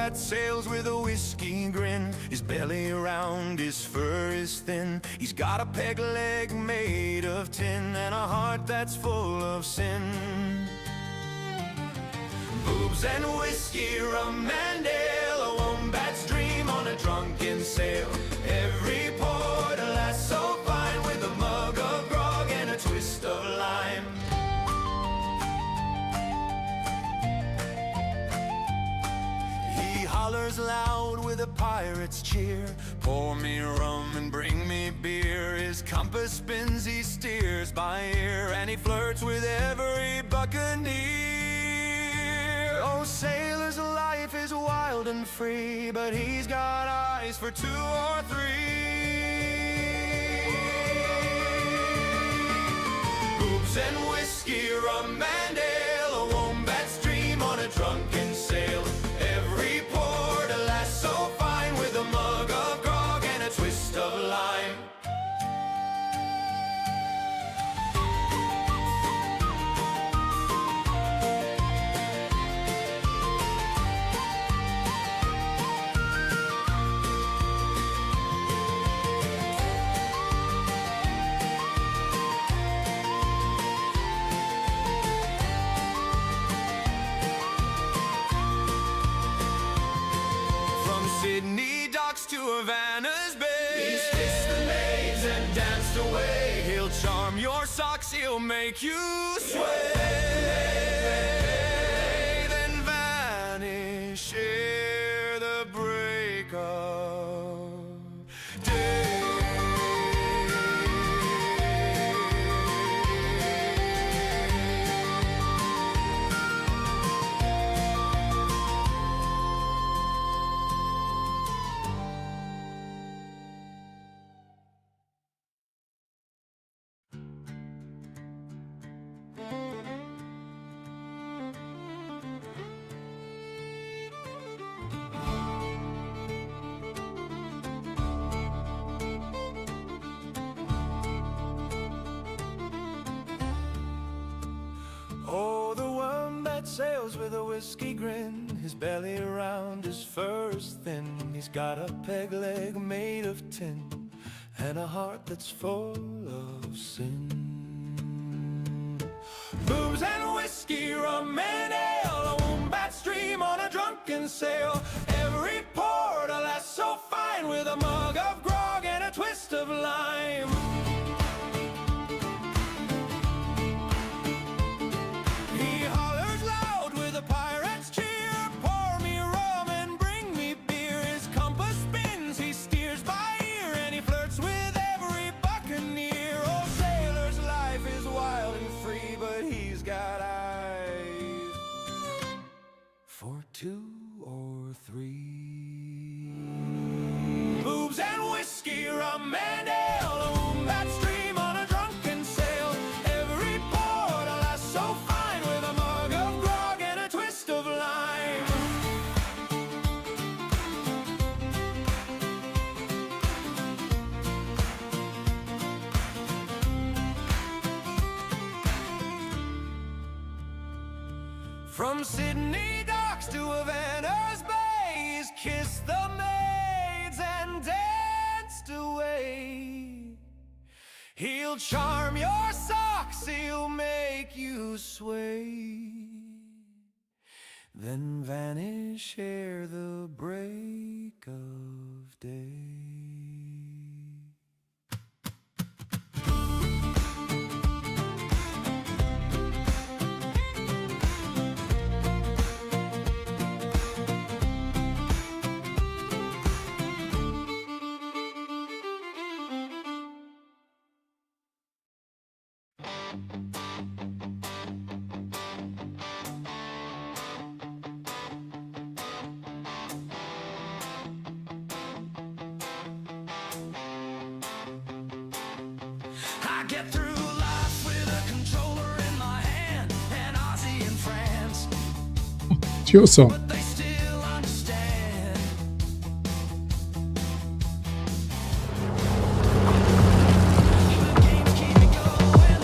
that sails with a whiskey grin. His belly round, his fur is thin. He's got a peg leg made of tin and a heart that's full of sin. Boobs and whiskey, rum and ale, a wombat's dream on a drunken sail. Every port, alas, so fine, with a mug of grog and a twist of lime. He hollers loud with a pirate's cheer, pour me rum and bring me beer. His compass spins, he steers by ear, and he flirts with every buccaneer. Oh, sailor's life is wild and free, but he's got eyes for two or three. Boobs and whiskey, rum and ale, a wombat's dream on a drunken sail. Every port, alas, so fine, with a mug of grog and a twist of lime. Sydney docks to Havana's Bay, he's kissed the maids and danced away. He'll charm your socks, he'll make you sway, then vanish ere the break of day. Oh, the one that sails with a whiskey grin, his belly round, his fur is thin. He's got a peg leg made of tin and a heart that's full of sin. Boobs and whiskey, rum and ale, a wombat's dream on a drunken sail. Every port, alas, so fine, with a mug of grog and a twist of lime. He hollers loud with a pirate's cheer, pour me rum and bring me beer. His compass spins, he steers by ear, and he flirts with every buccaneer. Oh, sailor's life is wild and free, but he's got eyes for two or three. Boobs and whiskey, rum and ale, a wombat's dream on a drunken sail. Every port, alas, so fine, with a mug of grog and a twist of lime. From Sydney docks to Havana's Bay, he's kissed the maids and danced away. He'll charm your socks, he'll make you sway, then vanish ere the break of day. I get through life with a controller in my hand, and Aussie and France, Diyor så. but they still understand. The games keep me going.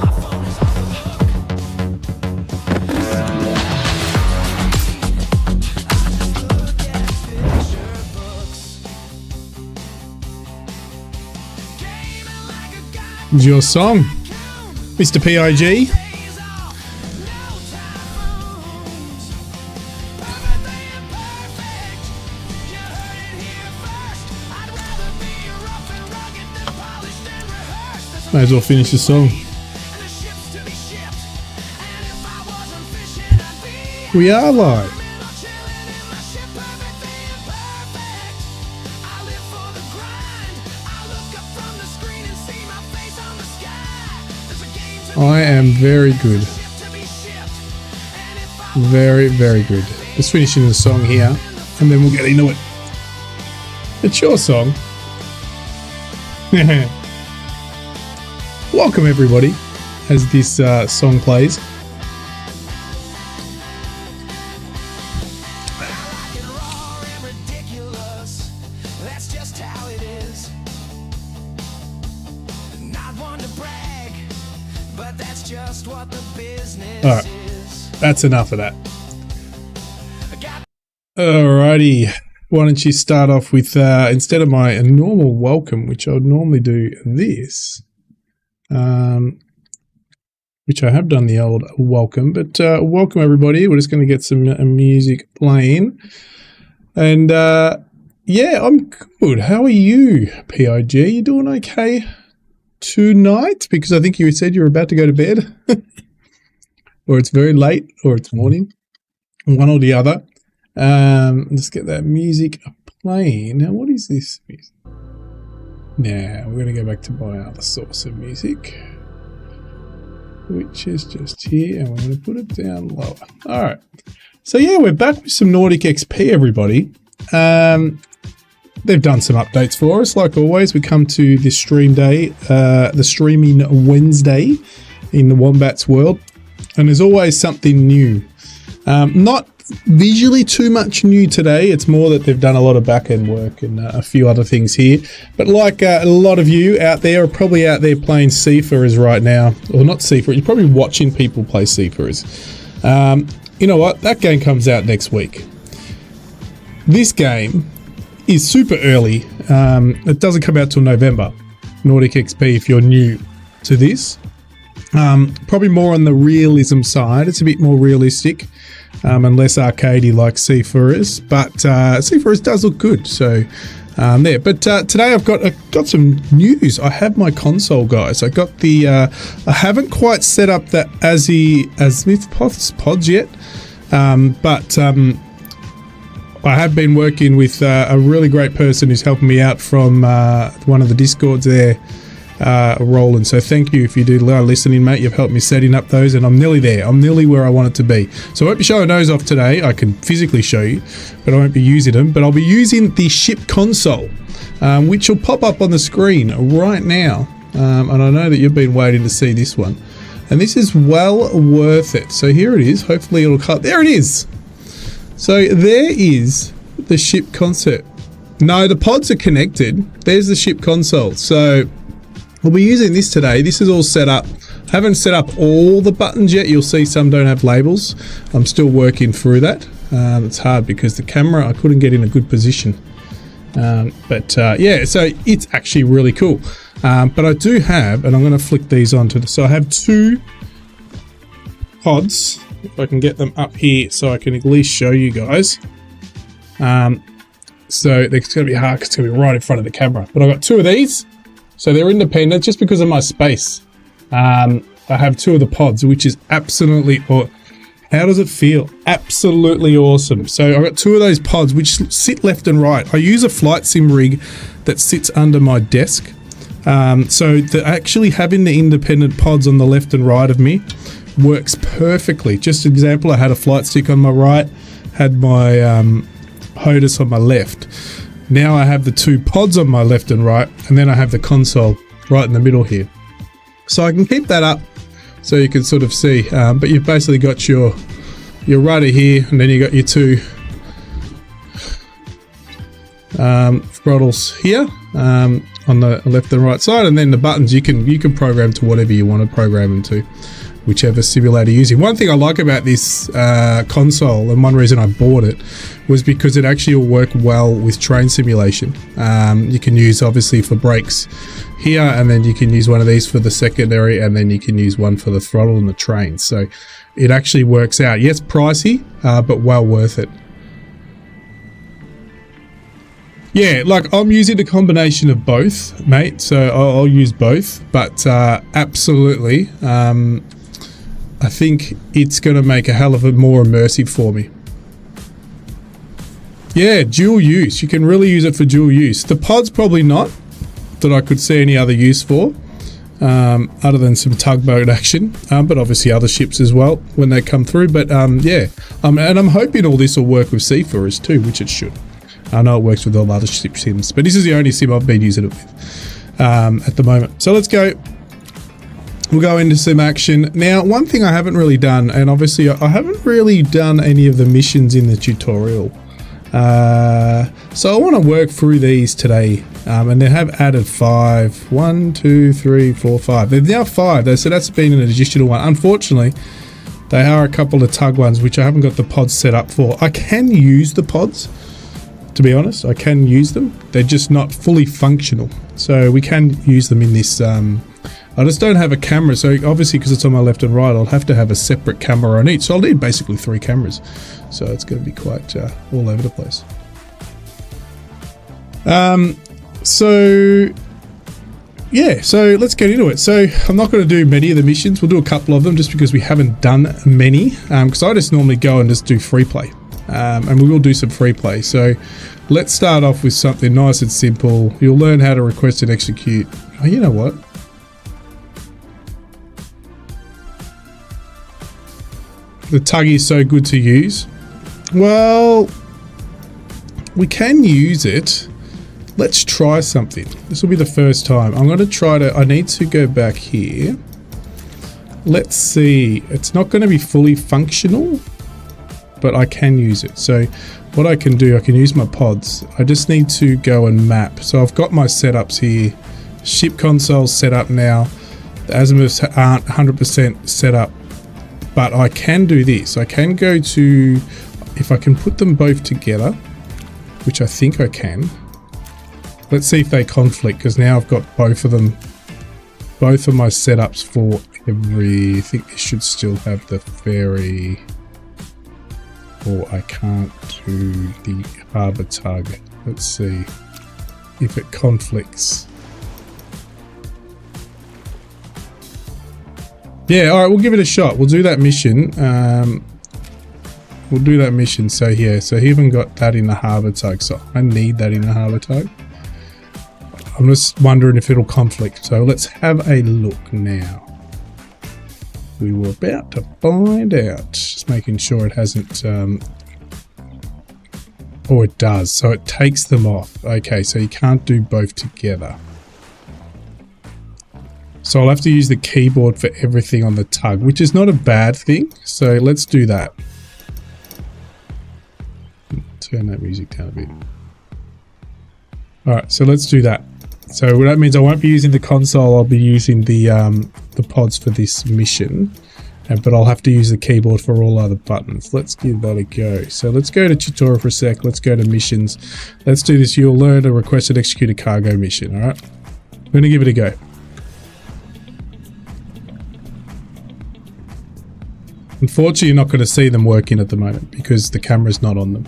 My phone is off the hook. It's your song, Mr. PIG. Might as well finish the song. We are live. I am very good. Very, very good. Just finishing the song here, and then we'll get into it. It's your song. Welcome everybody, as this song plays. Alright, that's enough of that. Alrighty, why don't you start off with, instead of my normal welcome, which I would normally do this, which I have done the old welcome, but welcome everybody. We're just going to get some music playing. And yeah, I'm good. How are you, PIG? You doing okay tonight? Because I think you said you're about to go to bed. Or it's very late, or it's morning. One or the other. Let's get that music playing. Now, what is this music? Now, we're going to go back to my other source of music, which is just here, and we're going to put it down lower. All right. So, yeah, we're back with some Nordic XP, everybody. They've done some updates for us. Like always, we come to this stream day, the streaming Wednesday in the Wombat's world. And there's always something new. Not visually too much new today. It's more that they've done a lot of back-end work and a few other things here. But like a lot of you out there are probably out there playing Seafarers right now. Or not Seafarers, you're probably watching people play Seafarers. You know what? That game comes out next week. This game is super early. It doesn't come out till November. Nordic XP if you're new to this. Probably more on the realism side. It's a bit more realistic and less arcadey like Seafarers, but Seafarers does look good. So there. But today I've got some news. I have my console, guys. I got the. I haven't quite set up the Azimuth pods yet, but I have been working with a really great person who's helping me out from one of the Discords there. Roland, so thank you if you do listening, mate. You've helped me setting up those, and I'm nearly there. I'm nearly where I want it to be. So I won't be showing those off today. I can physically show you, but I won't be using them. But I'll be using the ship console, which will pop up on the screen right now. And I know that you've been waiting to see this one, and this is well worth it. So here it is. Hopefully it'll cut. There it is. So there is the ship concept. No, the pods are connected. There's the ship console. So we'll be using this today. This is all set up. I haven't set up all the buttons yet. You'll see some don't have labels. I'm still working through that. It's hard because the camera, I couldn't get in a good position. Yeah, so it's actually really cool. But I do have, and I'm going to flick these onto so I have two pods. If I can get them up here so I can at least show you guys. So it's going to be hard because it's going to be right in front of the camera. But I've got two of these. So they're independent just because of my space. I have two of the pods, which is absolutely, how does it feel? Absolutely awesome. So I've got two of those pods which sit left and right. I use a flight sim rig that sits under my desk. So actually having the independent pods on the left and right of me works perfectly. Just an example, I had a flight stick on my right, had my HOTUS on my left. Now I have the two pods on my left and right, and then I have the console right in the middle here. So I can keep that up so you can sort of see, but you've basically got your rudder here, and then you got your two throttles here on the left and right side, and then the buttons you can program to whatever you want to program them to, whichever simulator you're using. One thing I like about this console, and one reason I bought it, was because it actually will work well with train simulation. You can use, obviously, for brakes, here, and then you can use one of these for the secondary, and then you can use one for the throttle and the train. So it actually works out. Yes, pricey, but well worth it. Yeah, like I'm using a combination of both, mate. So I'll use both, but absolutely, I think it's going to make a hell of a more immersive for me. Yeah, dual use. You can really use it for dual use. The pod's probably not that I could see any other use for, other than some tugboat action, but obviously other ships as well when they come through. But yeah, and I'm hoping all this will work with seafarers too, which it should. I know it works with all other ship sims, but this is the only sim I've been using it with at the moment. So let's go. We'll go into some action. Now, one thing I haven't really done, and obviously I haven't really done any of the missions in the tutorial. So I want to work through these today, and they have added 5. 1, 2, 3, 4, 5. There's now 5, so that's been an additional one. Unfortunately, they are a couple of tug ones, which I haven't got the pods set up for. I can use the pods. To be honest, I can use them. They're just not fully functional. So we can use them in this. I just don't have a camera. So obviously, because it's on my left and right, I'll have to have a separate camera on each. So I'll need basically 3 cameras. So it's going to be quite all over the place. So yeah, so let's get into it. So I'm not going to do many of the missions. We'll do a couple of them just because we haven't done many. Because I just normally go and just do free play. And we will do some free play. So let's start off with something nice and simple. You'll learn how to request and execute. Oh, you know what? The tuggy is so good to use. Well, we can use it. Let's try something. This will be the first time. I'm going to try to, I need to go back here. Let's see. It's not going to be fully functional, but I can use it. So what I can do, I can use my pods. I just need to go and map. So I've got my setups here. Ship console set up now. The azimuths aren't 100% set up, but I can do this. I can go to, if I can put them both together, which I think I can. Let's see if they conflict, because now I've got both of them, both of my setups for every, I think this should still have the ferry. Or I can't do the harbour tug. Let's see if it conflicts. Yeah, all right, we'll give it a shot. We'll do that mission. We'll do that mission. So yeah, so he even got that in the harbour tug. So I need that in the harbour tug. I'm just wondering if it'll conflict. So let's have a look now. We were about to find out. Just making sure it hasn't... oh, it does. So it takes them off. Okay, so you can't do both together. So I'll have to use the keyboard for everything on the tug, which is not a bad thing. So let's do that. Turn that music down a bit. Alright, so let's do that. So that means I won't be using the console, I'll be using the pods for this mission, but I'll have to use the keyboard for all other buttons. Let's give that a go. So let's go to tutorial for a sec, let's go to missions. Let's do this. You'll learn to request and execute a cargo mission, alright? I'm going to give it a go. Unfortunately, you're not going to see them working at the moment because the camera's not on them.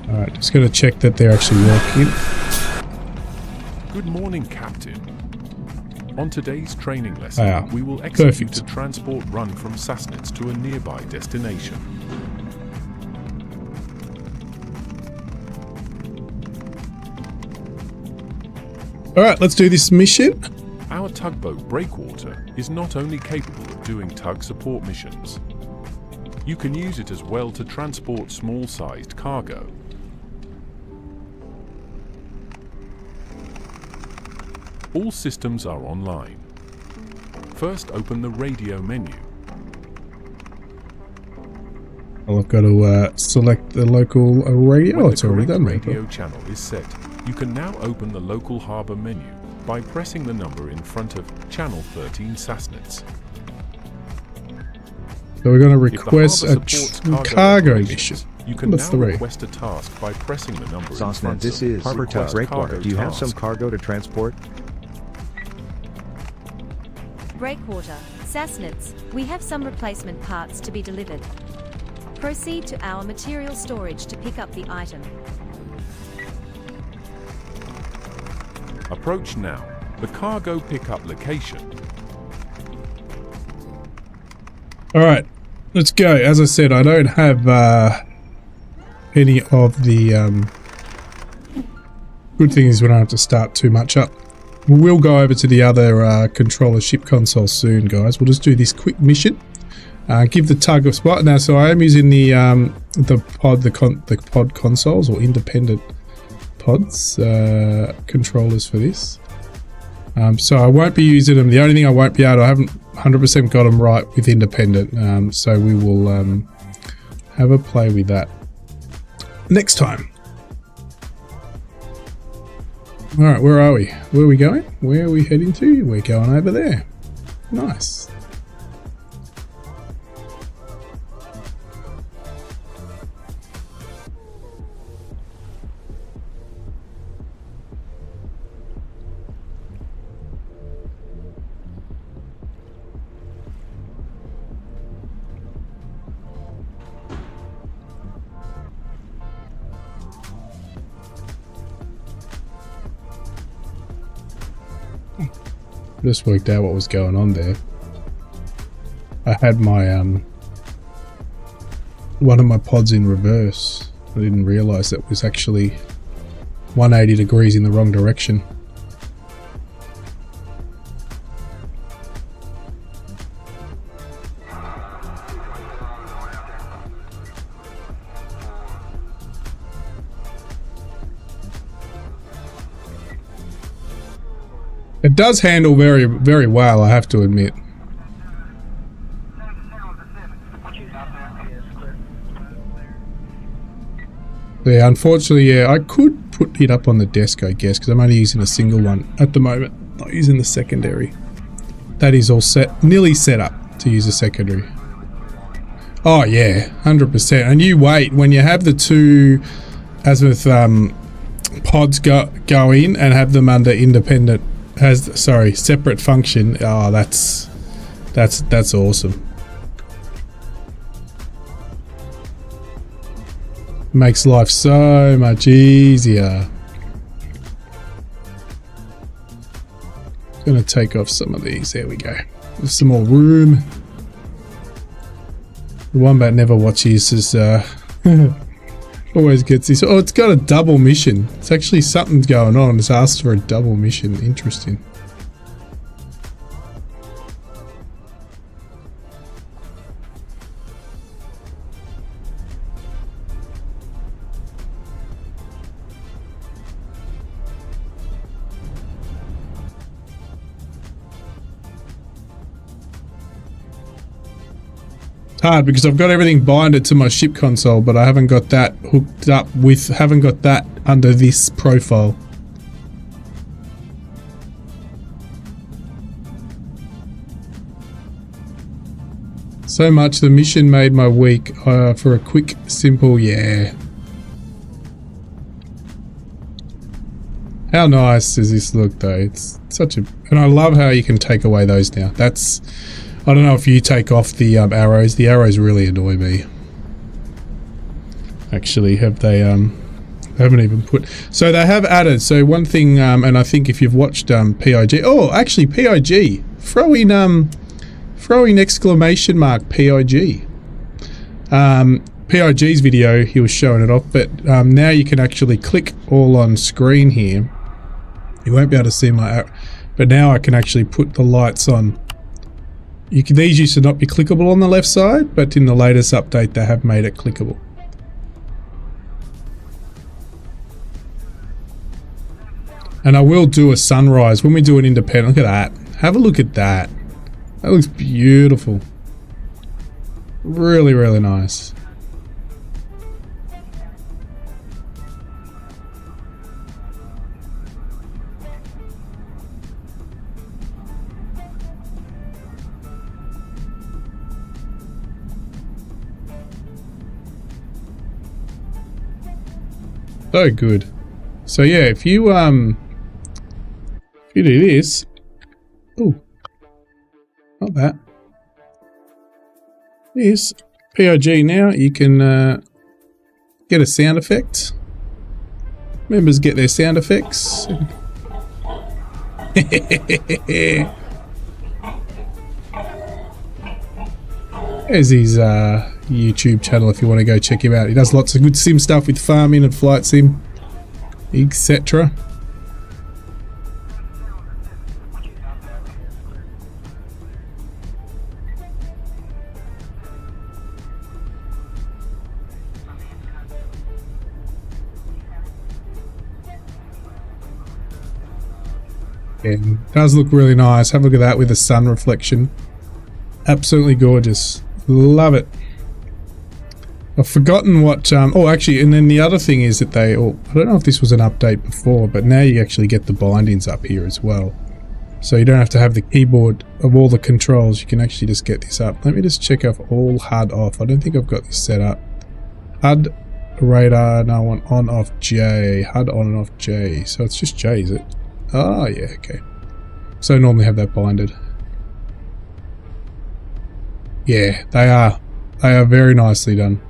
Alright, just going to check that they're actually working. Good morning, Captain. On today's training lesson, we will execute a transport run from Sassnitz to a nearby destination. Alright, let's do this mission. Our tugboat Breakwater is not only capable of doing tug support missions, you can use it as well to transport small-sized cargo. All systems are online. First, open the radio menu. Well, I've got to select the local radio. When it's already done. The radio channel is set, you can now open the local harbour menu by pressing the number in front of Channel 13 Sassnitz. So we're going to request a cargo mission. You can That's now 3. request a task by pressing the number in Sosna, front this of is Harbor Request Breakwater. Do you have some task. cargo to transport? Breakwater, Sassnitz, we have some replacement parts to be delivered. Proceed to our material storage to pick up the item. Approach now the cargo pickup location. All right, let's go. As I said, I don't have any of the good thing is we don't have to start too much up. We'll go over to the other controller ship console soon, guys. We'll just do this quick mission. Give the tug a spot now. So I am using the pod consoles or independent pods controllers for this. So I won't be using them. The only thing I won't be able to, I haven't 100% got them right with independent. So we will have a play with that next time. All right, where are we? Where are we going? Where are we heading to? We're going over there. Nice. Just worked out what was going on there. I had my one of my pods in reverse. I didn't realize that was actually 180 degrees in the wrong direction. It does handle very, very well, I have to admit. Yeah, unfortunately, yeah, I could put it up on the desk, I guess, because I'm only using a single one at the moment, not using the secondary. That is all set, nearly set up to use a secondary. Oh yeah, 100%. And you wait, when you have the two azimuth pods go in and have them under independent, separate function. Oh, that's awesome. Makes life so much easier. Gonna take off some of these. There we go. There's some more room. The Wombat never watches is always gets this. Oh, it's got a double mission. It's actually something's going on. It's asked for a double mission. Interesting. Hard because I've got everything binded to my ship console, but I haven't got that hooked up with, haven't got that under this profile. So much the mission made my week for a quick, simple, yeah. How nice does this look though? It's such a, and I love how you can take away those now. That's, I don't know if you take off the arrows. The arrows really annoy me. Actually, have they haven't even put, so they have added, so one thing, and I think if you've watched PIG, oh actually PIG, throw in exclamation mark PIG. PIG's video, he was showing it off, but now you can actually click all on screen here. You won't be able to see my arrow, but now I can actually put the lights on. These used to not be clickable on the left side, but in the latest update they have made it clickable. And I will do a sunrise when we do an independent. Look at that. Have a look at that. That looks beautiful. Really, really nice. So good. So yeah, if you do this, oh, not that. This POG now, you can get a sound effect. Members get their sound effects. There's his YouTube channel if you want to go check him out. He does lots of good sim stuff with farming and flight sim, etc. And it does look really nice. Have a look at that with the sun reflection. Absolutely gorgeous. Love it. I've forgotten what... oh, actually, and then the other thing is that they... Oh, I don't know if this was an update before, but now you actually get the bindings up here as well. So you don't have to have the keyboard of all the controls. You can actually just get this up. Let me just check off all HUD off. I don't think I've got this set up. HUD, radar, no, I want on, off, J. HUD on and off, J. So it's just J, is it? Oh, yeah, okay. So I normally have that binded. Yeah, they are. They are very nicely done.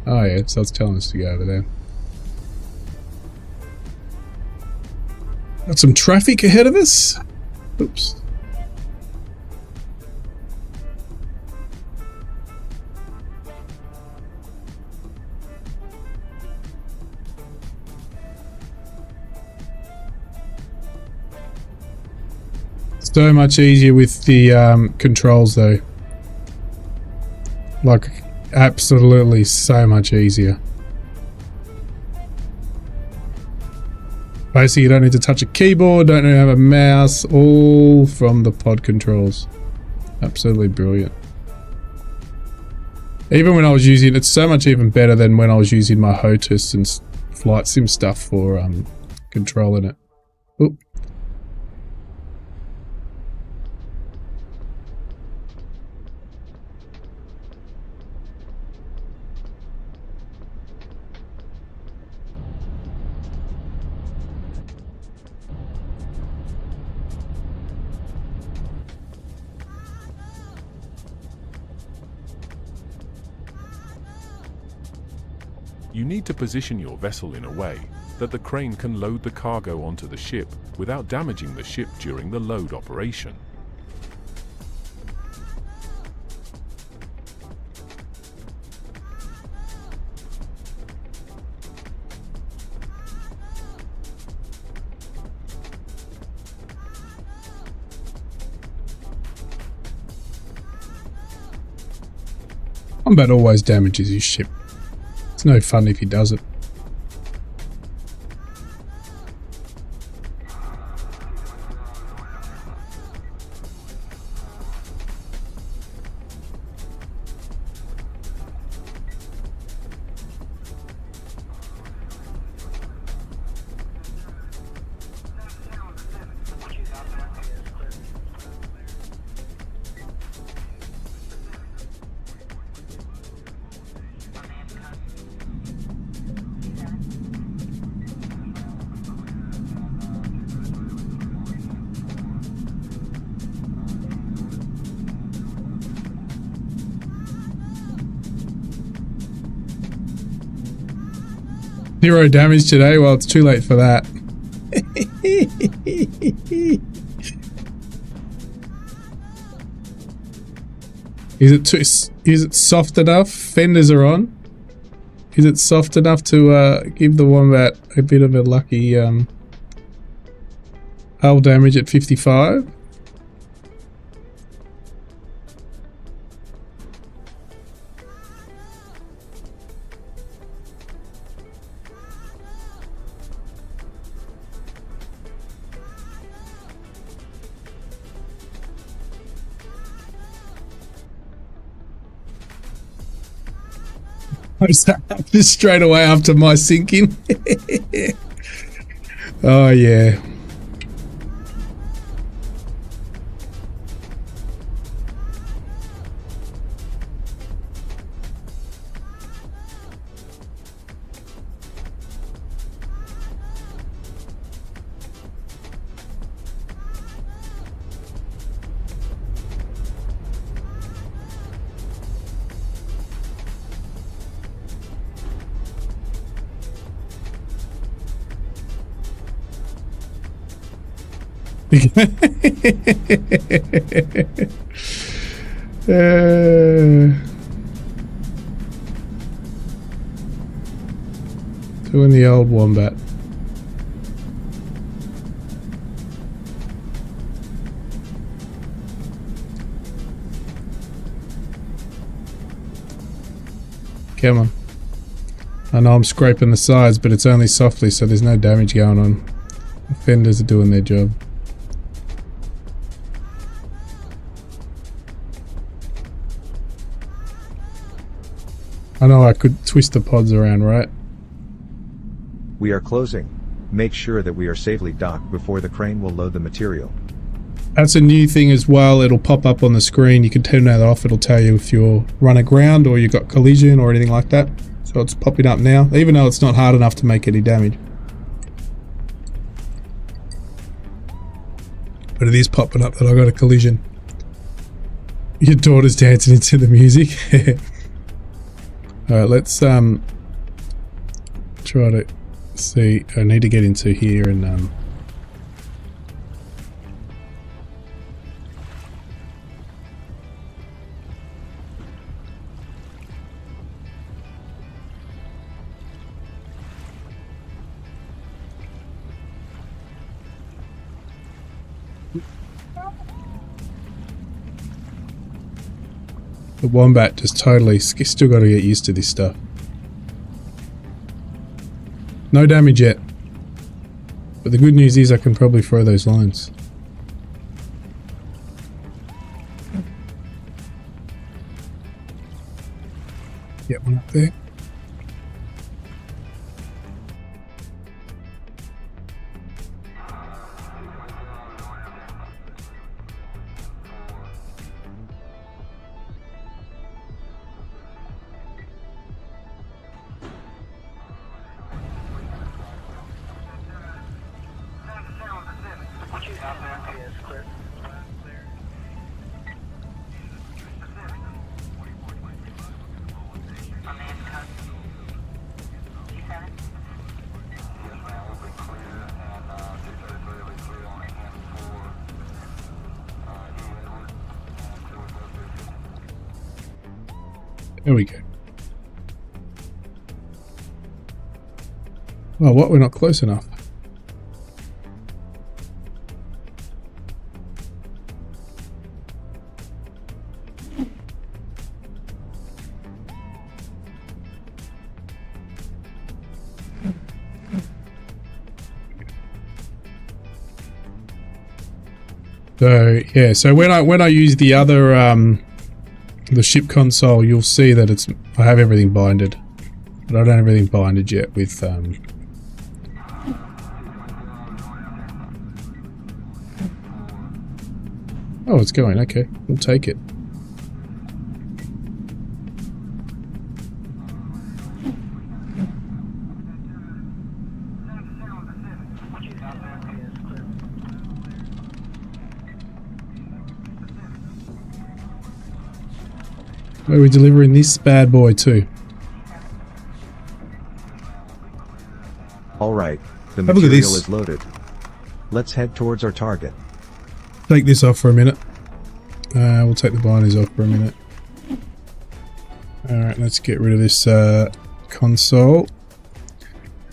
Oh yeah, so it's telling us to go over there. Got some traffic ahead of us. Oops. So much easier with the controls though. Like, absolutely so much easier. Basically, you don't need to touch a keyboard, don't need to have a mouse, all from the pod controls. Absolutely brilliant. Even when I was using it's so much even better than when I was using my HOTUS and flight sim stuff for controlling it. Oop. You need to position your vessel in a way that the crane can load the cargo onto the ship without damaging the ship during the load operation. Combat always damages his ship. It's no fun if he does it. Zero damage today? Well, it's too late for that. Is it soft enough? Fenders are on. Is it soft enough to give the Wombat a bit of a lucky hull damage at 55? Just straight away after my sinking. Oh yeah. Doing the old wombat. Come on. I know I'm scraping the sides, but it's only softly, so there's no damage going on. The fenders are doing their job. I know I could twist the pods around, right? We are closing. Make sure that we are safely docked before the crane will load the material. That's a new thing as well. It'll pop up on the screen. You can turn that off. It'll tell you if you're run aground or you've got collision or anything like that. So it's popping up now, even though it's not hard enough to make any damage. But it is popping up that I got a collision. Your daughter's dancing into the music. Alright, let's try to see. I need to get into here and the wombat just totally still got to get used to this stuff. No damage yet. But the good news is I can probably throw those lines. Get one up there. There we go. Oh, what? We're not close enough. So yeah, so when I use the other the ship console, you'll see that I have everything binded, but I don't have everything binded yet with oh, it's going. Okay, we'll take it. Where are we delivering this bad boy to? Alright, the material is loaded. Let's head towards our target. Take this off for a minute. We'll take the binders off for a minute. Alright, let's get rid of this console.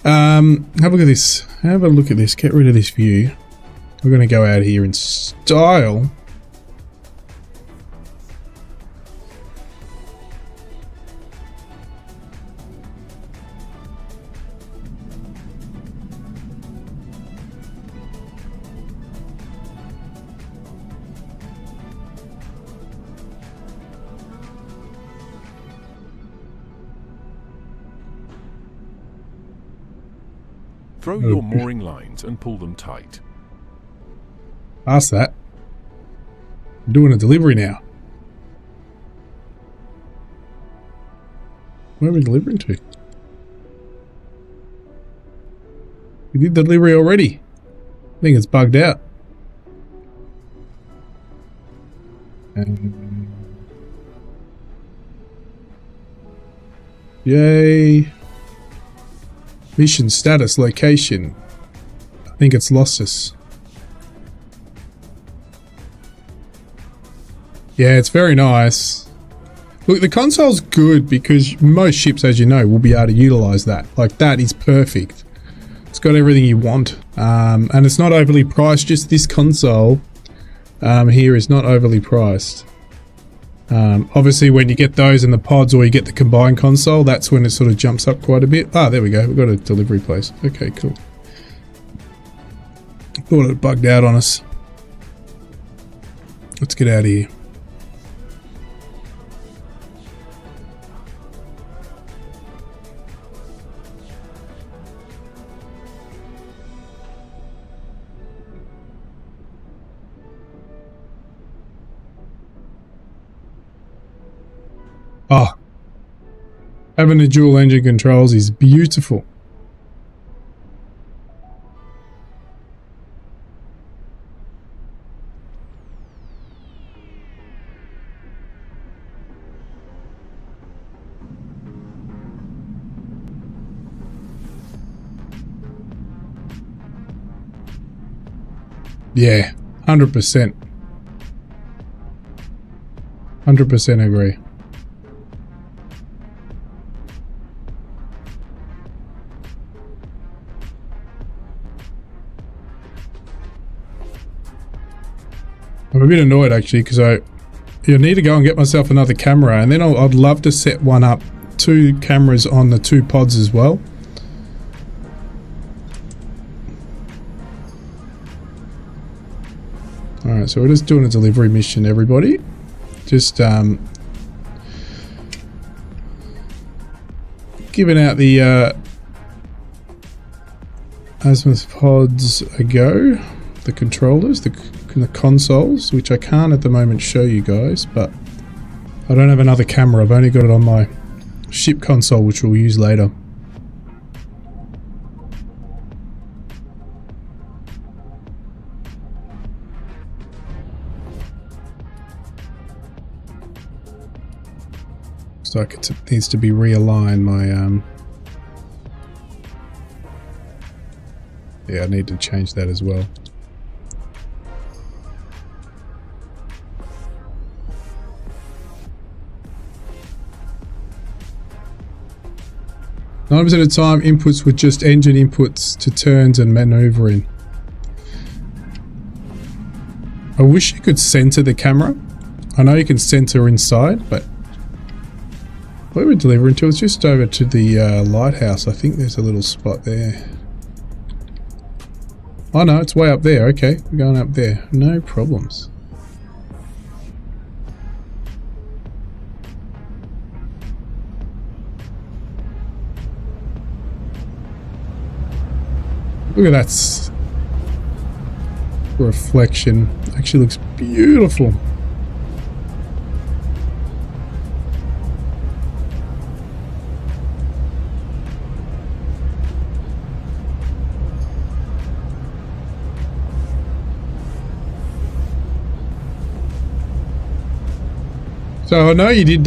Have a look at this. Have a look at this. Get rid of this view. We're going to go out here in style. Throw your mooring lines and pull them tight. Past that. I'm doing a delivery now. Where are we delivering to? We did the delivery already. I think it's bugged out. Yay. Mission status location. I think it's lost us. Yeah, it's very nice. Look, the console's good because most ships, as you know, will be able to utilize that. Like, that is perfect. It's got everything you want. And it's not overly priced. Just this console here is not overly priced. Obviously, when you get those in the pods or you get the combined console, that's when it sort of jumps up quite a bit. Ah, there we go. We've got a delivery place. Okay, cool. Thought it bugged out on us. Let's get out of here. Oh, having the dual engine controls is beautiful. Yeah, 100%. 100% agree. I'm a bit annoyed actually because I need to go and get myself another camera, and then I'd love to set one up, 2 cameras on the 2 pods as well. Alright, so we're just doing a delivery mission, everybody. Just giving out the azimuth pods a go, the controllers, the consoles, which I can't at the moment show you guys, but I don't have another camera. I've only got it on my ship console, which we'll use later. Looks like it needs to be realigned. My yeah, I need to change that as well. At the time, inputs were just engine inputs to turns and maneuvering. I wish you could center the camera. I know you can center inside, but where we're delivering to is just over to the lighthouse. I think there's a little spot there. Oh no, it's way up there. Okay, we're going up there. No problems. Look at that reflection. Actually looks beautiful. So I know you did,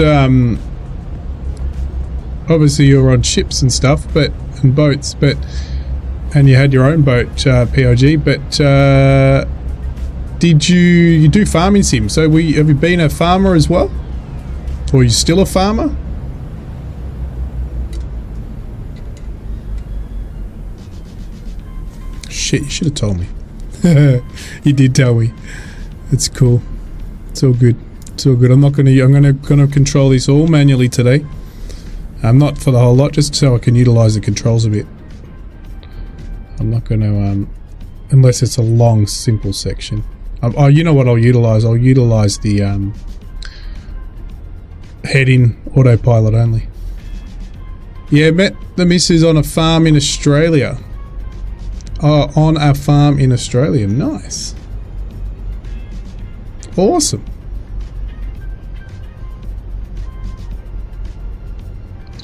obviously you're on ships and stuff, and boats, and you had your own boat, POG, but did you do farming sim? So have you been a farmer as well? Or are you still a farmer? Shit, you should have told me. You did tell me. It's cool. It's all good. It's all good. I'm gonna control this all manually today. Not for the whole lot, just so I can utilize the controls a bit. I'm not gonna unless it's a long, simple section. Oh, you know what I'll utilize? I'll utilize the heading autopilot only. Yeah, met the missus on a farm in Australia. Oh, on a farm in Australia. Nice. Awesome.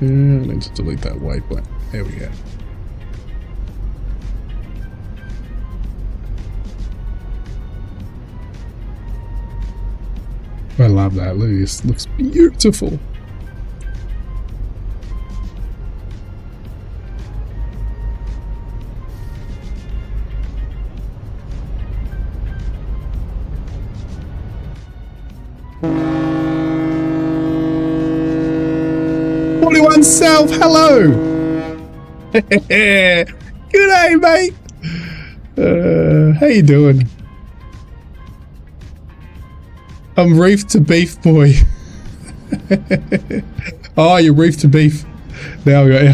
I need to delete that waypoint. There we go. I love that. Look at this. Looks beautiful. 41 Self, hello. G'day, mate. How you doing? I'm reef to beef boy. Oh, you're reef to beef. There we go.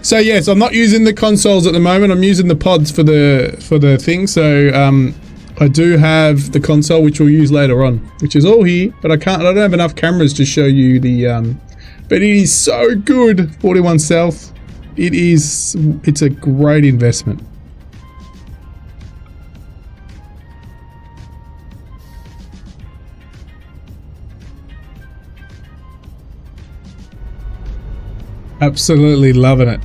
So yes, I'm not using the consoles at the moment. I'm using the pods for the thing. So I do have the console, which we'll use later on, which is all here. But I don't have enough cameras to show you the. But it is so good. 41 South. It's a great investment. Absolutely loving it.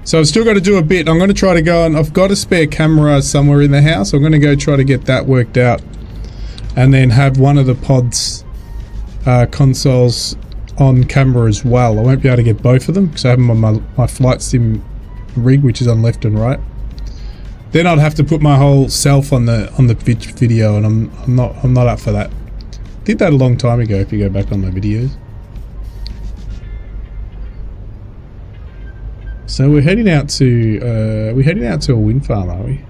So I've still got to do a bit. I'm going to try to go and I've got a spare camera somewhere in the house. I'm going to go try to get that worked out and then have one of the pods consoles on camera as well. I won't be able to get both of them because I have them on my flight sim rig, which is on left and right. Then I'd have to put my whole self on the video, and I'm not up for that. Did that a long time ago. If you go back on my videos. So we're heading out to a wind farm, are we?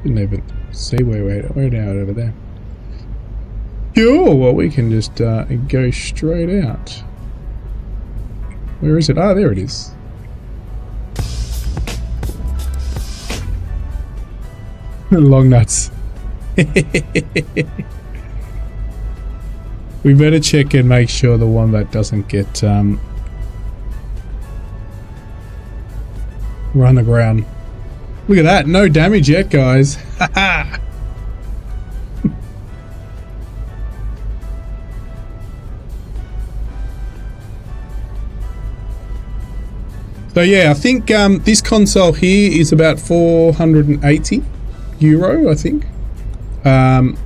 Didn't even see where we're now over there. Sure, well we can just go straight out. Where is it? Ah, there it is. Long nuts. We better check and make sure the one that doesn't get run aground. Look at that, no damage yet, guys. So yeah, I think this console here is about €480, I think. And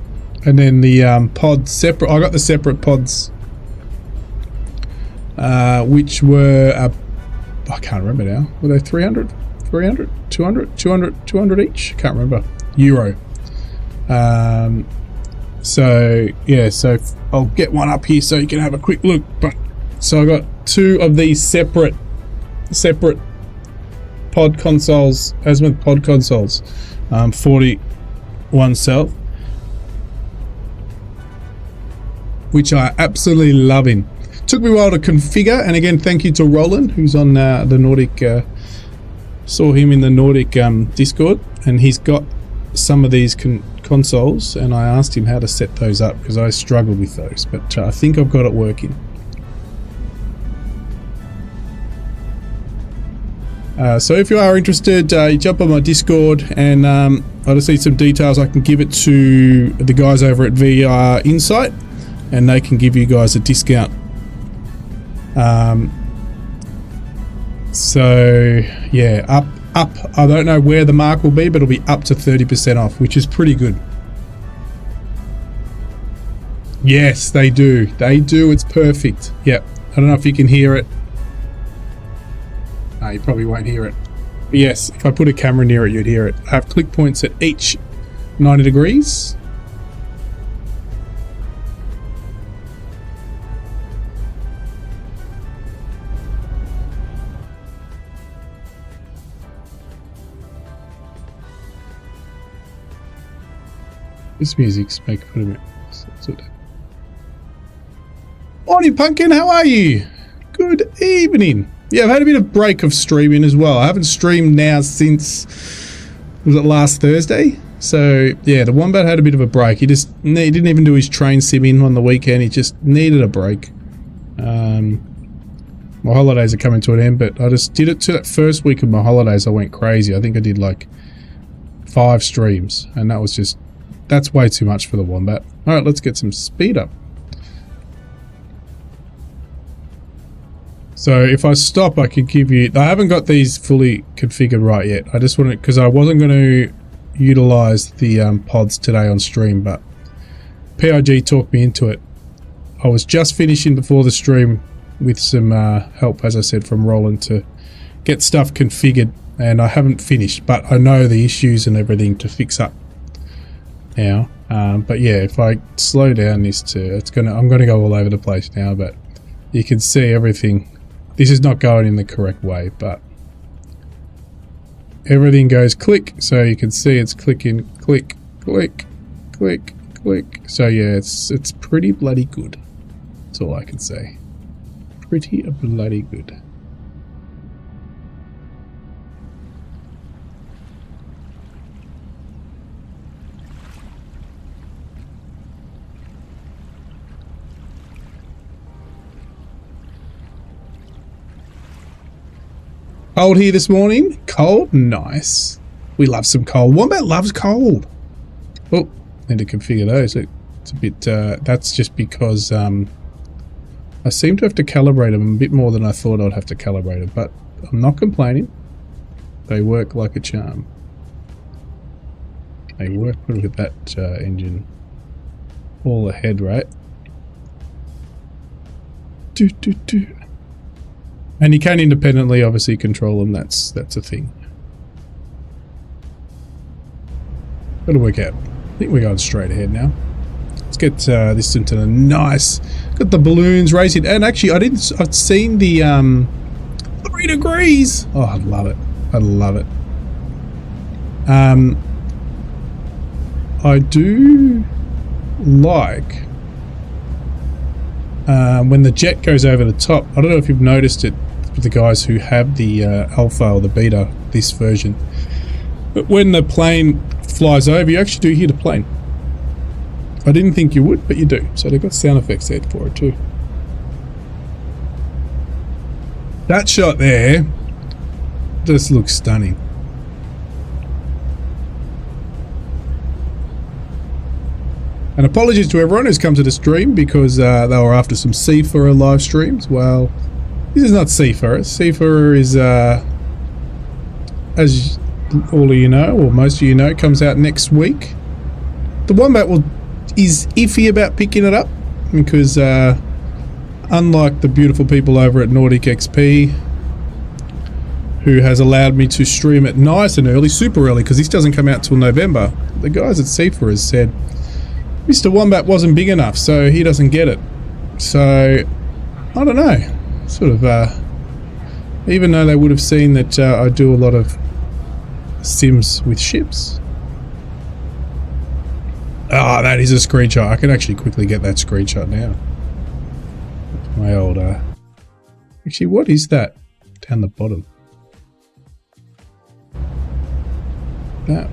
then the pods separate. I got the separate pods, which were I can't remember now. Were they 300, 200 each? Can't remember. Euro. So yeah, so I'll get one up here so you can have a quick look. But so I got two of these separate pod consoles, azimuth pod consoles, 41 South, which I absolutely loving. Took me a while to configure, and again, thank you to Roland, who's on the Nordic. Saw him in the Nordic Discord, and he's got some of these consoles, and I asked him how to set those up because I struggled with those, but I think I've got it working. So if you are interested, you jump on my Discord, and I just need some details. I can give it to the guys over at VRInsight, and they can give you guys a discount. So yeah, up. I don't know where the mark will be, but it'll be up to 30% off, which is pretty good. Yes, they do. They do. It's perfect. Yep. I don't know if you can hear it. You probably won't hear it. But yes, if I put a camera near it, you'd hear it. I have click points at each 90 degrees. This music's making fun of me. Morning, Pumpkin. How are you? Good evening. Yeah, I've had a bit of break of streaming as well. I haven't streamed now since, was it last Thursday? So yeah, the Wombat had a bit of a break. He didn't even do his train simming on the weekend. He just needed a break. My holidays are coming to an end, but I just did it to that first week of my holidays. I went crazy. I think I did like 5 streams, and that's way too much for the Wombat. All right, let's get some speed up. So if I stop, I could give you... I haven't got these fully configured right yet. I just wanted... because I wasn't going to utilize the pods today on stream, but PIG talked me into it. I was just finishing before the stream with some help, as I said, from Roland to get stuff configured, and I haven't finished, but I know the issues and everything to fix up now. But yeah, if I slow down this to, I'm gonna go all over the place now, but you can see everything. This is not going in the correct way, but everything goes click, so you can see it's clicking, click, click, click, click. So yeah, it's pretty bloody good. That's all I can say. Pretty bloody good. Cold here this morning. Cold? Nice. We love some cold. Wombat loves cold. Oh, need to configure those. It's a bit, that's just because I seem to have to calibrate them a bit more than I thought I'd have to calibrate them, but I'm not complaining. They work like a charm. They work. Look at that engine. All ahead, right? Do, do, do. And you can independently, obviously, control them. That's a thing. Gotta work out. I think we're going straight ahead now. Let's get this into the nice. Got the balloons racing, and actually, I've seen the 3 degrees. Oh, I love it. I love it. I do like when the jet goes over the top. I don't know if you've noticed it with the guys who have the alpha or the beta, this version. But when the plane flies over, you actually do hear the plane. I didn't think you would, but you do. So they've got sound effects there for it too. That shot there just looks stunning. And apologies to everyone who's come to the stream because they were after some Seafarer live streams. Well, this is not Seafarer. Seafarer is, as all of you know, or most of you know, comes out next week. The Wombat is iffy about picking it up because unlike the beautiful people over at Nordic XP, who has allowed me to stream it nice and early, super early, because this doesn't come out till November, the guys at Seafarer said Mr. Wombat wasn't big enough, so he doesn't get it. So, I don't know. Sort of, even though they would have seen that I do a lot of sims with ships. Ah, that is a screenshot. I can actually quickly get that screenshot now. My old, actually, what is that down the bottom?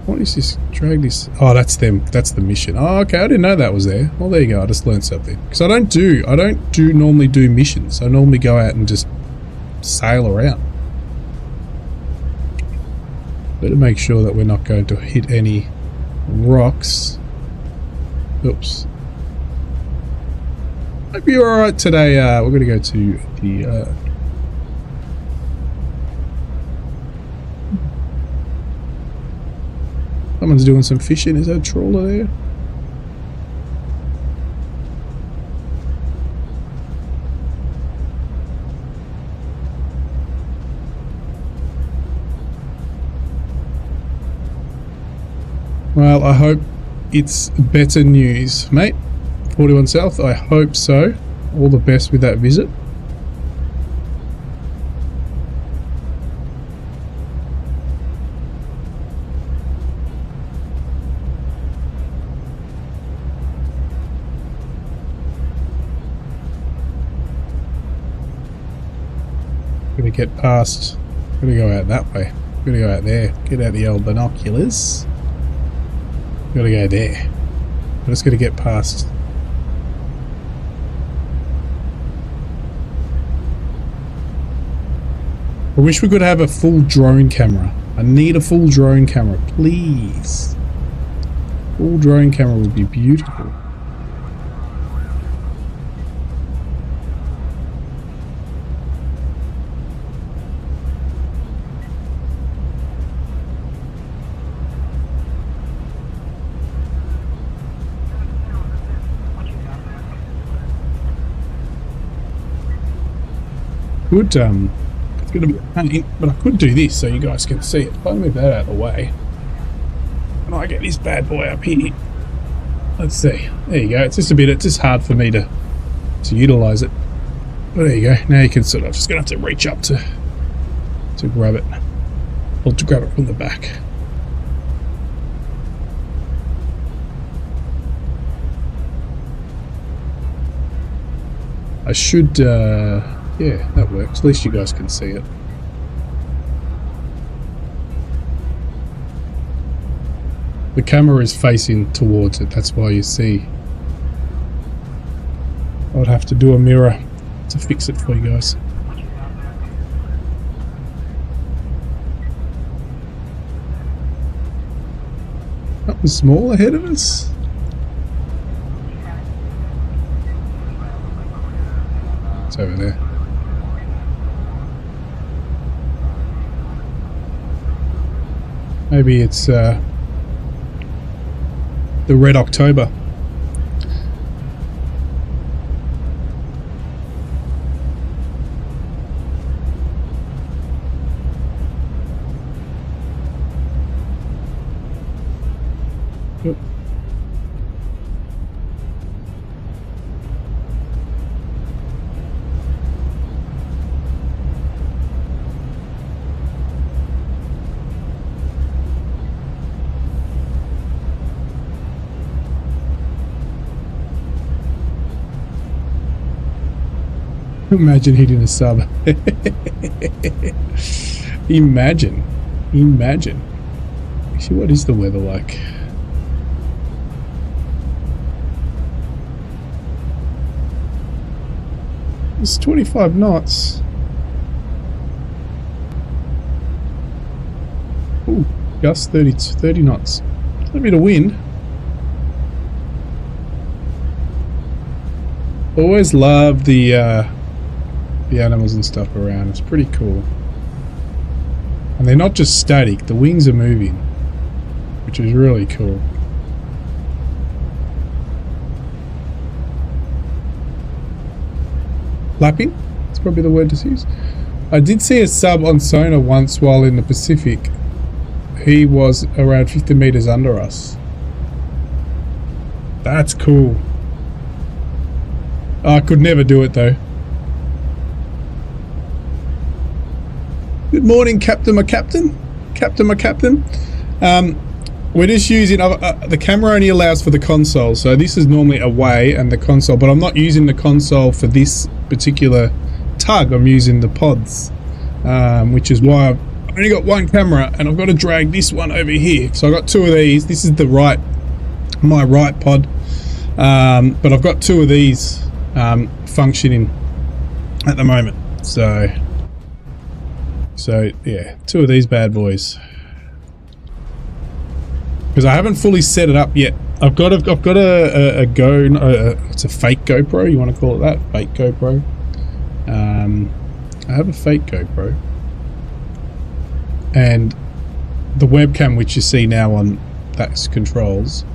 What is this? Drag this. Oh, that's them. That's the mission. Oh, okay. I didn't know that was there. Well, there you go. I just learned something. Because I don't normally do missions. I normally go out and just sail around. Better make sure that we're not going to hit any rocks. Oops. Hope you're alright today. We're going to go to the someone's doing some fishing. Is that a trawler there? Well, I hope it's better news, mate. 41 South, I hope so. All the best with that visit. Gonna get past, gonna go out that way, gonna go out there, get out the old binoculars, gotta go there. I'm just gonna get past. I wish we could have a full drone camera. I need a full drone camera, please. Full drone camera would be beautiful. Good, it's going to be a pain, but I could do this so you guys can see it. If I move that out of the way, and I get this bad boy up here, Let's see. There you go. It's just hard for me to utilize it. But there you go. Now you can sort of, just gonna have to reach up to grab it, or to grab it from the back. I should, yeah, that works. At least you guys can see it. The camera is facing towards it, that's why you see. I would have to do a mirror to fix it for you guys. Something small ahead of us. It's over there. Maybe it's the Red October. Yep. Imagine hitting a sub. Imagine. Actually, what is the weather like? It's 25 knots. Ooh, gust 30 knots. A bit of wind. Always love the animals and stuff around. It's pretty cool. And they're not just static, the wings are moving, which is really cool. Flapping? That's probably the word to use. I did see a sub on sonar once while in the Pacific. He was around 50 meters under us. That's cool. I could never do it though. Good morning, Captain, my captain. Captain, my captain. We're just using the camera only allows for the console, so this is normally away and the console, but I'm not using the console for this particular tug. I'm using the pods, which is why I've only got one camera and I've got to drag this one over here. So I've got two of these. This is my right pod, but I've got two of these functioning at the moment. So yeah, two of these bad boys. Because I haven't fully set it up yet. I've got a it's a fake GoPro. You want to call it that? Fake GoPro. I have a fake GoPro, and the webcam which you see now on that's controls.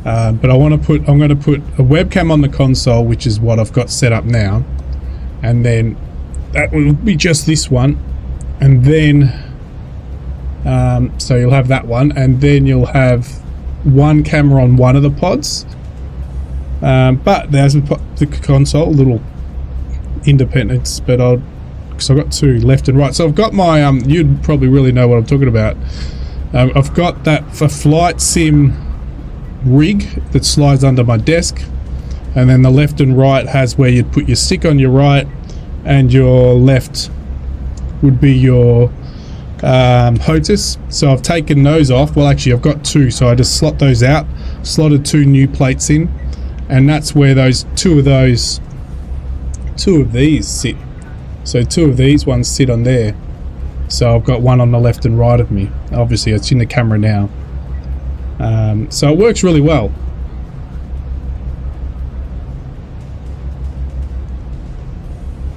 But I'm going to put a webcam on the console, which is what I've got set up now, and then that will be just this one, and then so you'll have that one, and then you'll have one camera on one of the pods, but there's the console, little independence, but because I've got two left and right. So I've got my you'd probably really know what I'm talking about. I've got that for flight sim rig that slides under my desk, and then the left and right has where you'd put your stick on your right, and your left would be your HOTUS. So I've taken those off. Well, actually I've got two, so I just slot those out, slotted two new plates in, and that's where those two of these sit. So two of these ones sit on there. So I've got one on the left and right of me. Obviously it's in the camera now. So it works really well.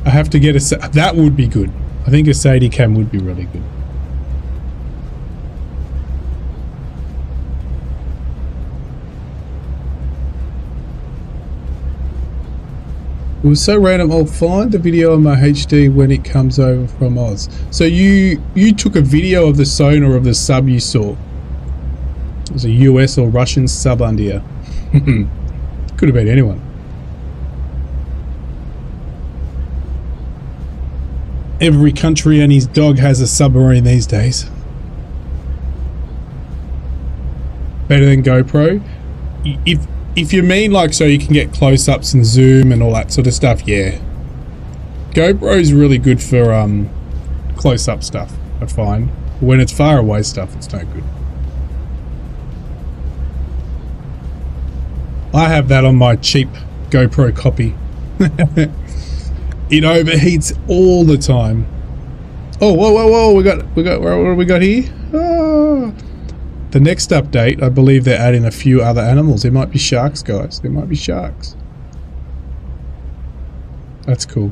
I have to get that would be good. I think a Sadie cam would be really good. It was so random. I'll find the video on my HD when it comes over from Oz. So you took a video of the sonar of the sub you saw. It was a US or Russian sub under here. Could have been anyone. Every country and his dog has a submarine these days. Better than GoPro. If you mean like so you can get close-ups and zoom and all that sort of stuff, yeah. GoPro's really good for close-up stuff, I find. When it's far away stuff, it's no good. I have that on my cheap GoPro copy. It overheats all the time. Oh, whoa! We got. What do we got here? Oh. The next update, I believe they're adding a few other animals. There might be sharks, guys. There might be sharks. That's cool.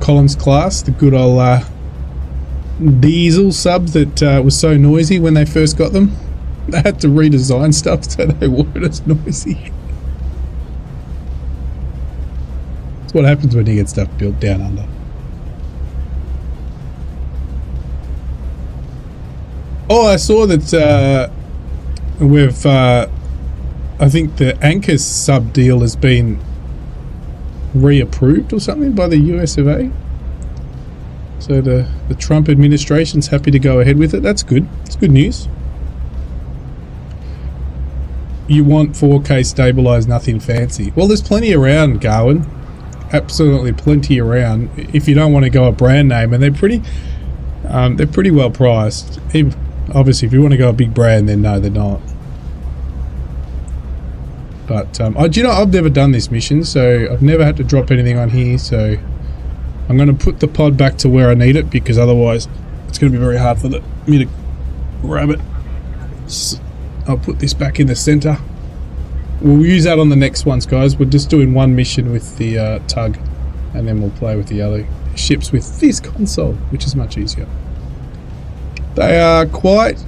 Collins class, the good old diesel subs that was so noisy when they first got them. They had to redesign stuff so they weren't as noisy. That's what happens when you get stuff built down under. Oh, I saw that we've I think the Anchors sub deal has been reapproved or something by the US of A. So the Trump administration's happy to go ahead with it. That's good. It's good news. You want 4K stabilized, nothing fancy. Well, there's plenty around, Garwin. Absolutely plenty around. If you don't want to go a brand name, and they're pretty well priced. Even, obviously, if you want to go a big brand, then no, they're not. But do you know, I've never done this mission, so I've never had to drop anything on here. So I'm going to put the pod back to where I need it, because otherwise it's going to be very hard for me to grab it. So I'll put this back in the center. We'll use that on the next ones, guys. We're just doing one mission with the tug, and then we'll play with the other ships with this console, which is much easier. They are quite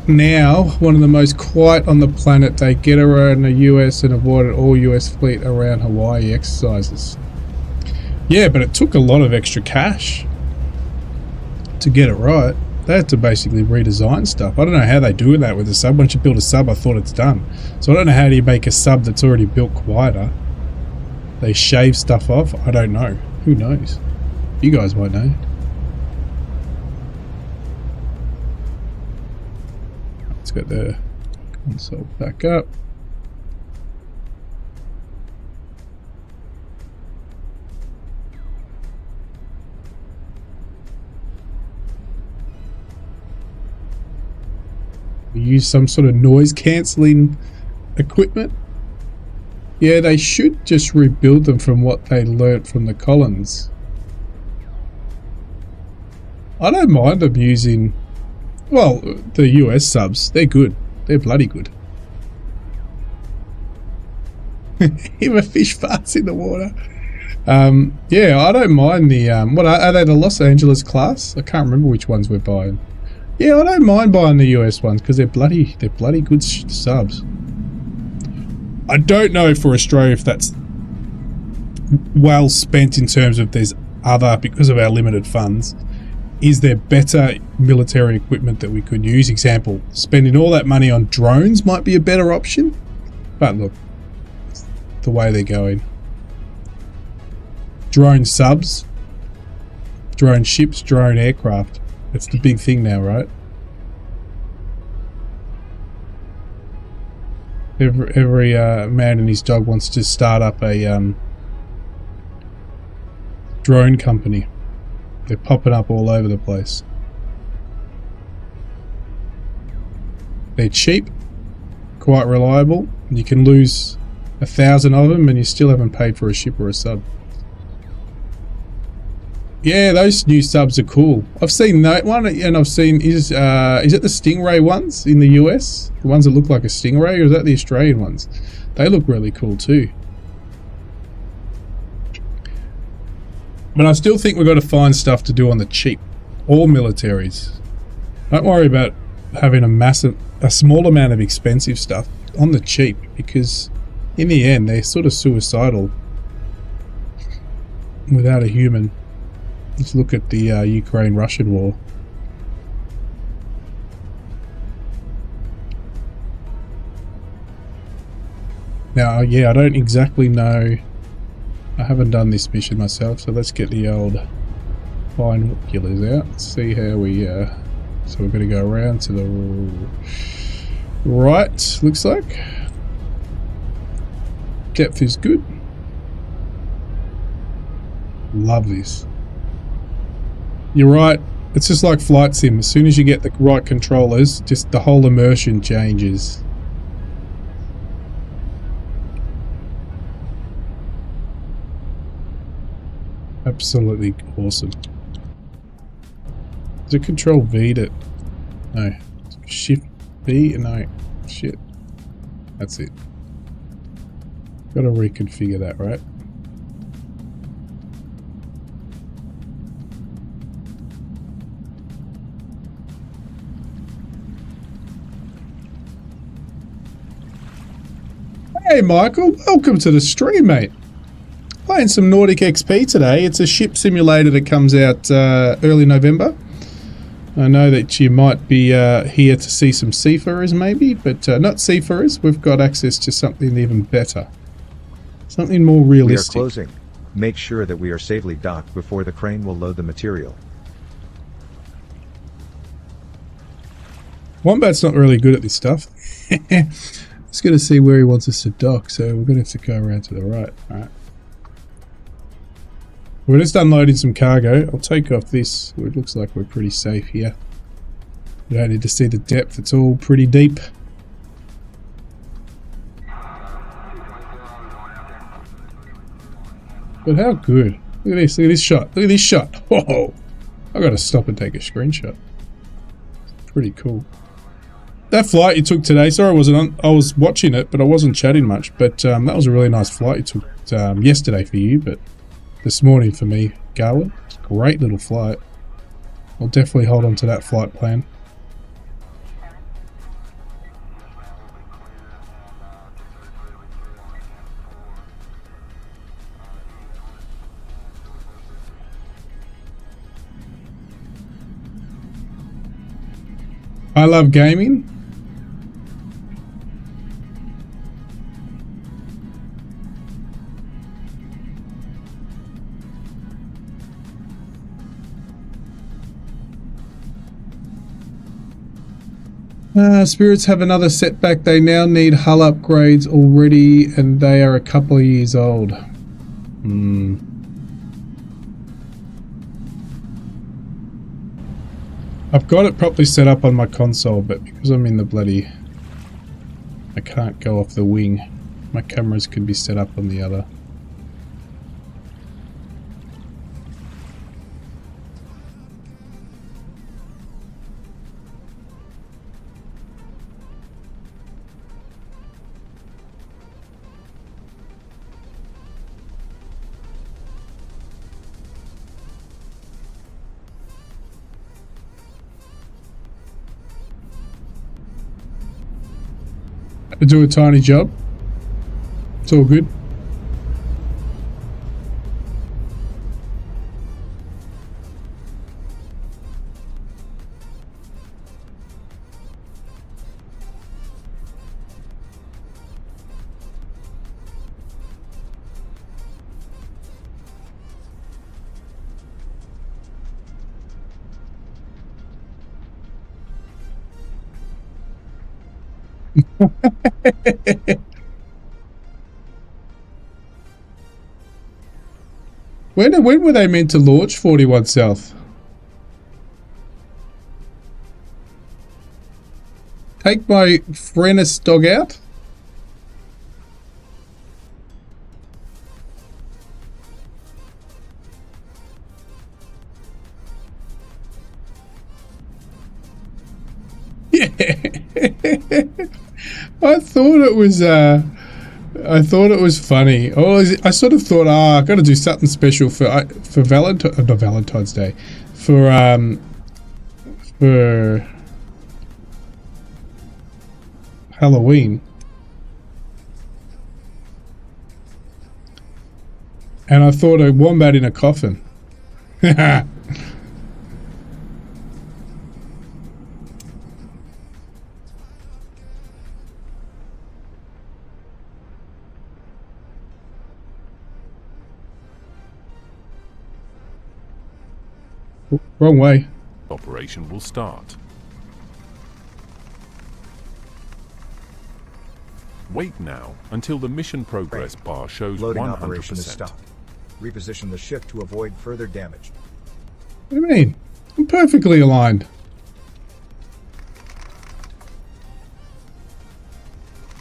now one of the most quiet on the planet. They get around the US and avoided all US fleet around Hawaii exercises. Yeah, but it took a lot of extra cash to get it right. They had to basically redesign stuff. I don't know how they do that with a sub. Once you build a sub, I thought it's done. So I don't know how do you make a sub that's already built quieter. They shave stuff off. I don't know. Who knows? You guys might know. Let's get the console back up. We use some sort of noise cancelling equipment. Yeah, they should just rebuild them from what they learnt from the Collins. I don't mind them using, well, the US subs. They're good. They're bloody good. If a fish farts in the water. Yeah, I don't mind the, what are they, the Los Angeles class? I can't remember which ones we're buying. Yeah, I don't mind buying the US ones because they're bloody good subs. I don't know for Australia if that's well spent in terms of there's other, because of our limited funds. Is there better military equipment that we could use? Example, spending all that money on drones might be a better option. But look, the way they're going. Drone subs, drone ships, drone aircraft. That's the big thing now, right? Every man and his dog wants to start up a drone company. They're popping up all over the place. They're cheap, quite reliable. You can lose 1,000 of them and you still haven't paid for a ship or a sub. Yeah, those new subs are cool. I've seen that one, and I've seen, is it the Stingray ones in the US? The ones that look like a Stingray, or is that the Australian ones? They look really cool too. But I still think we've got to find stuff to do on the cheap. All militaries. Don't worry about having a small amount of expensive stuff on the cheap, because in the end they're sort of suicidal without a human. Let's look at the Ukraine-Russian war. Now, yeah, I don't exactly know. I haven't done this mission myself, so let's get the old binoculars out. Let's see how we... so we're going to go around to the right, looks like. Depth is good. Love this. You're right. It's just like flight sim. As soon as you get the right controllers, just the whole immersion changes. Absolutely awesome. Is it Control V to... No. Shift V? No. Shit. That's it. Gotta reconfigure that, right? Hey Michael, welcome to the stream, mate. Playing some Nordic XP today. It's a ship simulator that comes out early November. I know that you might be here to see some seafarers maybe, but not seafarers. We've got access to something even better. Something more realistic. We are closing. Make sure that we are safely docked before the crane will load the material. Wombat's not really good at this stuff. Just going to see where he wants us to dock, so we're going to have to go around to the right. Alright. We're just unloading some cargo. I'll take off this. It looks like we're pretty safe here. You don't need to see the depth. It's all pretty deep. But how good. Look at this. Look at this shot. Look at this shot. Whoa. I've got to stop and take a screenshot. Pretty cool. That flight you took today, sorry I wasn't on, I was watching it, but I wasn't chatting much. But that was a really nice flight you took yesterday for you, but this morning for me, Garland. It's a great little flight. I'll definitely hold on to that flight plan. I love gaming. Spirits have another setback. They now need hull upgrades already, and they are a couple of years old. I've got it properly set up on my console, but because I'm in the bloody... I can't go off the wing. My cameras could be set up on the other. I do a tiny job. It's all good. When were they meant to launch 41 South? Take my Frennis dog out? Yeah. I thought it was funny. I sort of thought, I got to do something special for Valentine's Day, for Halloween, and I thought a wombat in a coffin. Oh, wrong way. Operation will start. Wait now until the mission progress bar shows Loading operation is 100%. stopped. Reposition the ship to avoid further damage. What do you mean? I'm perfectly aligned.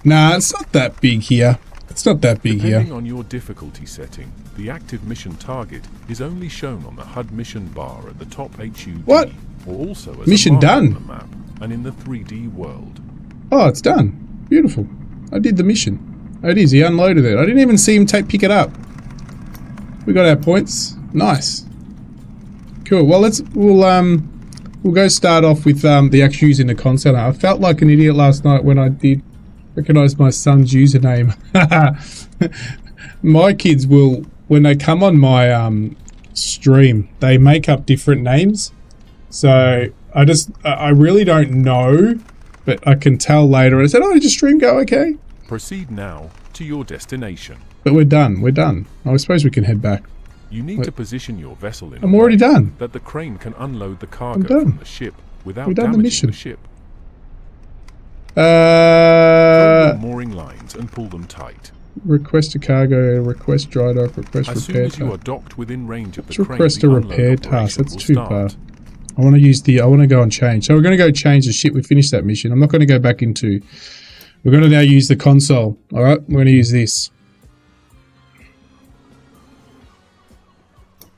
Nah, it's not that big here. It's not that big here. Depending on your difficulty setting, the active mission target is only shown on the HUD mission bar at the top HUD. What? Or also as Mission a mark done. on the map and in the 3D world. Oh, it's done. Beautiful. I did the mission. Oh, it is. He unloaded it. I didn't even see him pick it up. We got our points. Nice. Cool. Well, we'll go start off with the actual using the console. I felt like an idiot last night when I did recognize my son's username. My kids will, when they come on my stream, they make up different names. So I really don't know, but I can tell later. I said, "Oh, did your stream go okay?" Proceed now to your destination. But we're done. We're done. I suppose we can head back. You need to position your vessel in I'm a already way done. that the crane can unload the cargo done. from the ship without We've done the damaging mission. the ship. Throw your Uh, mooring lines and pull them tight. request a cargo, request dry dock, request As soon repair as you are task. docked within range of the Let's crane, request the a unload repair operation task. That's will too start. far. I want to go and change. So we're going to go change the ship. We finished that mission. I'm not going to go back into... We're going to now use the console. All right, we're going to use this.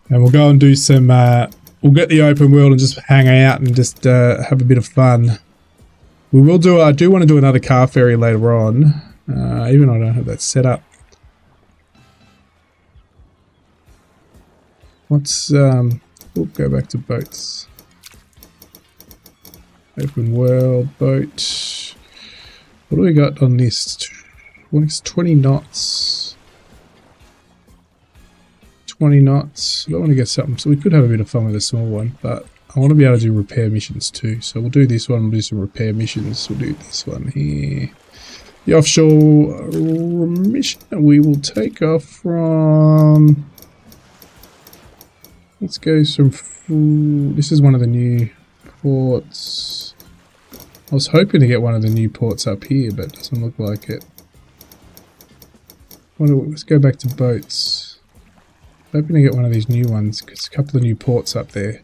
And we'll go and do some... we'll get the open world and just hang out and just have a bit of fun. We will do... I do want to do another car ferry later on. Even though I don't have that set up. What's... we'll go back to boats. Open world, boat. What do we got on this? Well, it's 20 knots. 20 knots. I don't want to get something. So we could have a bit of fun with a small one, but I want to be able to do repair missions too. So we'll do this one. We'll do some repair missions. We'll do this one here. The offshore mission we will take off from... Let's go some... This is one of the new ports. I was hoping to get one of the new ports up here, but it doesn't look like it. Let's go back to boats. Hoping to get one of these new ones, because a couple of new ports up there.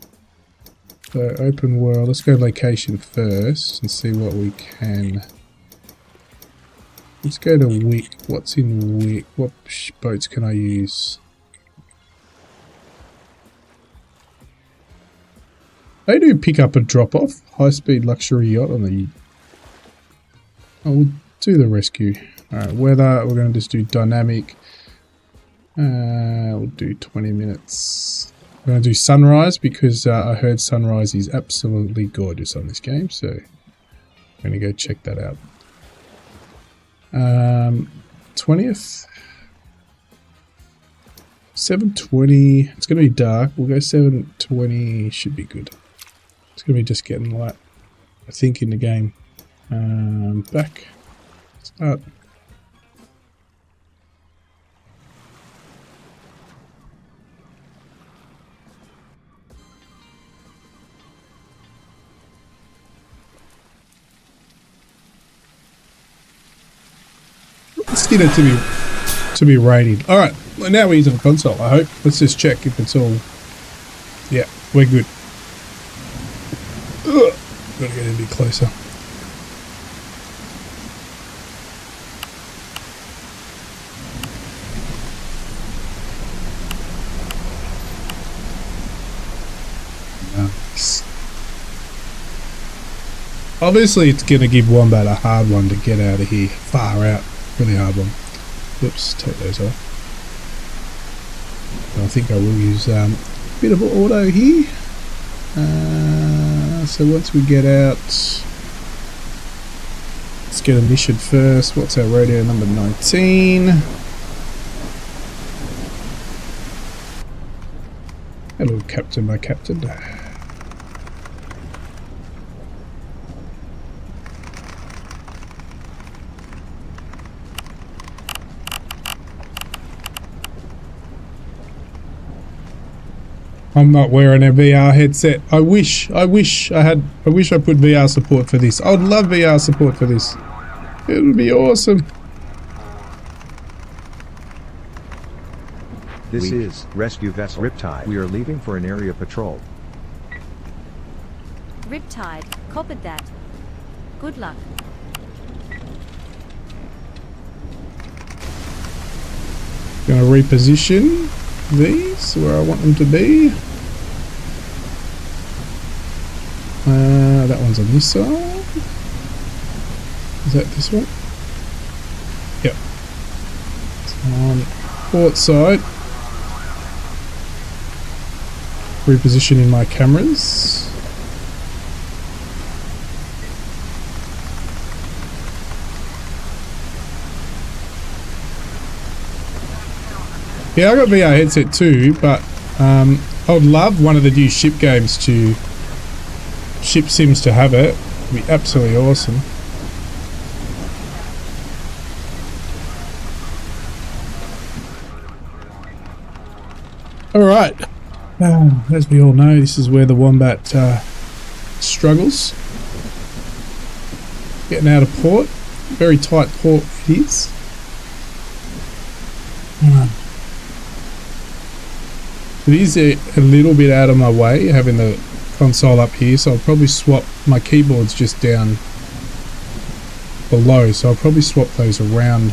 So open world, let's go location first and see what we can. Let's go to Wick. What's in Wick? What boats can I use? They do pick up and drop off. High-speed luxury yacht on the... Oh, we'll do the rescue. Alright, weather, we're going to just do dynamic. We'll do 20 minutes. We're going to do sunrise because I heard sunrise is absolutely gorgeous on this game. So, I'm going to go check that out. 20th. 7:20. It's going to be dark. We'll go 7:20. Should be good. It's going to be just getting light, I think, in the game. Back. Start. Let's get it to be rated. All right. Well, now we're using the console. I hope. Let's just check if it's all. Yeah, we're good. Ugh. Gotta get in a bit closer. Nice. Obviously, it's gonna give Wombat a hard one to get out of here. Far out. Really hard one. Oops, take those off. I think I will use a bit of auto here. So once we get out, let's get a mission first. What's our radio number 19? Hello, Captain, my Captain. I'm not wearing a VR headset. I wish I put VR support for this. I would love VR support for this. It would be awesome. This is Rescue Vessel Riptide. We are leaving for an area patrol. Riptide, copied that. Good luck. Gonna reposition these where I want them to be. That one's on this side. Is that this one? Yep. It's on port side. Repositioning my cameras. Yeah, I got VR headset too, but I would love one of the new ship games to ship sims to have it. It'd be absolutely awesome. All right, as we all know, this is where the Wombat struggles. Getting out of port, very tight port it is. It is a little bit out of my way having the console up here, so I'll probably swap my keyboards just down below, so I'll probably swap those around.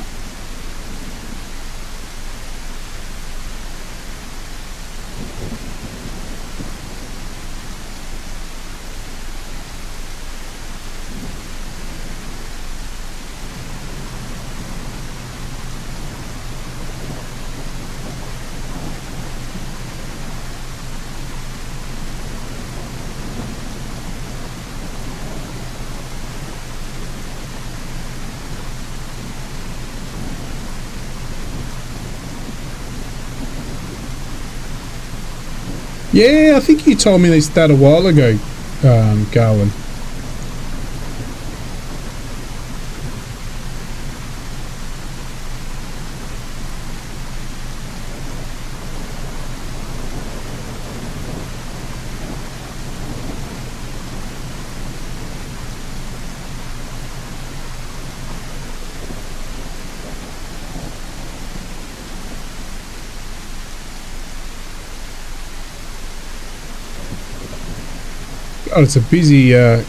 Yeah, I think you told me that a while ago, Garwin. God, it's a busy, on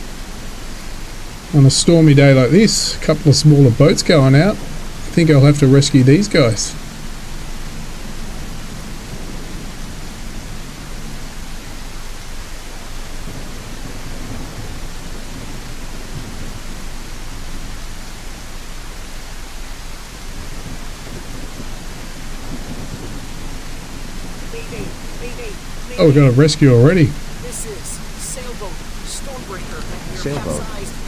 a stormy day like this, a couple of smaller boats going out. I think I'll have to rescue these guys. Oh, we got a rescue already. Sailboat,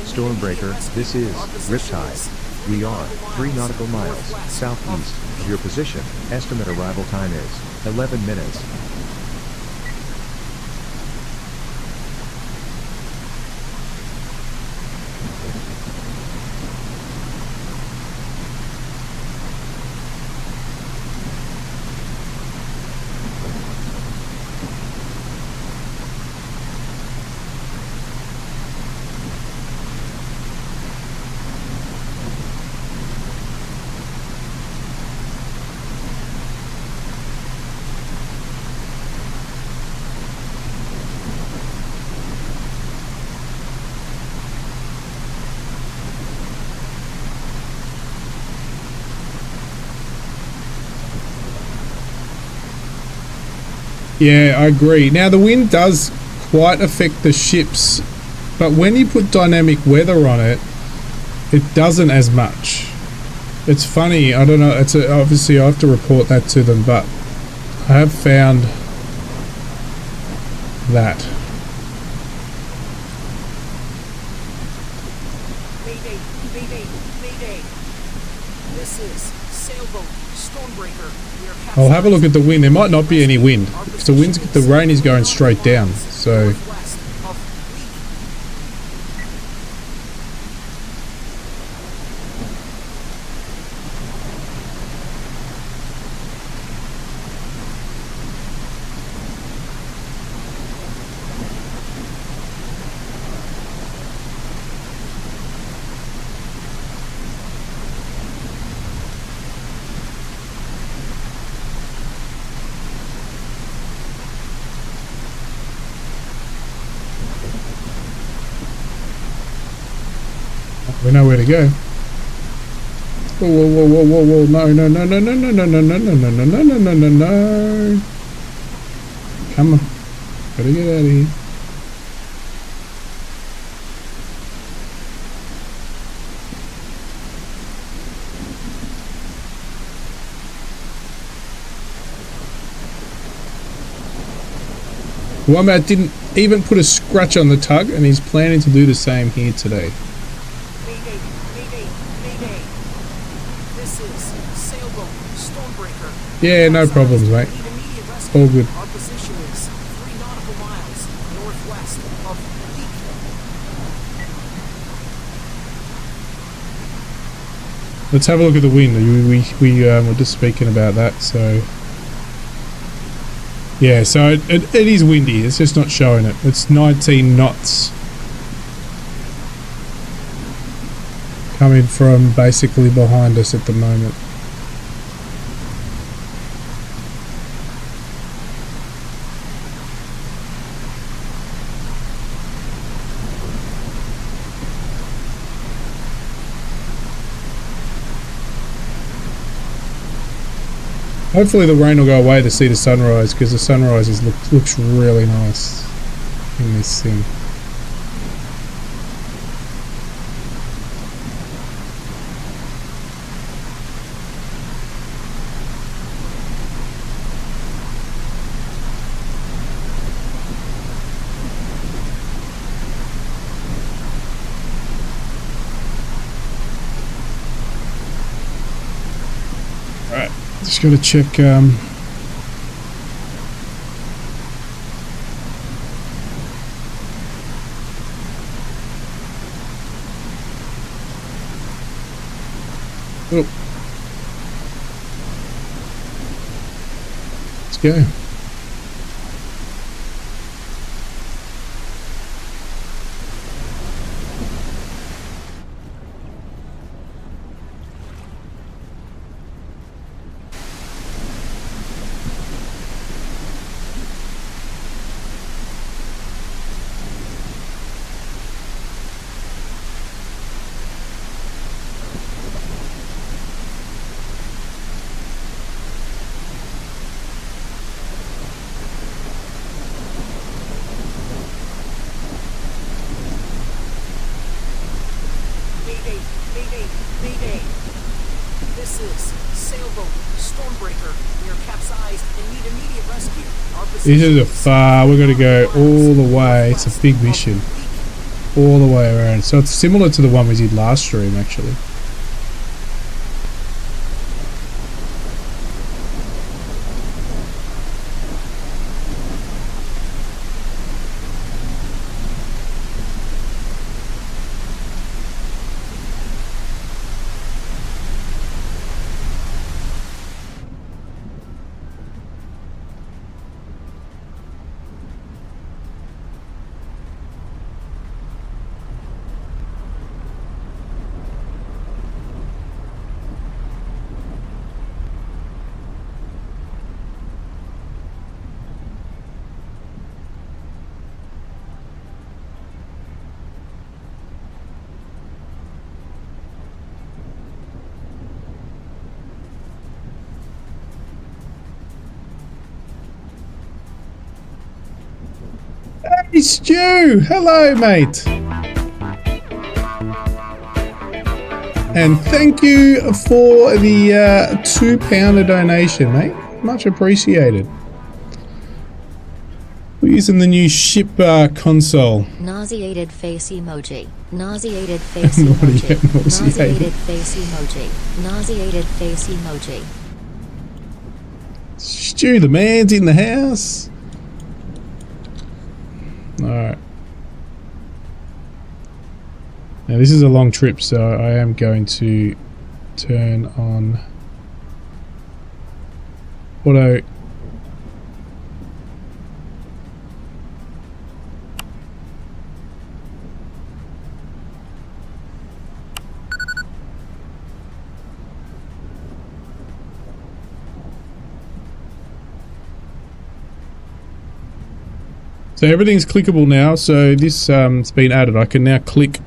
Stormbreaker, this is Riptide. We are 3 nautical miles southeast of your position. Estimate arrival time is 11 minutes. Yeah, I agree. Now the wind does quite affect the ships, but when you put dynamic weather on it, it doesn't as much. It's funny, I don't know, obviously I have to report that to them, but I have found that. Mayday, mayday, mayday. This is sailboat Stormbreaker. I'll have a look at the wind. There might not be any wind. because the rain is going straight down. So we know where to go. Whoa, whoa, whoa, whoa, whoa, whoa, no, no, no, no, no, no, no, no, no, no, no, no, no, no, no, no, no. Come on. Gotta get out of here. Wombat didn't even put a scratch on the tug, and he's planning to do the same here today. Mayday, mayday, mayday. This is sailboat, Stormbreaker. Yeah, no problems, mate. Need immediate rescue. All good. Our position is 3 nautical miles northwest of Leak. Let's have a look at the wind. We were just speaking about that, so... Yeah, so it is windy, it's just not showing it. It's 19 knots. Coming from basically behind us at the moment. Hopefully the rain will go away to see the sunrise, because the sunrise looks really nice in this thing. Just got to check. Oh, let's go. This is a far, we're going to go all the way, it's a big mission, all the way around. So it's similar to the one we did last stream actually. Hey Stu, hello mate. And thank you for the £2 donation, mate. Much appreciated. We're using the new ship console. Nauseated face emoji. Nauseated face emoji. Nauseated face emoji. Nauseated face emoji. Stu the man's in the house. Alright. Now this is a long trip, so I am going to turn on auto. So everything's clickable now, so this has been added. I can now click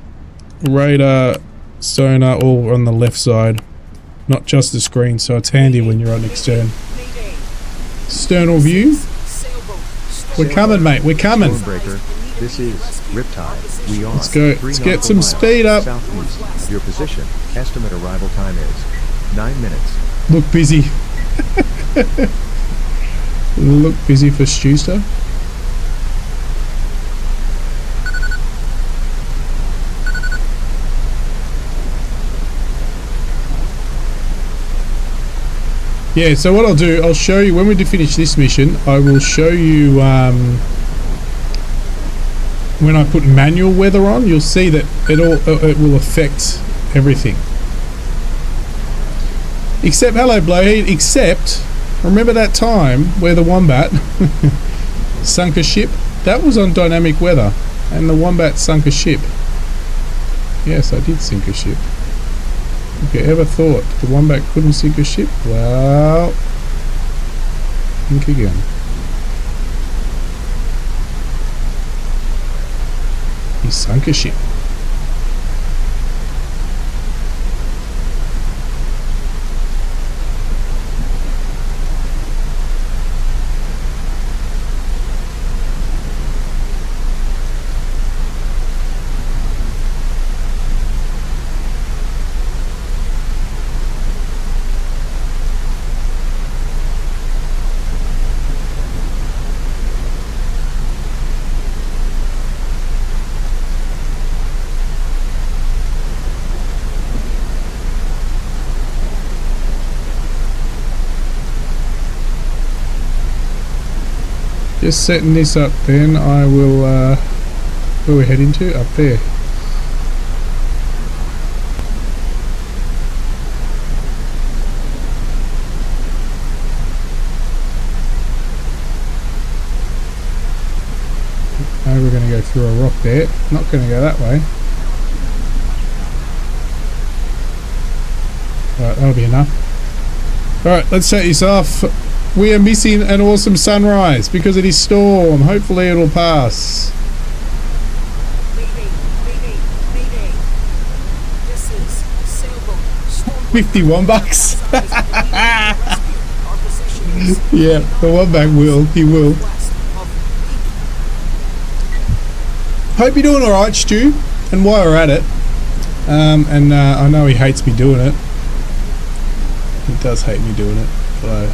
radar, sonar all on the left side, not just the screen, so it's handy when you're on external view. We're coming, mate, we're coming. This is Riptide. We are. Let's go. Let's get some speed up. Southeast. Your position. Estimate arrival time is 9 minutes. Look busy. Look busy for Stewster. Yeah, so what I'll do, I'll show you when we finish this mission. I will show you when I put manual weather on. You'll see that it will affect everything. Except, hello Blowhead. Except, remember that time where the Wombat sunk a ship? That was on dynamic weather, and the Wombat sunk a ship. Yes, I did sink a ship. If you ever thought the Wombat couldn't sink a ship? Well, think again. He sunk a ship. Just setting this up, then I will, where are we heading to? Up there. Now we're going to go through a rock there. Not going to go that way. Alright, that'll be enough. Alright, let's set this off. We are missing an awesome sunrise because it is storm. Hopefully it'll pass. This is sailboat. $51. Yeah, the Wombat will. He will. Hope you're doing alright, Stu. And while we're at it, I know he hates me doing it. He does hate me doing it, but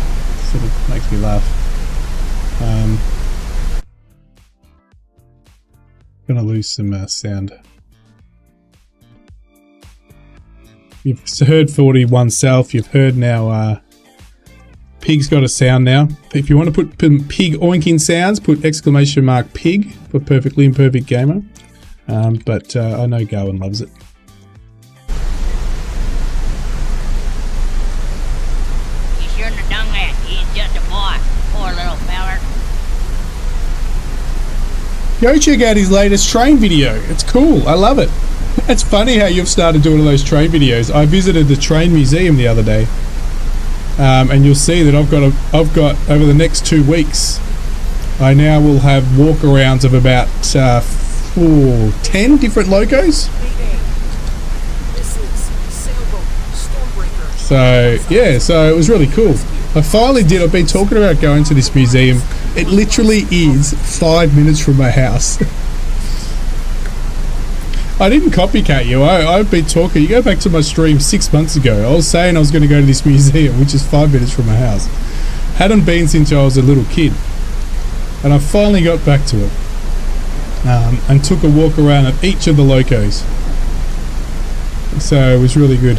sort of makes me laugh. Gonna lose some sound. You've heard 41 South. You've heard now. Pig's got a sound now. If you want to put pig oinking sounds, put exclamation mark pig for perfectly imperfect gamer. But I know Gowan loves it. He shouldn't have done that. He's just a boy. Poor little feller. Go check out his latest train video. It's cool. I love it. It's funny how you've started doing all those train videos. I visited the train museum the other day. And you'll see that I've got over the next 2 weeks, I now will have walkarounds of about 10 different locos. So yeah, so it was really cool. I finally did. I've been talking about going to this museum. It literally is 5 minutes from my house. I didn't copycat you. I've been talking. You go back to my stream 6 months ago. I was saying I was going to go to this museum, which is 5 minutes from my house. Hadn't been since I was a little kid. And I finally got back to it. And took a walk around at each of the locos. So it was really good.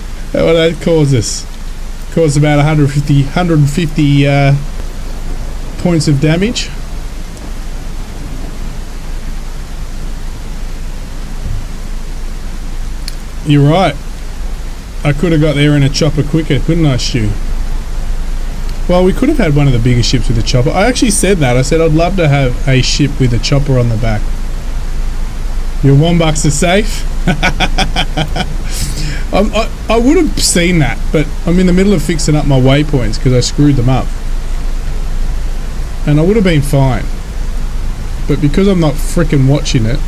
How would that cause us? Cause about 150 points of damage. You're right. I could have got there in a chopper quicker, couldn't I, Stu? Well, we could have had one of the bigger ships with a chopper. I actually said that. I said I'd love to have a ship with a chopper on the back. Your $1 are safe? I would have seen that, but I'm in the middle of fixing up my waypoints because I screwed them up. And I would have been fine. But because I'm not freaking watching it...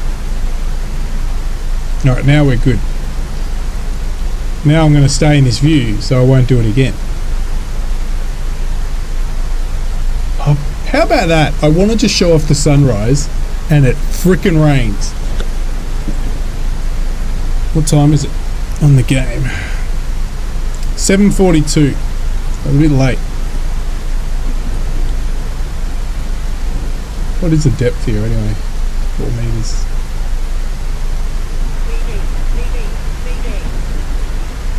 Alright, now we're good. Now I'm going to stay in this view, so I won't do it again. Oh, how about that? I wanted to show off the sunrise, and it freaking rains. What time is it on the game? 7:42. A bit late. What is the depth here anyway? 4 meters.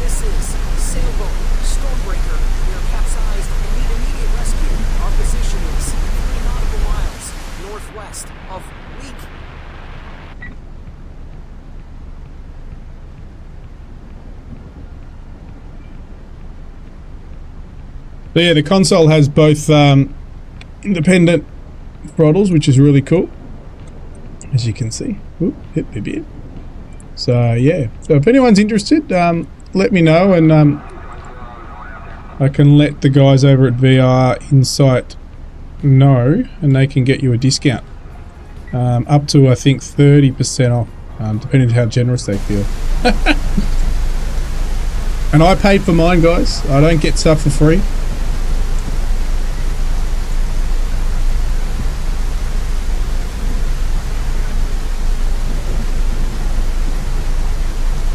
This is sailboat Stormbreaker. We are capsized and need immediate rescue. Our position is 3 nautical miles northwest of Leak. So yeah, the console has both independent throttles, which is really cool, as you can see. Ooh, hip, hip, hip. So yeah, so if anyone's interested, let me know, and I can let the guys over at VRInsight know, and they can get you a discount, up to I think 30% off, depending on how generous they feel. And I paid for mine, guys. I don't get stuff for free.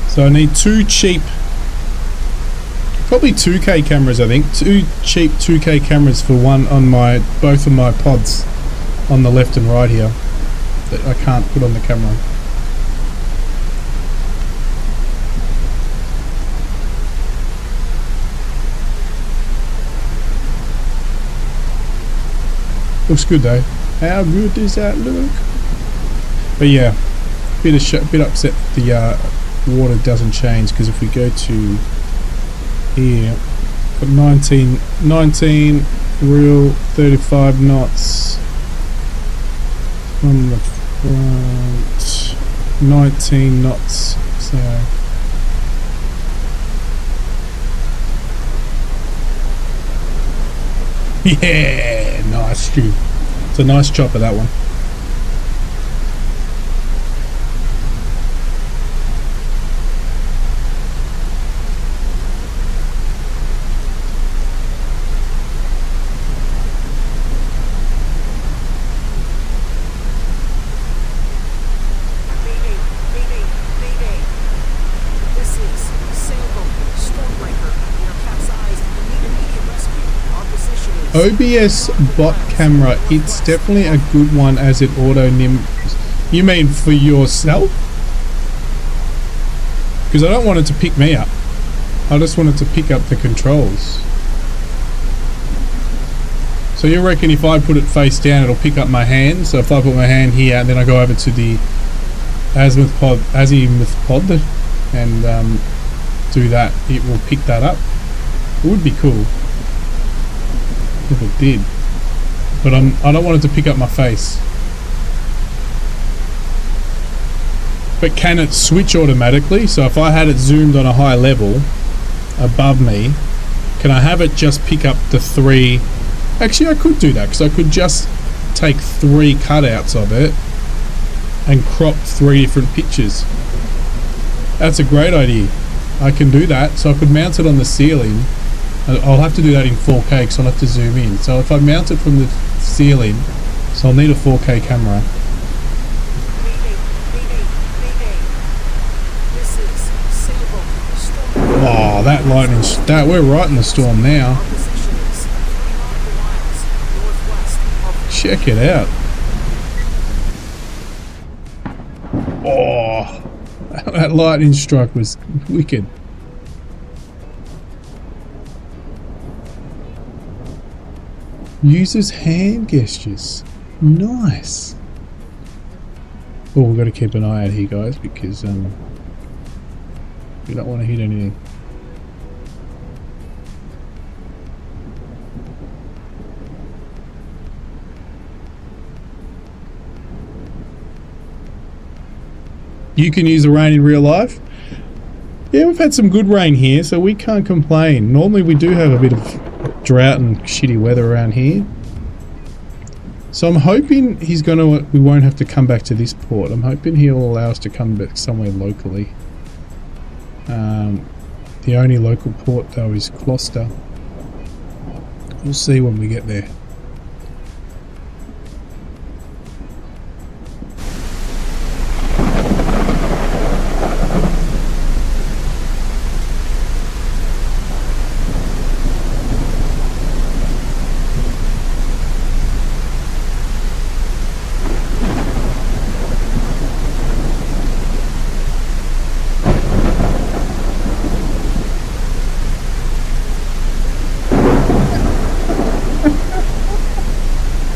So I need 2 cheap, probably 2K cameras, I think. 2 cheap 2K cameras for one on both of my pods on the left and right here that I can't put on the camera. Looks good though. How good does that look? But yeah, bit upset the water doesn't change, because if we go to here, got 19 real 35 knots on the front, 19 knots, so yeah, nice, Stu. It's a nice chopper, that one. OBS bot camera, it's definitely a good one as it auto nim. You mean for yourself? Because I don't want it to pick me up. I just want it to pick up the controls. So you reckon if I put it face down, it'll pick up my hand? So if I put my hand here and then I go over to the azimuth pod and do that, it will pick that up? It would be cool if it did, but I don't want it to pick up my face. But can it switch automatically? So if I had it zoomed on a high level above me, can I have it just pick up the 3? Actually, I could do that, because I could just take 3 cutouts of it and crop 3 different pictures. That's a great idea. I can do that. So I could mount it on the ceiling. I'll have to do that in 4K because I'll have to zoom in. So if I mount it from the ceiling, so I'll need a 4K camera. Oh, that lightning! We're right in the storm now. Check it out. Oh, that lightning strike was wicked. Uses hand gestures. Nice. Oh, we've got to keep an eye out here, guys, because we don't want to hit anything. You can use the rain in real life. Yeah, we've had some good rain here, so we can't complain. Normally we do have a bit of drought and shitty weather around here. So I'm hoping we won't have to come back to this port. I'm hoping he'll allow us to come back somewhere locally. The only local port though is Gloucester. We'll see when we get there.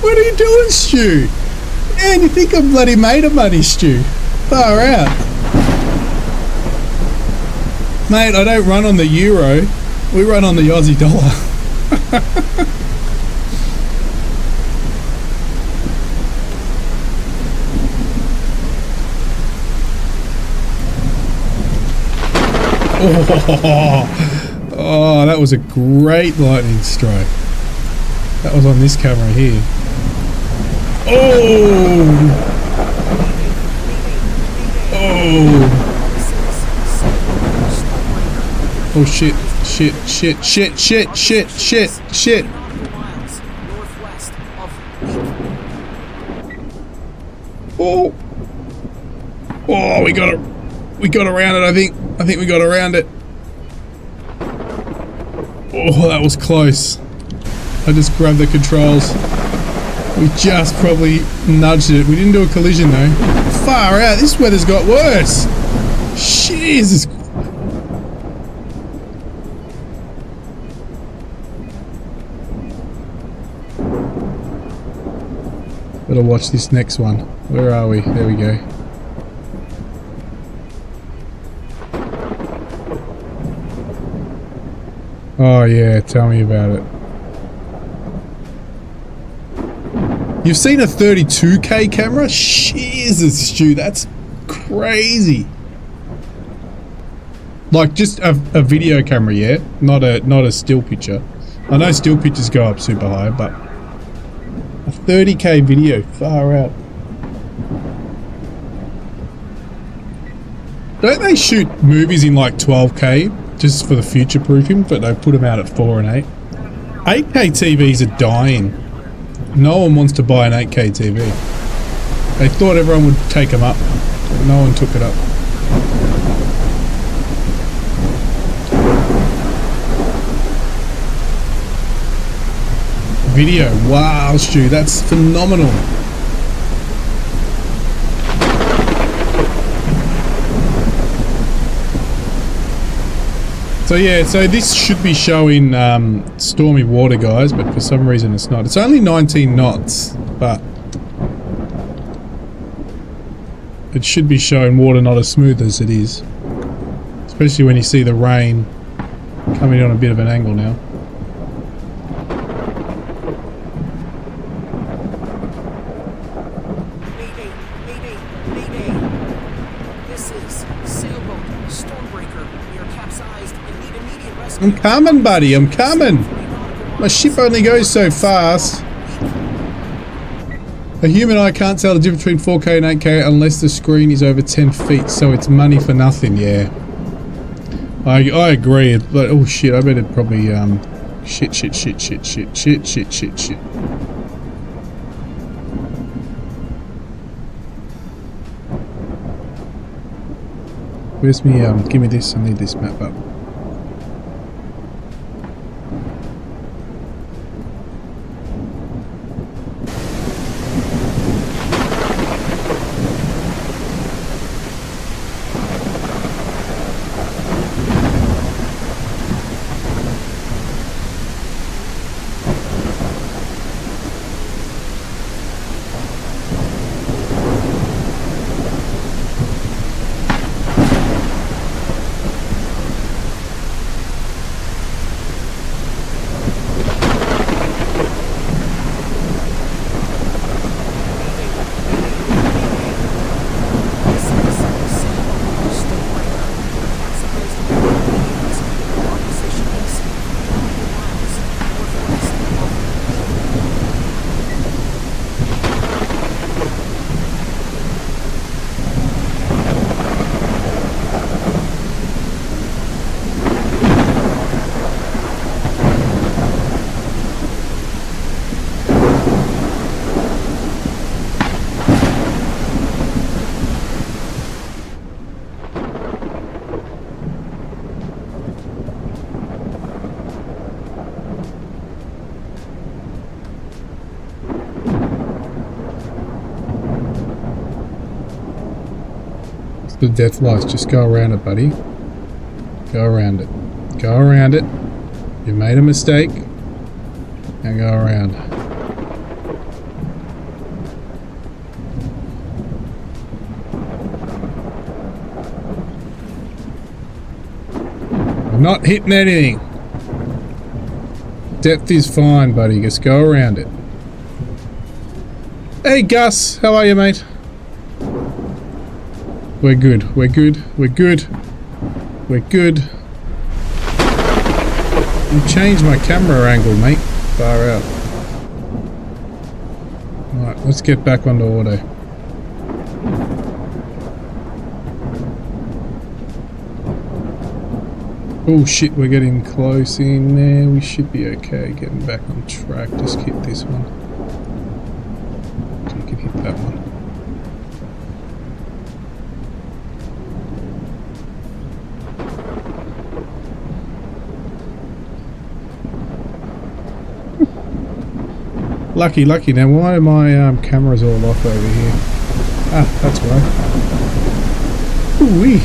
What are you doing, Stu? Man, you think I'm bloody made of money, Stu? Far out. Mate, I don't run on the euro. We run on the Aussie dollar. Oh, that was a great lightning strike. That was on this camera here. Oh! Oh! Oh shit, shit, shit, shit, shit, shit, shit, shit. Oh! Oh, we got around it, I think. I think we got around it. Oh, that was close. I just grabbed the controls. We just probably nudged it. We didn't do a collision though. Far out. This weather's got worse. Jesus. Better watch this next one. Where are we? There we go. Oh yeah, tell me about it. You've seen a 32K camera? Jesus, Stu, that's crazy. Like just a video camera, yeah? Not a still picture. I know still pictures go up super high, but a 30K video, far out. Don't they shoot movies in like 12K just for the future proofing, but they put them out at 4 and 8? 8K TVs are dying. No one wants to buy an 8K TV. They thought everyone would take them up, but no one took it up. Video, wow, Stu, that's phenomenal. So yeah, so this should be showing stormy water, guys, but for some reason it's not. It's only 19 knots, but it should be showing water not as smooth as it is. Especially when you see the rain coming on a bit of an angle now. I'm coming, buddy, I'm coming! My ship only goes so fast. A human eye can't tell the difference between 4K and 8K unless the screen is over 10 feet, so it's money for nothing, yeah. I agree, but oh shit, I better probably, shit. Where's me, give me this, I need this map up. the death lights. Just go around it, buddy. Go around it. Go around it. You made a mistake. Now go around. I'm not hitting anything. Depth is fine, buddy. Just go around it. Hey, Gus. How are you, mate? We're good. We're good. We're good. We're good. You changed my camera angle, mate. Far out. Alright, let's get back onto auto. Oh shit, we're getting close in there. We should be okay getting back on track. Just hit this one. So you can hit that one. Lucky. Now why are my cameras all off over here? Ah, that's why. Ooh-wee.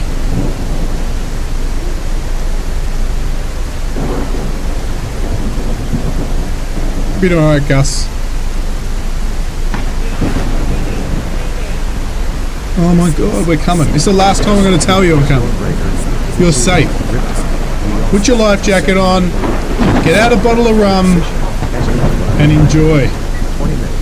Been alright, Gus. Oh my god, we're coming. It's the last time I'm going to tell you I'm coming. You're safe. Put your life jacket on, get out a bottle of rum, and enjoy. 20 minutes.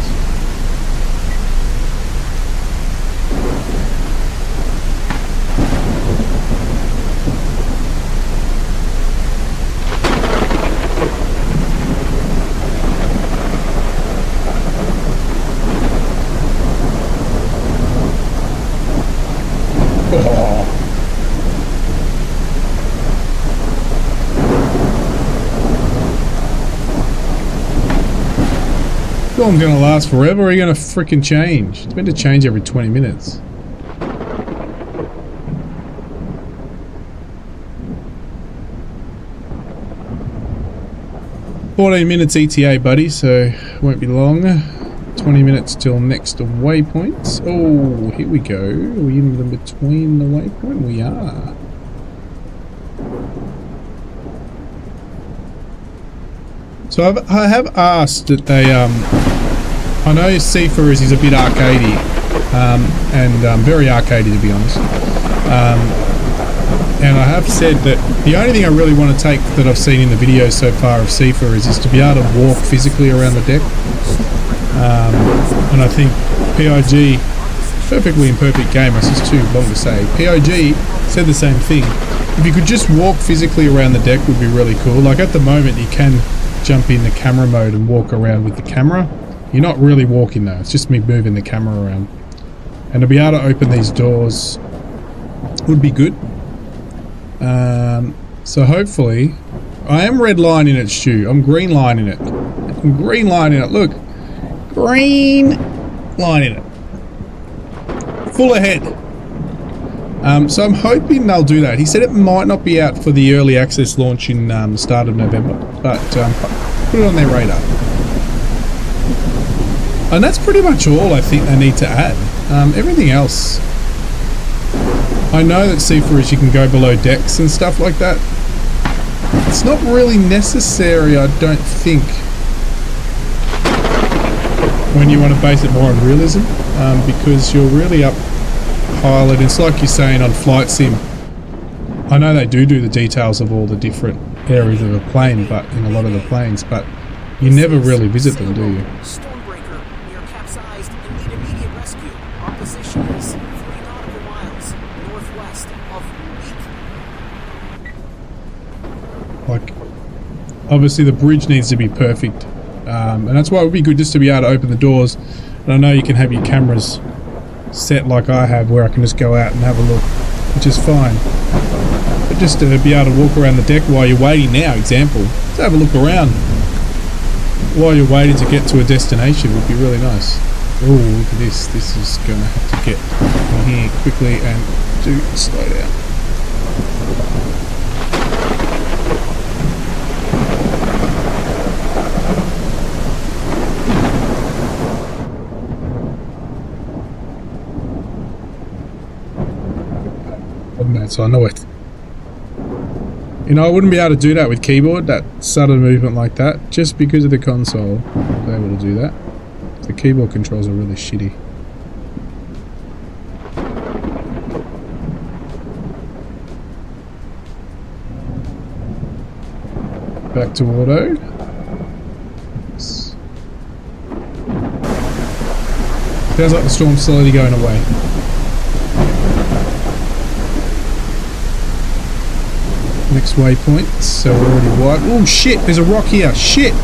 Storm's gonna last forever, or are you gonna freaking change? It's meant to change every 20 minutes. $14 minutes ETA, buddy, so won't be long. 20 minutes till next waypoint. Oh, here we go. Are we in between the waypoint? We are. So I have asked that they, I know Seafarers is a bit arcadey, and very arcadey to be honest. And I have said that the only thing I really want to take that I've seen in the videos so far of Seafarers is to be able to walk physically around the deck. And I think PIG, perfectly imperfect game, it's just too long to say. PIG said the same thing. If you could just walk physically around the deck would be really cool. Like at the moment you can jump in the camera mode and walk around with the camera. You're not really walking though, it's just me moving the camera around. And to be able to open these doors would be good. So hopefully, I am red lining it, Stu. I'm green lining it. I'm green lining it, look. Green lining it. Full ahead. So I'm hoping they'll do that. He said it might not be out for the early access launch in the start of November, but put it on their radar. And that's pretty much all I think they need to add. Everything else, I know that Seafarers you can go below decks and stuff like that. It's not really necessary, I don't think, when you want to base it more on realism, because you're really up pilot. It's like you're saying on Flight Sim. I know they do the details of all the different areas of a plane, but in a lot of the planes, but you never really visit them, do you? Stormbreaker, we are capsized and need immediate rescue. Our position is 3 nautical miles northwest of Leak. Like, obviously the bridge needs to be perfect, and that's why it would be good just to be able to open the doors. And I know you can have your cameras set like I have, where I can just go out and have a look, which is fine. But just to be able to walk around the deck while you're waiting now, example, just have a look around while you're waiting to get to a destination would be really nice. Oh, look at this. This is going to have to get in here quickly and do slow down. Wombats, I know it. You know, I wouldn't be able to do that with keyboard, that sudden movement like that, just because of the console. I'm able to do that. The keyboard controls are really shitty. Back to auto. Feels like the storm's slowly going away. Next waypoint, so we're already wide. Oh shit, there's a rock here. Shit!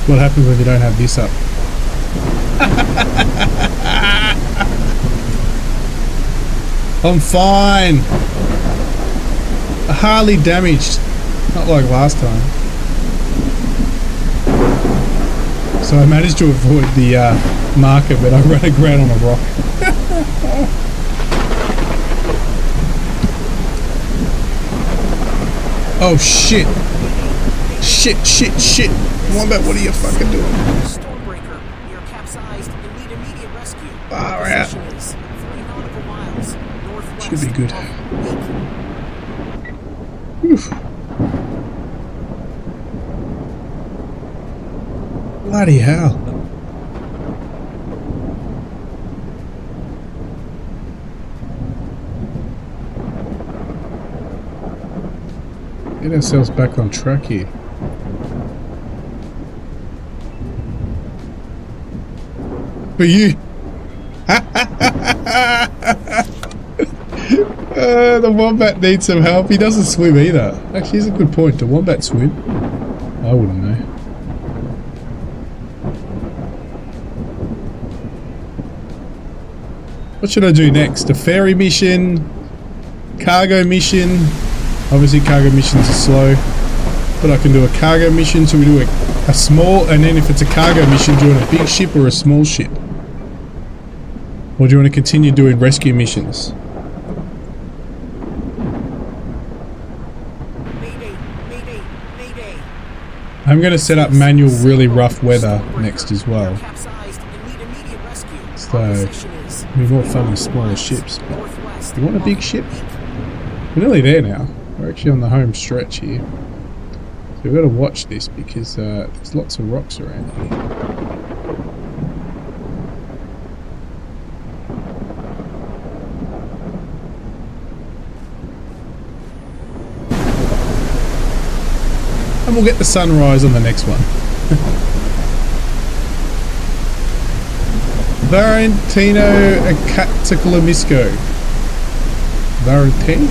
What happens when you don't have this up? I'm fine. Hardly damaged. Not like last time. So I managed to avoid the marker, but I ran aground on a rock. Oh shit. Shit. Wombat, what are you fucking doing? Stormbreaker, you're capsized and need immediate rescue. Far out. 3 nautical miles northwest. Should be good. of Oof. Bloody hell. Get ourselves back on track here. For you. The wombat needs some help. He doesn't swim either. Actually, here's a good point. Do wombat swim? I wouldn't know. What should I do next? A ferry mission? Cargo mission? Obviously cargo missions are slow. But I can do a cargo mission, so we do a small, and then if it's a cargo mission, do you want a big ship or a small ship? Or do you want to continue doing rescue missions? Mayday. I'm going to set up manual really rough weather next as well. So, it'll be more fun with smaller ships. But you want a big ship? We're nearly there now. We're actually on the home stretch here. So we've got to watch this because there's lots of rocks around here. And we'll get the sunrise on the next one. Valentino Cataclamisco. Valentine?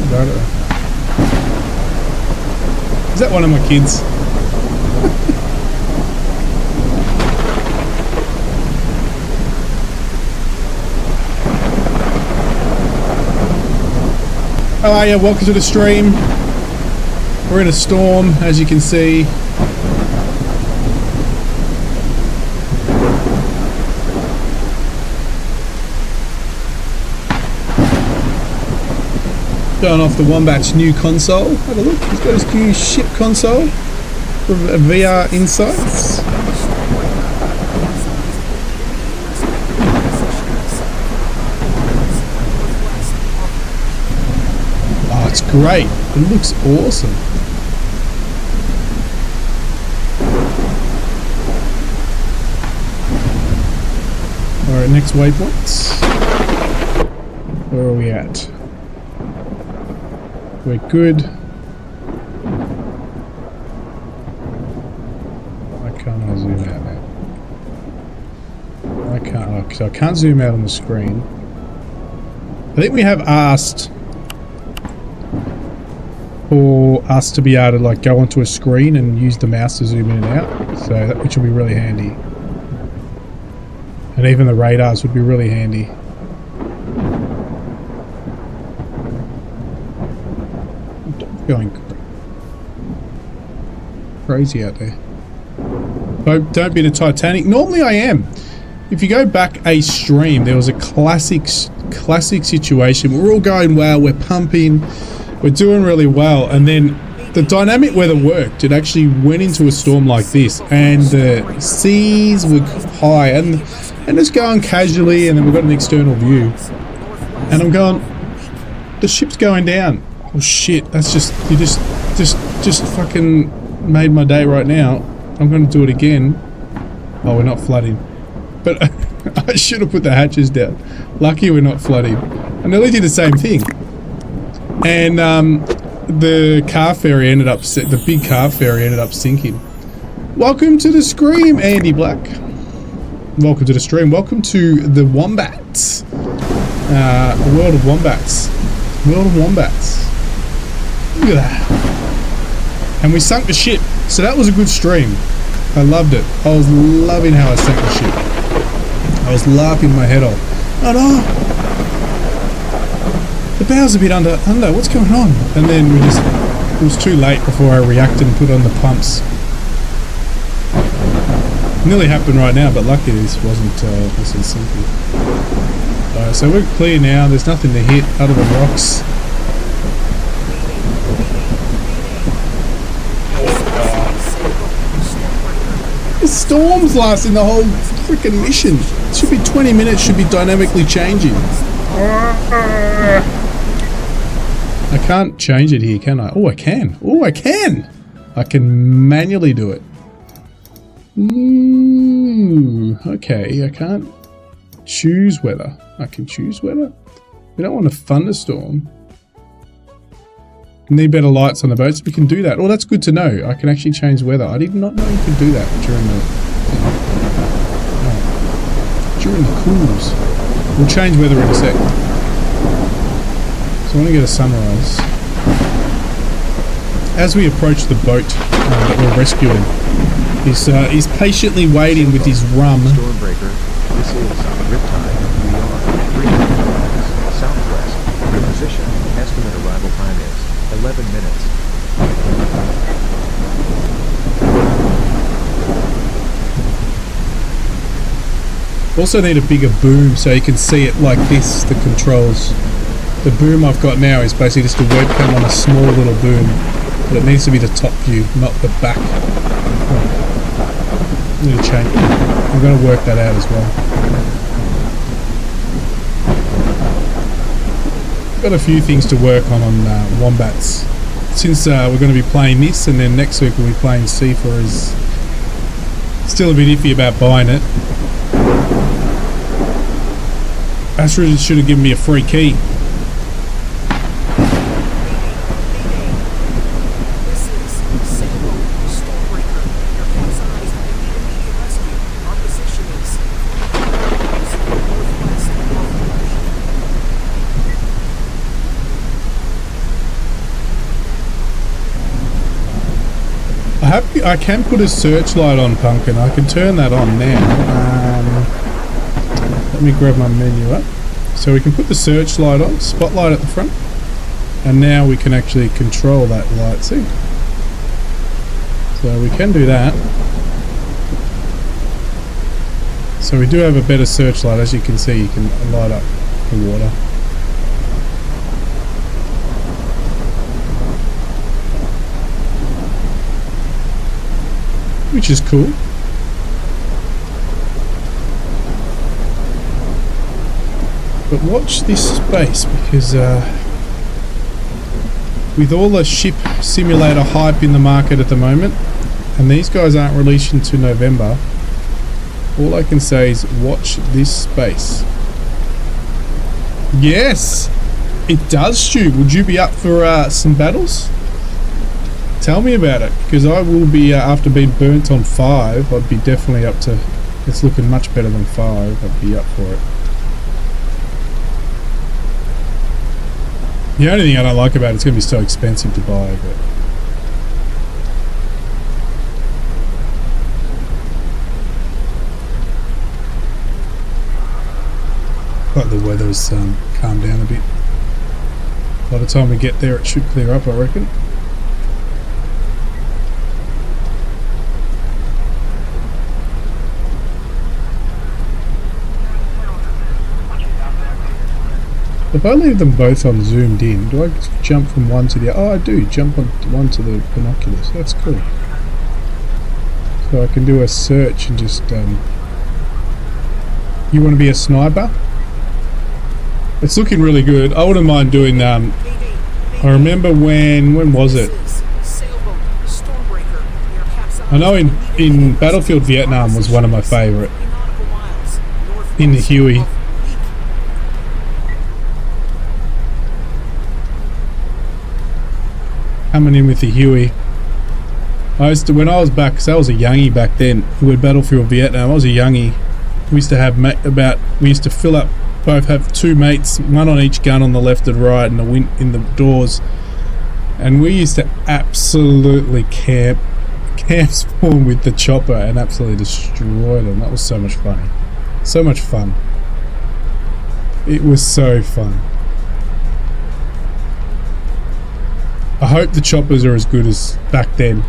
Is that one of my kids? How are you? Welcome to the stream. We're in a storm, as you can see. Going off the Wombat's new console. Have a look, he's got his new ship console from VRInsight. Oh, it's great. It looks awesome. Alright, next waypoints. Where are we at? We're good. Why can't I zoom out now? Why can't I? Because I can't zoom out on the screen. I think we have asked for us to be able to like go onto a screen and use the mouse to zoom in and out, so that, which will be really handy. And even the radars would be really handy. Going crazy out there. Don't be the Titanic. Normally I am. If you go back a stream, there was a classic situation. We're all going, wow, we're pumping. We're doing really well. And then the dynamic weather worked. It actually went into a storm like this, and the seas were high, and it's going casually, and then we've got an external view. And I'm going, the ship's going down. Oh shit, that's just, you just fucking made my day right now. I'm going to do it again. Oh, we're not flooding. But I should have put the hatches down. Lucky we're not flooding. I nearly did the same thing. And the car ferry ended up, the big car ferry ended up sinking. Welcome to the stream, Andy Black. Welcome to the stream. Welcome to the Wombats. The world of Wombats. World of Wombats. Look at that. And we sunk the ship. So that was a good stream. I loved it. I was loving how I sank the ship. I was laughing my head off. Oh no! The bow's a bit under. What's going on? And then it was too late before I reacted and put on the pumps. Nearly happened right now, but luckily this wasn't sinking. Alright, so we're clear now. There's nothing to hit other than rocks. The storm's lasting the whole freaking mission. It should be 20 minutes, should be dynamically changing. I can't change it here, can I? Oh, I can. Oh, I can. I can manually do it. Okay, I can't choose weather. I can choose weather. We don't want a thunderstorm. Need better lights on the boats. We can do that. Oh, that's good to know. I can actually change weather. I did not know you could do that during the cruise. We'll change weather in a sec. So I want to get a sunrise. As we approach the boat that we're rescuing, he's patiently waiting with his rum. Stormbreaker, this is Riptide. We are 300 miles southwest. Your position, estimate arrival time is 11 minutes. Also need a bigger boom so you can see it like this, the controls. The boom I've got now is basically just a webcam on a small little boom, but it needs to be the top view, not the back. I need to change. I'm going to work that out as well. Got a few things to work on Wombats. Since we're going to be playing this, and then next week we'll be playing Seafarers. Still a bit iffy about buying it. Astrid should have given me a free key. I can put a searchlight on, Pumpkin. I can turn that on now. Let me grab my menu up. So we can put the searchlight on, spotlight at the front, and now we can actually control that light. See? So we can do that. So we do have a better searchlight. As you can see, you can light up the water. Which is cool. But watch this space, because with all the ship simulator hype in the market at the moment, and these guys aren't released until November, all I can say is watch this space. Yes! It does, Stu. Would you be up for some battles? Tell me about it, because I will be, after being burnt on 5, I'd be definitely up to, it's looking much better than 5, I'd be up for it. The only thing I don't like about it's going to be so expensive to buy, but the weather's calmed down a bit. By the time we get there, it should clear up, I reckon. If I leave them both on zoomed in, do I jump from one to the other? Oh, I do. Jump on one to the binoculars. That's cool. So I can do a search and just... You want to be a sniper? It's looking really good. I wouldn't mind doing... I remember when was it? I know in Battlefield Vietnam was one of my favourite. In the Huey. Coming in with the Huey. I used to, when I was back, because I was a youngie back then, with Battlefield Vietnam, I was a youngie. We used to have we used to fill up, both have two mates, one on each gun on the left and right, and the wind in the doors. And we used to absolutely camp spawn with the chopper and absolutely destroy them. That was so much fun. So much fun. It was so fun. I hope the choppers are as good as back then.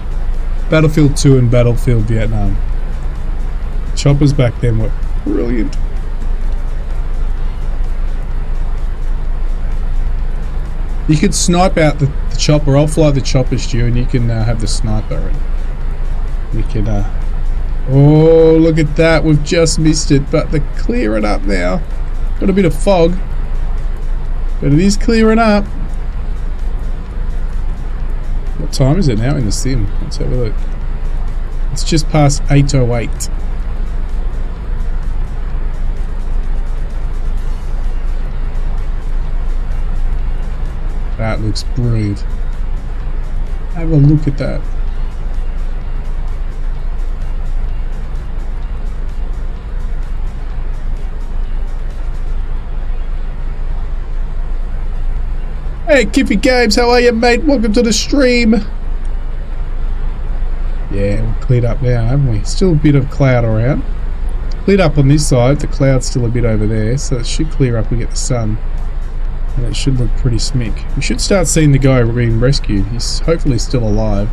Battlefield 2 and Battlefield Vietnam. Choppers back then were brilliant. You could snipe out the chopper. I'll fly the chopper, Stu, and you can have the sniper. And we can... oh, look at that. We've just missed it, but they're clearing up now. Got a bit of fog, but it is clearing up. What time is it now in the sim? Let's have a look. It's just past 8:08. That looks brilliant. Have a look at that. Hey, Kiffy Games, how are you, mate? Welcome to the stream. Yeah, we're cleared up now, haven't we? Still a bit of cloud around. Cleared up on this side, the cloud's still a bit over there, so it should clear up. We get the sun, and it should look pretty smick. We should start seeing the guy being rescued. He's hopefully still alive.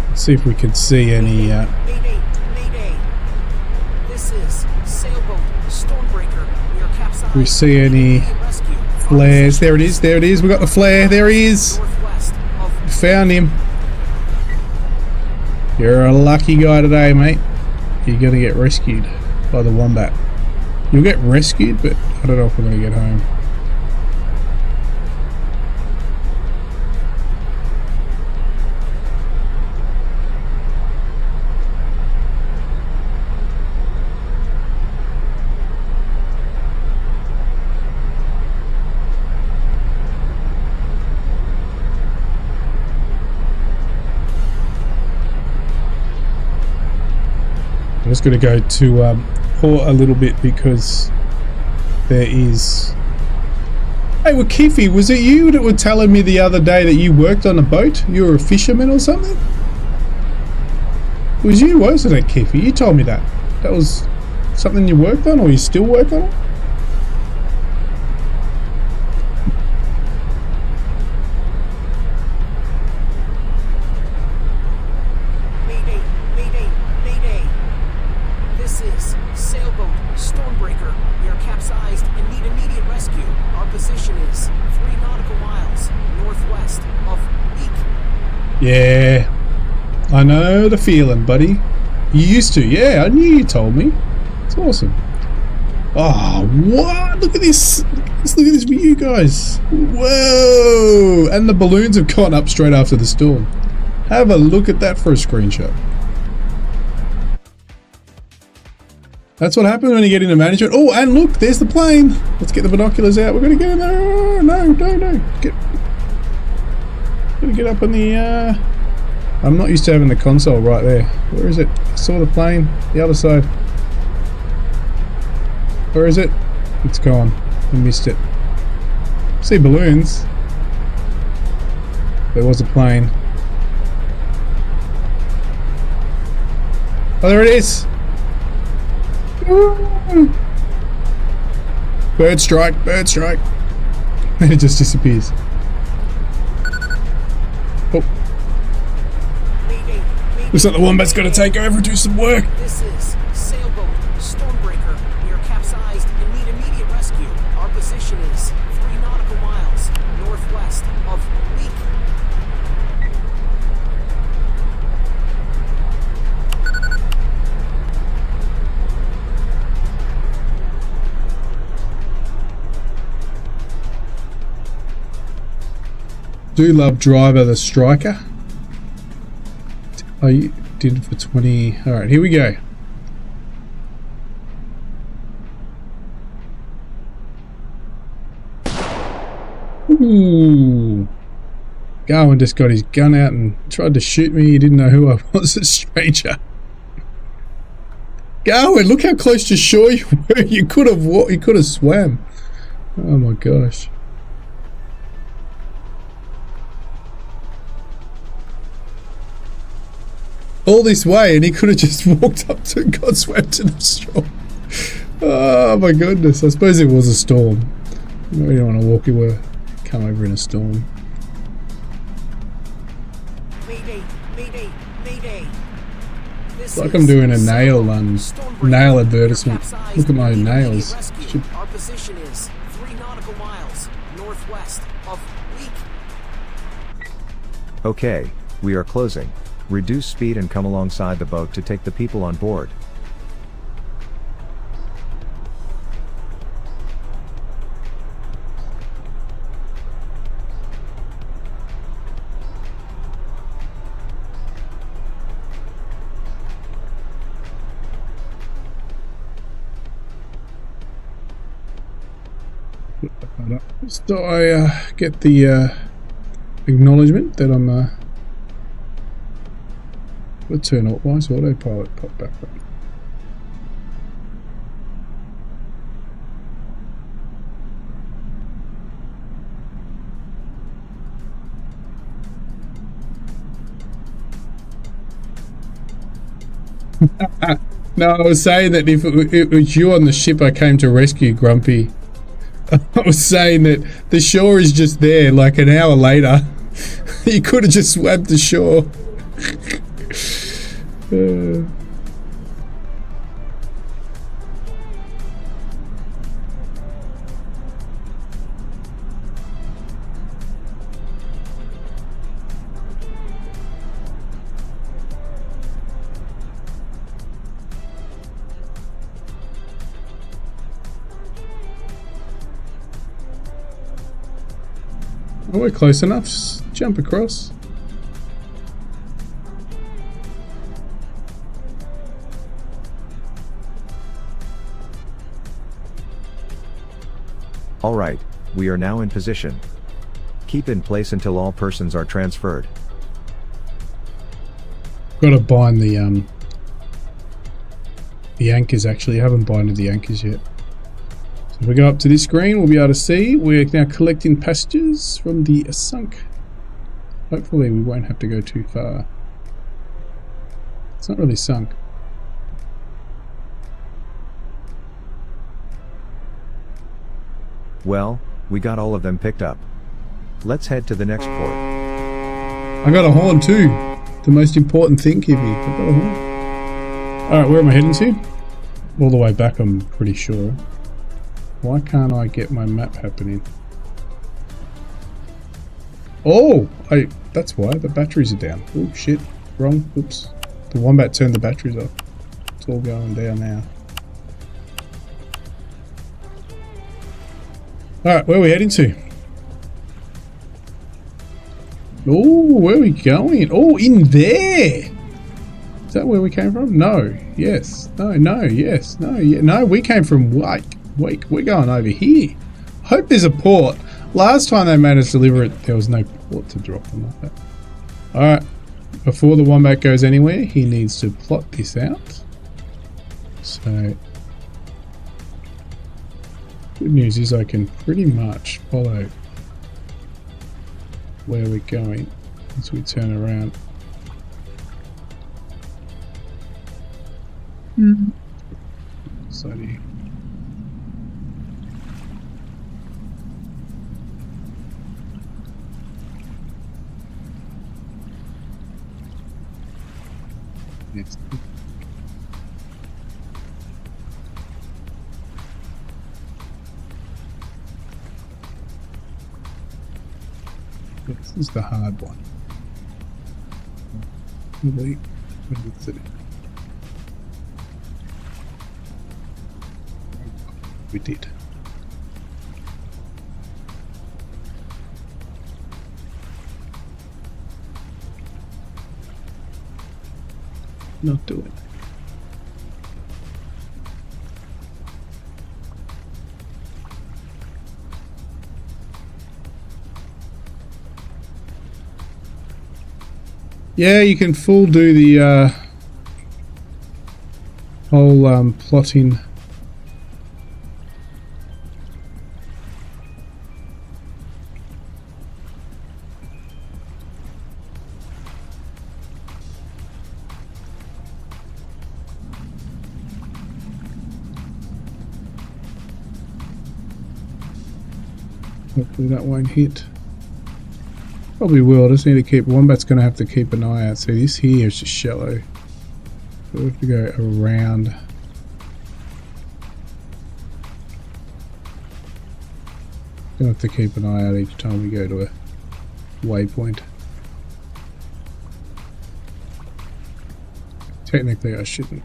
Let's see if we can see any... we see any flares. There it is, there it is. We got the flare, there he is. We found him. You're a lucky guy today, mate. You're gonna get rescued by the wombat. You'll get rescued, but I don't know if we're gonna get home. I'm just going to go to port a little bit because there is... Hey, well, Kiffy, was it you that were telling me the other day that you worked on a boat? You were a fisherman or something? It was you, wasn't it, Kiffy? You told me that. That was something you worked on, or you still work on it? Yeah, I know the feeling, buddy. You used to, yeah, I knew you told me. It's awesome. Oh, what? Look at this. Look at this view, guys. Whoa! And the balloons have gone up straight after the storm. Have a look at that for a screenshot. That's what happens when you get into management. Oh, and look, there's the plane. Let's get the binoculars out. We're going to get in there. Oh, no. Gonna get up on the I'm not used to having the console right there. Where is it? I saw the plane, the other side. Where is it? It's gone. I missed it. See balloons. There was a plane. Oh, there it is. Bird strike. And it just disappears. Oh. Looks like the Wombat's got to take over and do some work. This is sailboat Stormbreaker. We are capsized and need immediate rescue. Our position is 3 nautical miles northwest of Leak. Do love Driver the Striker. Oh, you did it for 20. Alright, here we go. Ooh. Garwin just got his gun out and tried to shoot me. He didn't know who I was, a stranger. Garwin, look how close to shore you were. You could have swam. Oh my gosh. All this way, and he could have just walked up to and got swept to the shore. Oh my goodness! I suppose it was a storm. You don't want to walk your come over in a storm. Mayday! Mayday! Mayday! It's like I'm doing a nail advertisement. Look at my nails. Our position is 3 nautical miles northwest of Leak. Okay, we are closing. Reduce speed and come alongside the boat to take the people on board. So I get the acknowledgement that I'm we'll turn up. Why is autopilot pop back up? No, I was saying that if it was you on the ship I came to rescue, Grumpy, I was saying that the shore is just there. Like an hour later, you could have just swabbed the shore. Oh, we're close enough. Just jump across. Alright, we are now in position. Keep in place until all persons are transferred. Got to bind the anchors actually. I haven't binded the anchors yet. So if we go up to this screen, we'll be able to see we're now collecting passengers from the sunk. Hopefully we won't have to go too far. It's not really sunk. Well, we got all of them picked up. Let's head to the next port. I got a horn too. The most important thing, Kippy. I got a horn. Alright, where am I heading to? All the way back, I'm pretty sure. Why can't I get my map happening? Oh! That's why. The batteries are down. Oh shit. Wrong. Oops. The Wombat turned the batteries off. It's all going down now. Alright, where are we heading to? Oh, where are we going? Oh, in there! Is that where we came from? No. Yes. No, no, yes. No, yeah. No, we came from Wake. We're going over here. Hope there's a port. Last time they made us deliver it, there was no port to drop them like that. Alright. Before the Wombat goes anywhere, he needs to plot this out. So... good news is I can pretty much follow where we're going as we turn around. Sorry. Yes. This is the hard one. Wait, what is it? We did. Not do it. Yeah, you can full do the whole plotting. Hopefully that won't hit. Probably will. I just need to keep. Wombat's going to have to keep an eye out. So this here is just shallow. So we have to go around. Gonna have to keep an eye out each time we go to a waypoint. Technically, I shouldn't.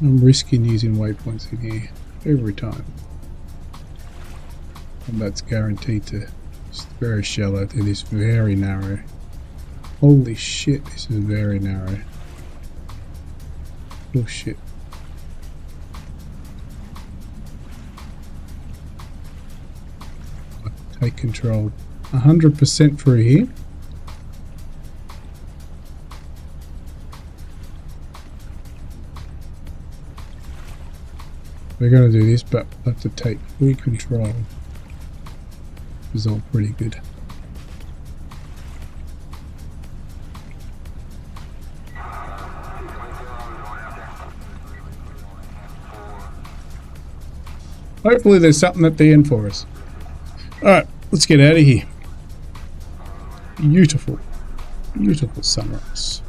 I'm risking using waypoints in here every time. And that's guaranteed to. It's very shallow. It is very narrow. Holy shit, this is very narrow. Oh shit. Take control. 100% through here. We're going to do this, but I have to take full control. Is all pretty good. Hopefully there's something at the end for us. Alright, let's get out of here. Beautiful, beautiful sunrise.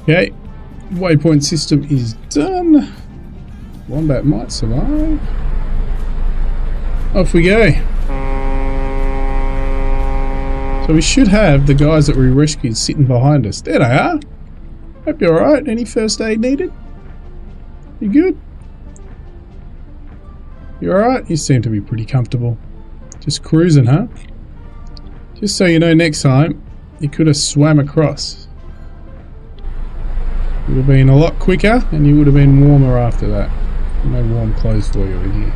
Okay, waypoint system is done. Wombat might survive. Off we go. So we should have the guys that we rescued sitting behind us. There they are. Hope you're alright. Any first aid needed? You good? You alright? You seem to be pretty comfortable. Just cruising, huh? Just so you know, next time, you could have swam across. Would have been a lot quicker and you would have been warmer after that. No warm clothes for you in here.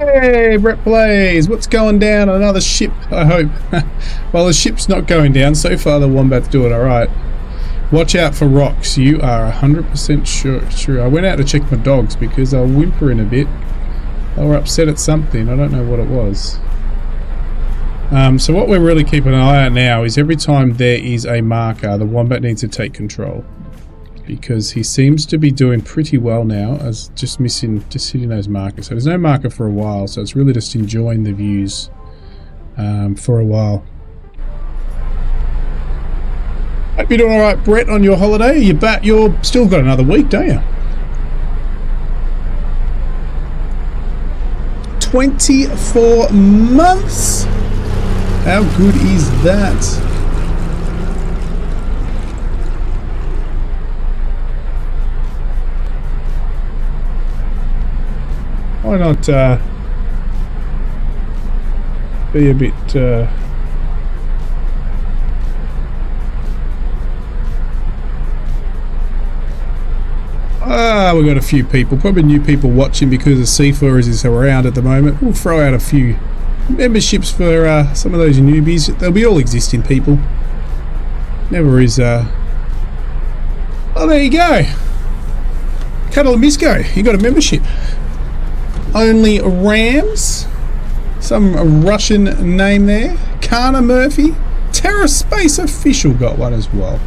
Hey, Brett Plays, what's going down? Another ship, I hope. Well, the ship's not going down. So far, the Wombat's doing alright. Watch out for rocks. You are 100% sure. I went out to check my dogs because they were whimpering a bit. They were upset at something. I don't know what it was. So what we're really keeping an eye on now is every time there is a marker, the Wombat needs to take control. Because he seems to be doing pretty well now, as just hitting those markers. So there's no marker for a while, so it's really just enjoying the views for a while. Hope you're doing alright, Brett, on your holiday. You're still got another week, don't you? 24 months? How good is that? Why not be a bit we've got a few people, probably new people watching because the Seafarers is around at the moment. We'll throw out a few memberships for some of those newbies. They'll be all existing people. Never is oh, there you go. Cuddle and Misco, you got a membership. Only Rams, some Russian name there. Kana Murphy, Terra Space Official got one as well.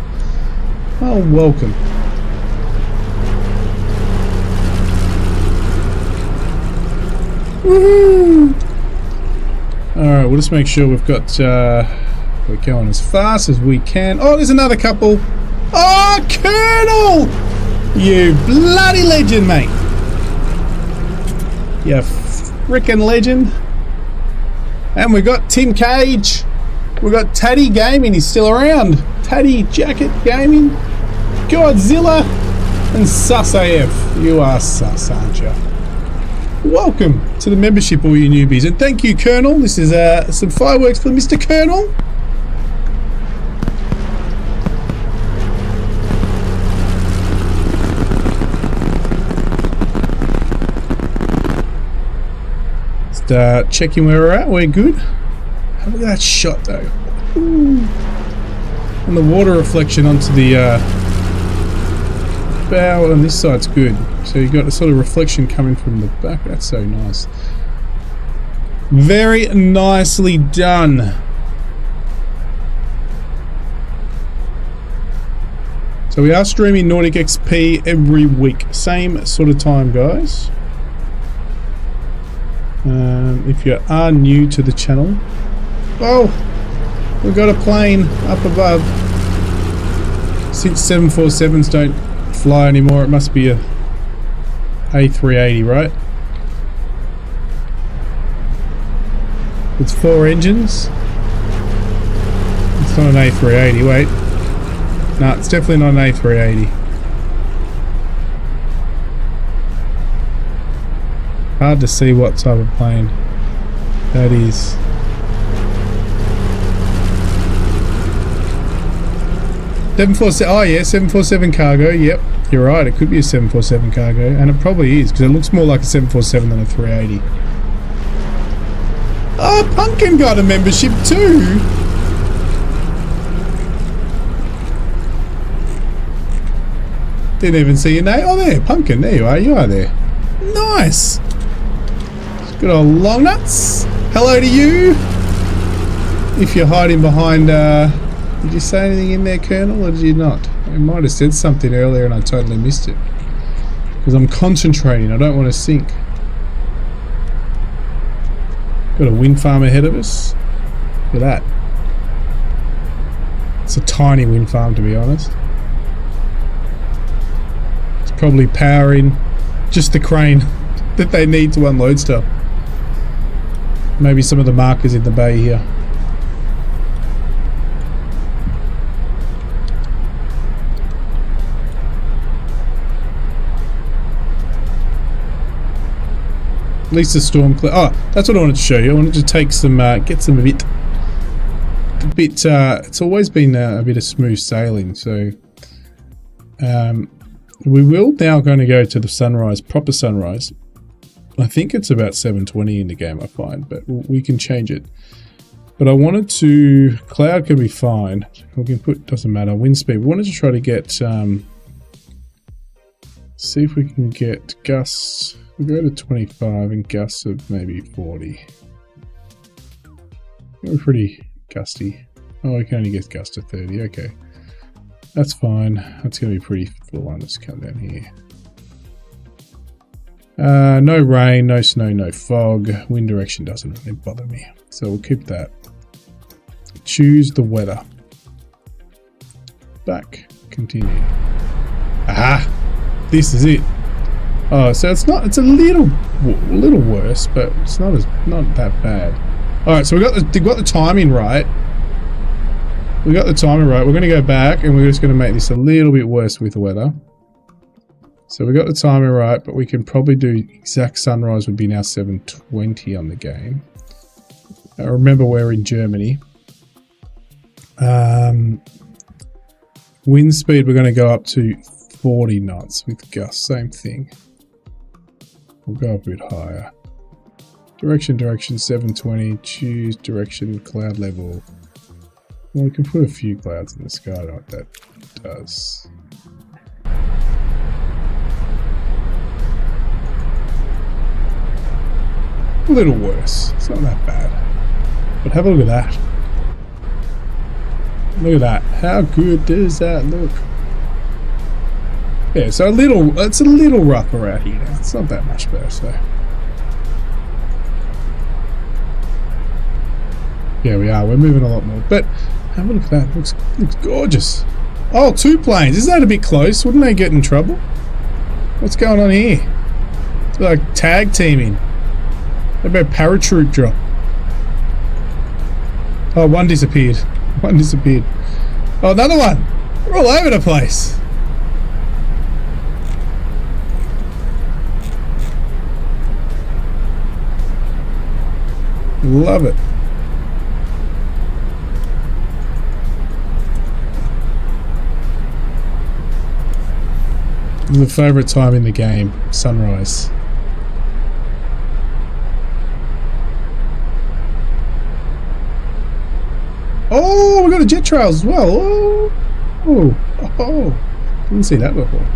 Oh, welcome. Woohoo! Alright, we'll just make sure we've got we're going as fast as we can. Oh, there's another couple. Oh, Colonel! You bloody legend, mate. You frickin' legend. And we got Tim Cage. We got Taddy Gaming, he's still around. Taddy Jacket Gaming. Godzilla. And Sus AF. You are sus, aren't you? Welcome to the membership, all you newbies. And thank you, Colonel. This is some fireworks for Mr. Colonel. Checking where we're at. We're good. Look at that shot though. Ooh. And the water reflection onto the bow on this side's good. So you've got a sort of reflection coming from the back. That's so nice. Very nicely done. So we are streaming Nordic XP every week. Same sort of time, guys. If you are new to the channel, oh, we've got a plane up above. Since 747s don't fly anymore, it must be a A380, right? It's 4 engines. It's not an A380, wait. No, it's definitely not an A380. Hard to see what type of plane that is. Oh yeah, 747 cargo. Yep, you're right. It could be a 747 cargo, and it probably is because it looks more like a 747 than a 380. Oh, Pumpkin got a membership too. Didn't even see your name. Oh, there, Pumpkin. There you are. You are there. Nice. Good old long nuts. Hello to you. If you're hiding behind, did you say anything in there, Colonel, or did you not? I might have said something earlier and I totally missed it. Because I'm concentrating. I don't want to sink. Got a wind farm ahead of us. Look at that. It's a tiny wind farm, to be honest. It's probably powering just the crane that they need to unload stuff. Maybe some of the markers in the bay here. At least the storm clear. Oh, that's what I wanted to show you. I wanted to take some, get some a bit. It's always been a bit of smooth sailing. So, we will now going to go to the sunrise, proper sunrise. I think it's about 720 in the game, I find, but we can change it. But I wanted to, cloud can be fine. We can put, doesn't matter, wind speed. We wanted to try to get, see if we can get gusts. We'll go to 25 and gusts of maybe 40. We're pretty gusty. Oh, we can only get gusts of 30, okay. That's fine. That's going to be pretty full on. Let's come down here. No rain, no snow, no fog. Wind direction doesn't really bother me. So we'll keep that. Choose the weather. Back. Continue. Aha! This is it. Oh, so it's not. It's a little worse, but it's not that bad. All right, so we got the timing right. We got the timing right. We're going to go back, and we're just going to make this a little bit worse with the weather. So we got the timing right, but we can probably do exact sunrise would be now 7:20 on the game. Remember, we're in Germany. Wind speed, we're going to go up to 40 knots with gusts. Same thing. We'll go up a bit higher. Direction 720. Choose direction, cloud level. Well, we can put a few clouds in the sky. I don't know what that does. A little worse. It's not that bad. But have a look at that. Look at that. How good does that look? Yeah, so it's a little rougher out here now. It's not that much better, so. Yeah, we are. We're moving a lot more. But have a look at that. Looks gorgeous. Oh, 2 planes. Isn't that a bit close? Wouldn't they get in trouble? What's going on here? It's like tag teaming. How about parachute drop? Oh, one disappeared. One disappeared. Oh, another one. We're all over the place. Love it. The favorite time in the game, sunrise. Oh, we got a jet trails as well. Oh, didn't see that before.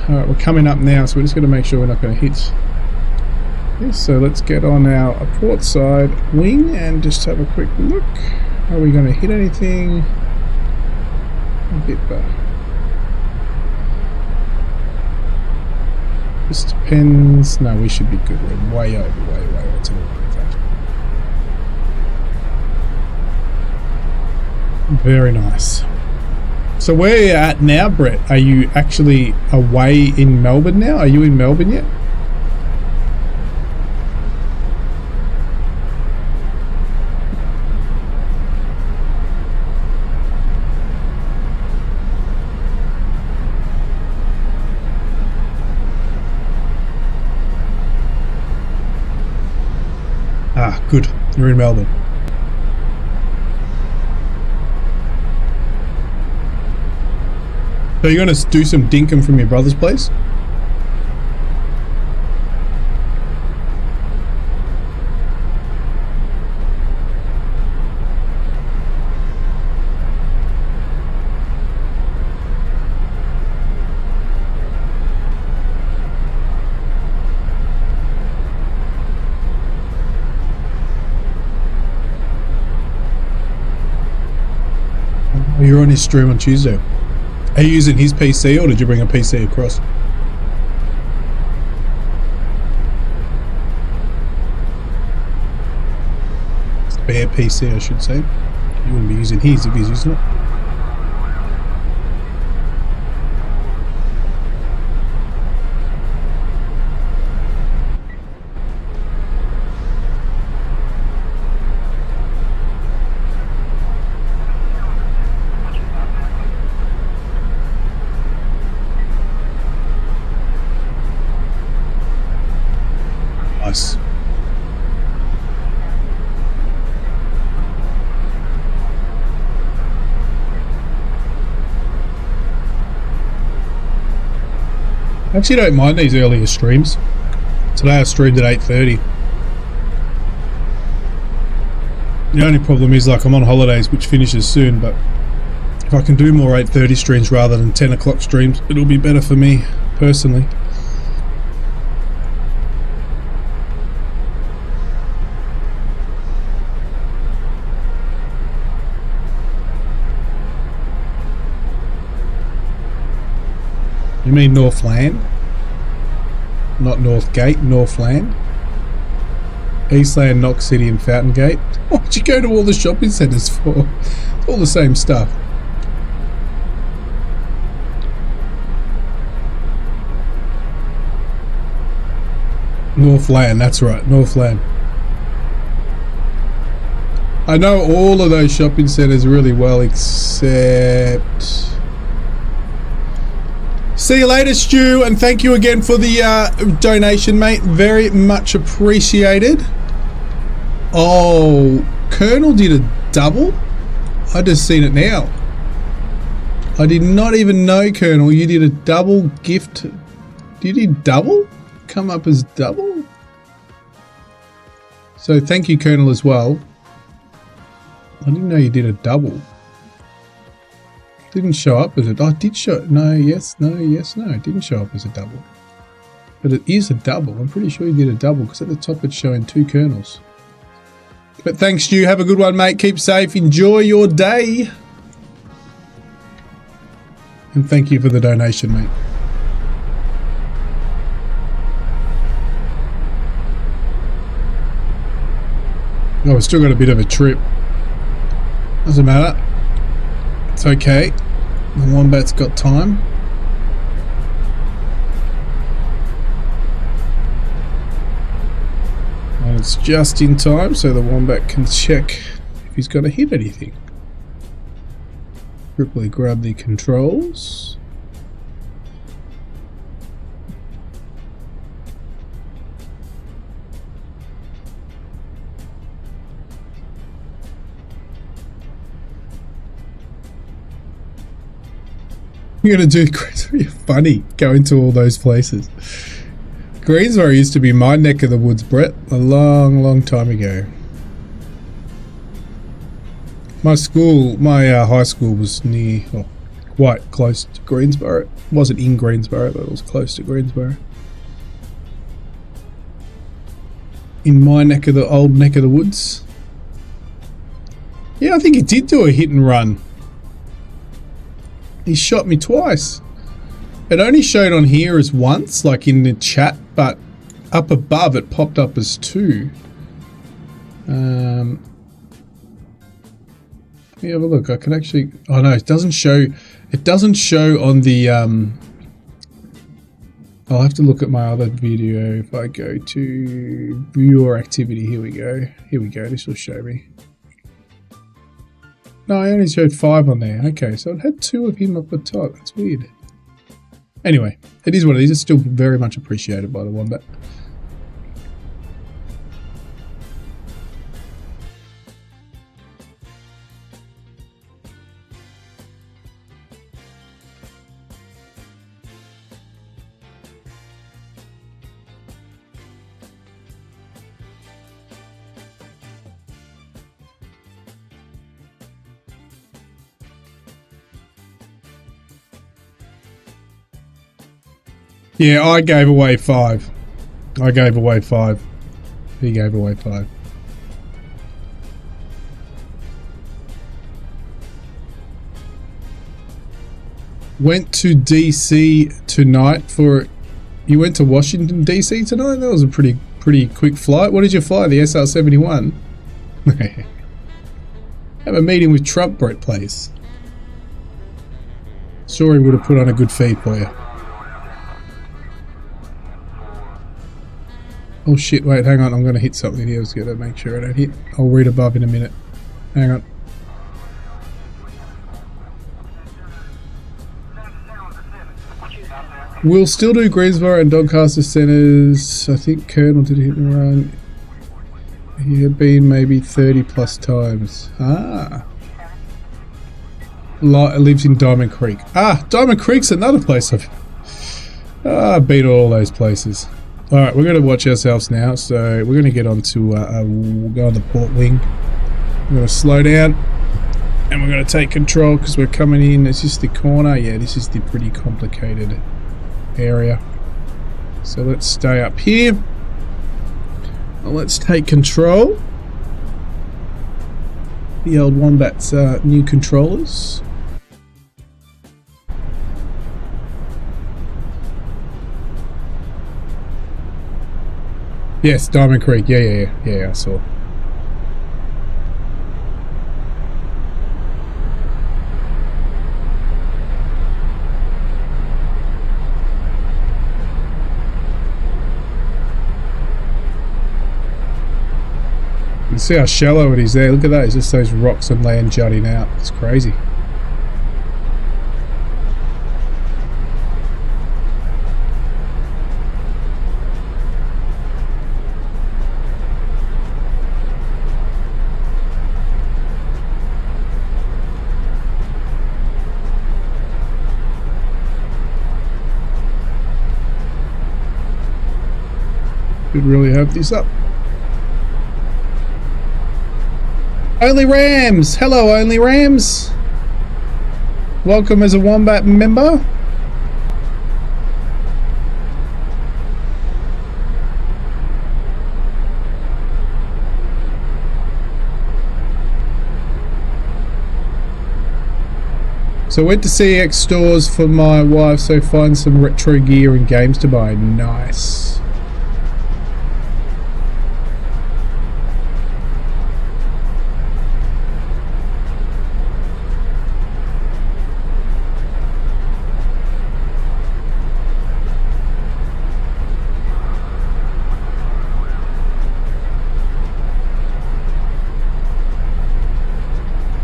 Alright, we're coming up now, so we're just going to make sure we're not going to hit this. So let's get on our port side wing and just have a quick look. Are we going to hit anything? A bit better. This depends. No, we should be good. We're way over to the right. Very nice. So where are you at now, Brett? Are you actually away in Melbourne now? Are you in Melbourne yet? Ah, good. You're in Melbourne. So you're going to do some dinkum from your brother's place? You're on his stream on Tuesday. Are you using his PC or did you bring a PC across? Spare PC, I should say. You wouldn't be using his if he's using it. Nice. I actually don't mind these earlier streams. Today I streamed at 8:30. The only problem is, like, I'm on holidays, which finishes soon, but if I can do more 8:30 streams rather than 10 o'clock streams, it'll be better for me, personally. You mean Northland? Not Northgate, Northland. Eastland, Knox City and Fountain Gate. What would you go to all the shopping centres for? It's all the same stuff. Northland, that's right, Northland. I know all of those shopping centres really well, except... See you later, Stu, and thank you again for the donation, mate. Very much appreciated. Oh, Colonel did a double? I just seen it now. I did not even know, Colonel, you did a double gift. Did you double? Come up as double? So thank you, Colonel, as well. I didn't know you did a double. Didn't show up as a... Oh, it did show... No, yes, no, yes, no. It didn't show up as a double. But it is a double. I'm pretty sure you did a double because at the top it's showing 2 Colonels. But thanks, Stu. Have a good one, mate. Keep safe. Enjoy your day. And thank you for the donation, mate. Oh, we've still got a bit of a trip. Doesn't matter. It's okay. The Wombat's got time. And it's just in time so the Wombat can check if he's going to hit anything. Quickly grab the controls. You're going to do Greensboro. You're funny going to all those places. Greensboro used to be my neck of the woods, Brett, a long, long time ago. My school, my high school was near, well, quite close to Greensboro. It wasn't in Greensboro, but it was close to Greensboro. In my neck of the old neck of the woods. Yeah, I think he did do a hit and run. He shot me twice. It only showed on here as once, like in the chat, but up above it popped up as 2. Let me have a look. I can actually... Oh no, it doesn't show... It doesn't show on the... I'll have to look at my other video. If I go to viewer activity, here we go. Here we go, this will show me. No, I only showed 5 on there. Okay, so it had 2 of him up the top. That's weird. Anyway, it is what it is. It's still very much appreciated by the Wombat. Yeah, I gave away 5. I gave away 5. He gave away 5. Went to DC tonight for... You went to Washington DC tonight? That was a pretty quick flight. What did you fly? The SR-71? Have a meeting with Trump, Brett, please. Sure, he would have put on a good feed for you. Oh shit, wait, hang on, I'm going to hit something here. I was going to make sure I don't hit. I'll read above in a minute. Hang on. We'll still do Greensboro and Doncaster centres. I think Colonel did a hit and run. He had been maybe 30 plus times. Ah. Lives in Diamond Creek. Ah, Diamond Creek's another place I've... Ah, I beat all those places. Alright, we're going to watch ourselves now. So we're going to get onto, we'll go on the port wing. We're going to slow down. And we're going to take control because we're coming in. Is this the corner? Yeah, this is the pretty complicated area. So let's stay up here. Well, let's take control. The old Wombat's new controllers. Yes, Diamond Creek. Yeah, I saw. You can see how shallow it is there. Look at that. It's just those rocks and land jutting out. It's crazy. Could really hope this up. Only Rams! Hello, Only Rams! Welcome as a Wombat member. So I went to CX stores for my wife, so find some retro gear and games to buy. Nice.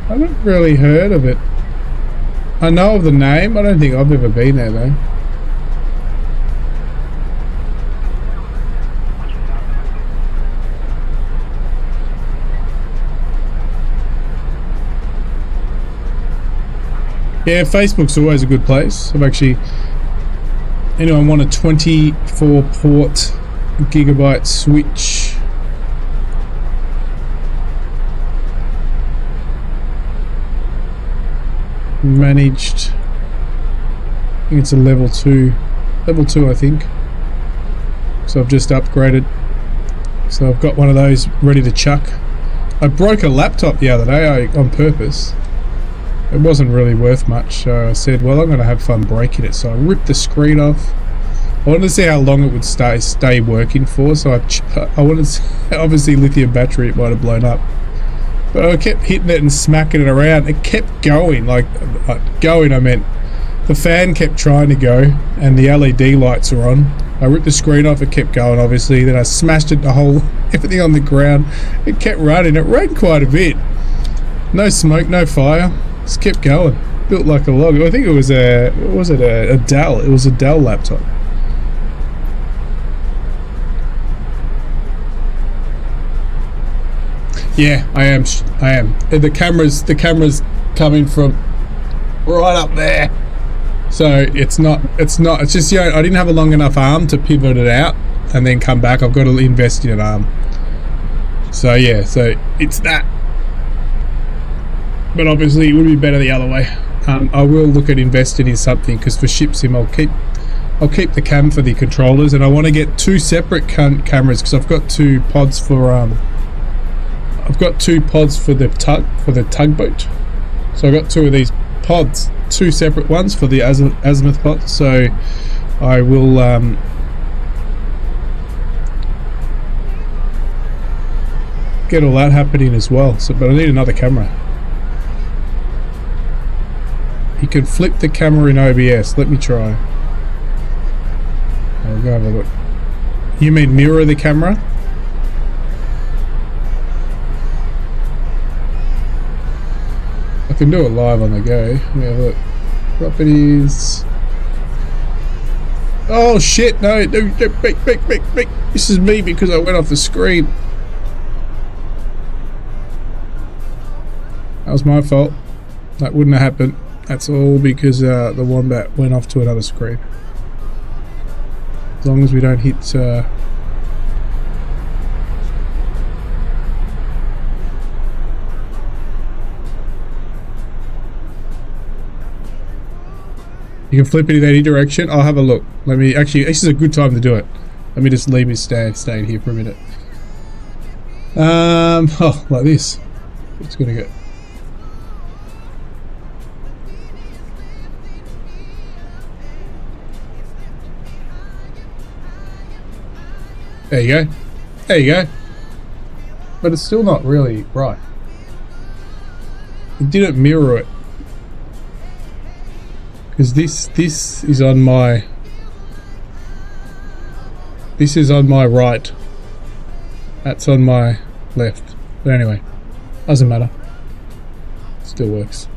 I haven't really heard of it. I know of the name. I don't think I've ever been there though. Yeah, Facebook's always a good place. I've actually, I want a 24 port gigabyte switch. Managed. I think it's a level 2 I think, so I've just upgraded, so I've got one of those ready to chuck. I broke a laptop the other day on purpose. It wasn't really worth much, so I said, well, I'm going to have fun breaking it. So I ripped the screen off. I wanted to see how long it would stay working for, so I wanted to, obviously lithium battery, it might have blown up. But I kept hitting it and smacking it around. It kept going, like going, I meant the fan kept trying to go and the LED lights were on. I ripped the screen off, it kept going obviously. Then I smashed it, everything on the ground. It kept running. It ran quite a bit. No smoke, no fire. Just kept going. Built like a log. I think it was a Dell. It was a Dell laptop. Yeah, I am. The camera's coming from right up there. So it's just, I didn't have a long enough arm to pivot it out and then come back. I've got to invest in an arm. So yeah, so it's that. But obviously it would be better the other way. I will look at investing in something, because for ship sim I'll keep the cam for the controllers, and I want to get 2 separate cameras, because I've got 2 pods for the tugboat. So I've got 2 of these pods, 2 separate ones for the azimuth pods. So I will get all that happening as well. So, but I need another camera. You can flip the camera in OBS. Let me try. I'll go have a look. You mean mirror the camera? I can do it live on the go. Let me have a look. Properties. Oh shit! No, back. This is me because I went off the screen. That was my fault. That wouldn't have happened. That's all because the Wombat went off to another screen. long as we don't hit you can flip it in any direction. I'll have a look. Let me actually, this is a good time to do it. Let me just leave it staying here for a minute. Oh, like this. It's gonna go. There you go. There you go. But it's still not really right. It didn't mirror it. Because this is on my... This is on my right. That's on my left. But anyway, doesn't matter. Still works.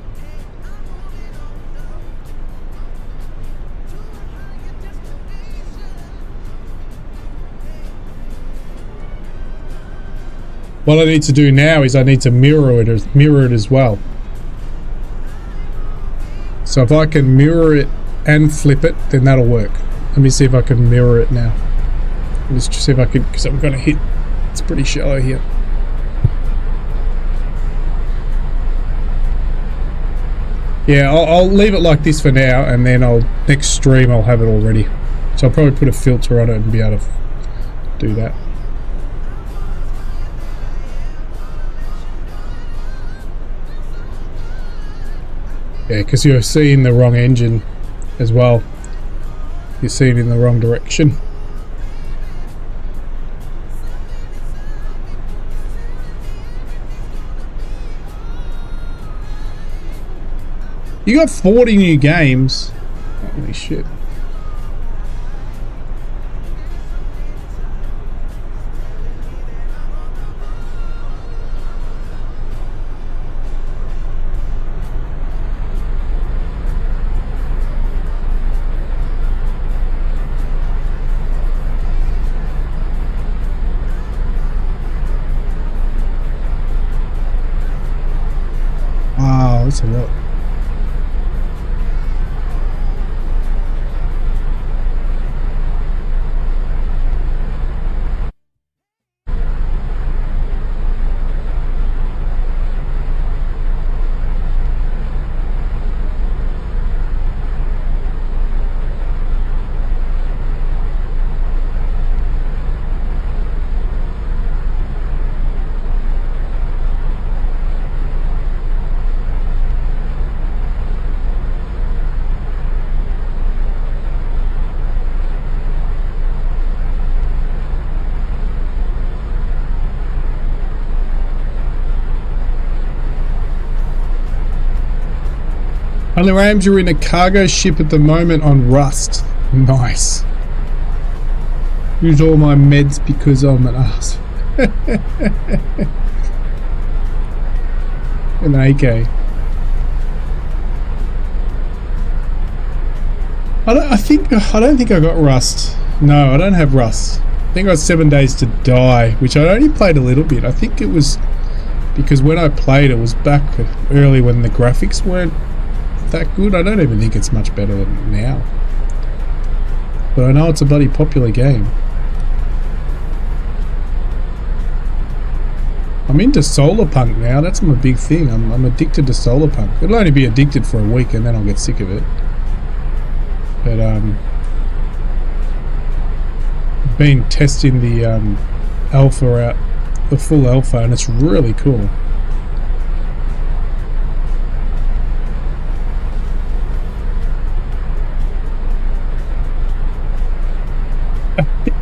What I need to do now is I need to mirror it as well. So if I can mirror it and flip it, then that'll work. Let me see if I can mirror it now. Let's just see if I can, because I'm going to hit. It's pretty shallow here. Yeah, I'll leave it like this for now, and then next stream I'll have it all ready. So I'll probably put a filter on it and be able to do that. Yeah, because you're seeing the wrong engine as well. You're seeing in the wrong direction. You got 40 new games. Holy shit. Wow, that's a lot. Only Rams, you're in a cargo ship at the moment on Rust. Nice. Use all my meds because I'm an ass. An AK. I don't think I got Rust. No, I don't have Rust. I think I got 7 Days to Die, which I only played a little bit. I think it was because when I played it was back early when the graphics weren't that good. I don't even think it's much better than now, but I know it's a bloody popular game. I'm into solar punk now. That's my big thing. I'm addicted to solar punk. It'll only be addicted for a week and then I'll get sick of it, but I've been testing the alpha out, the full alpha, and it's really cool.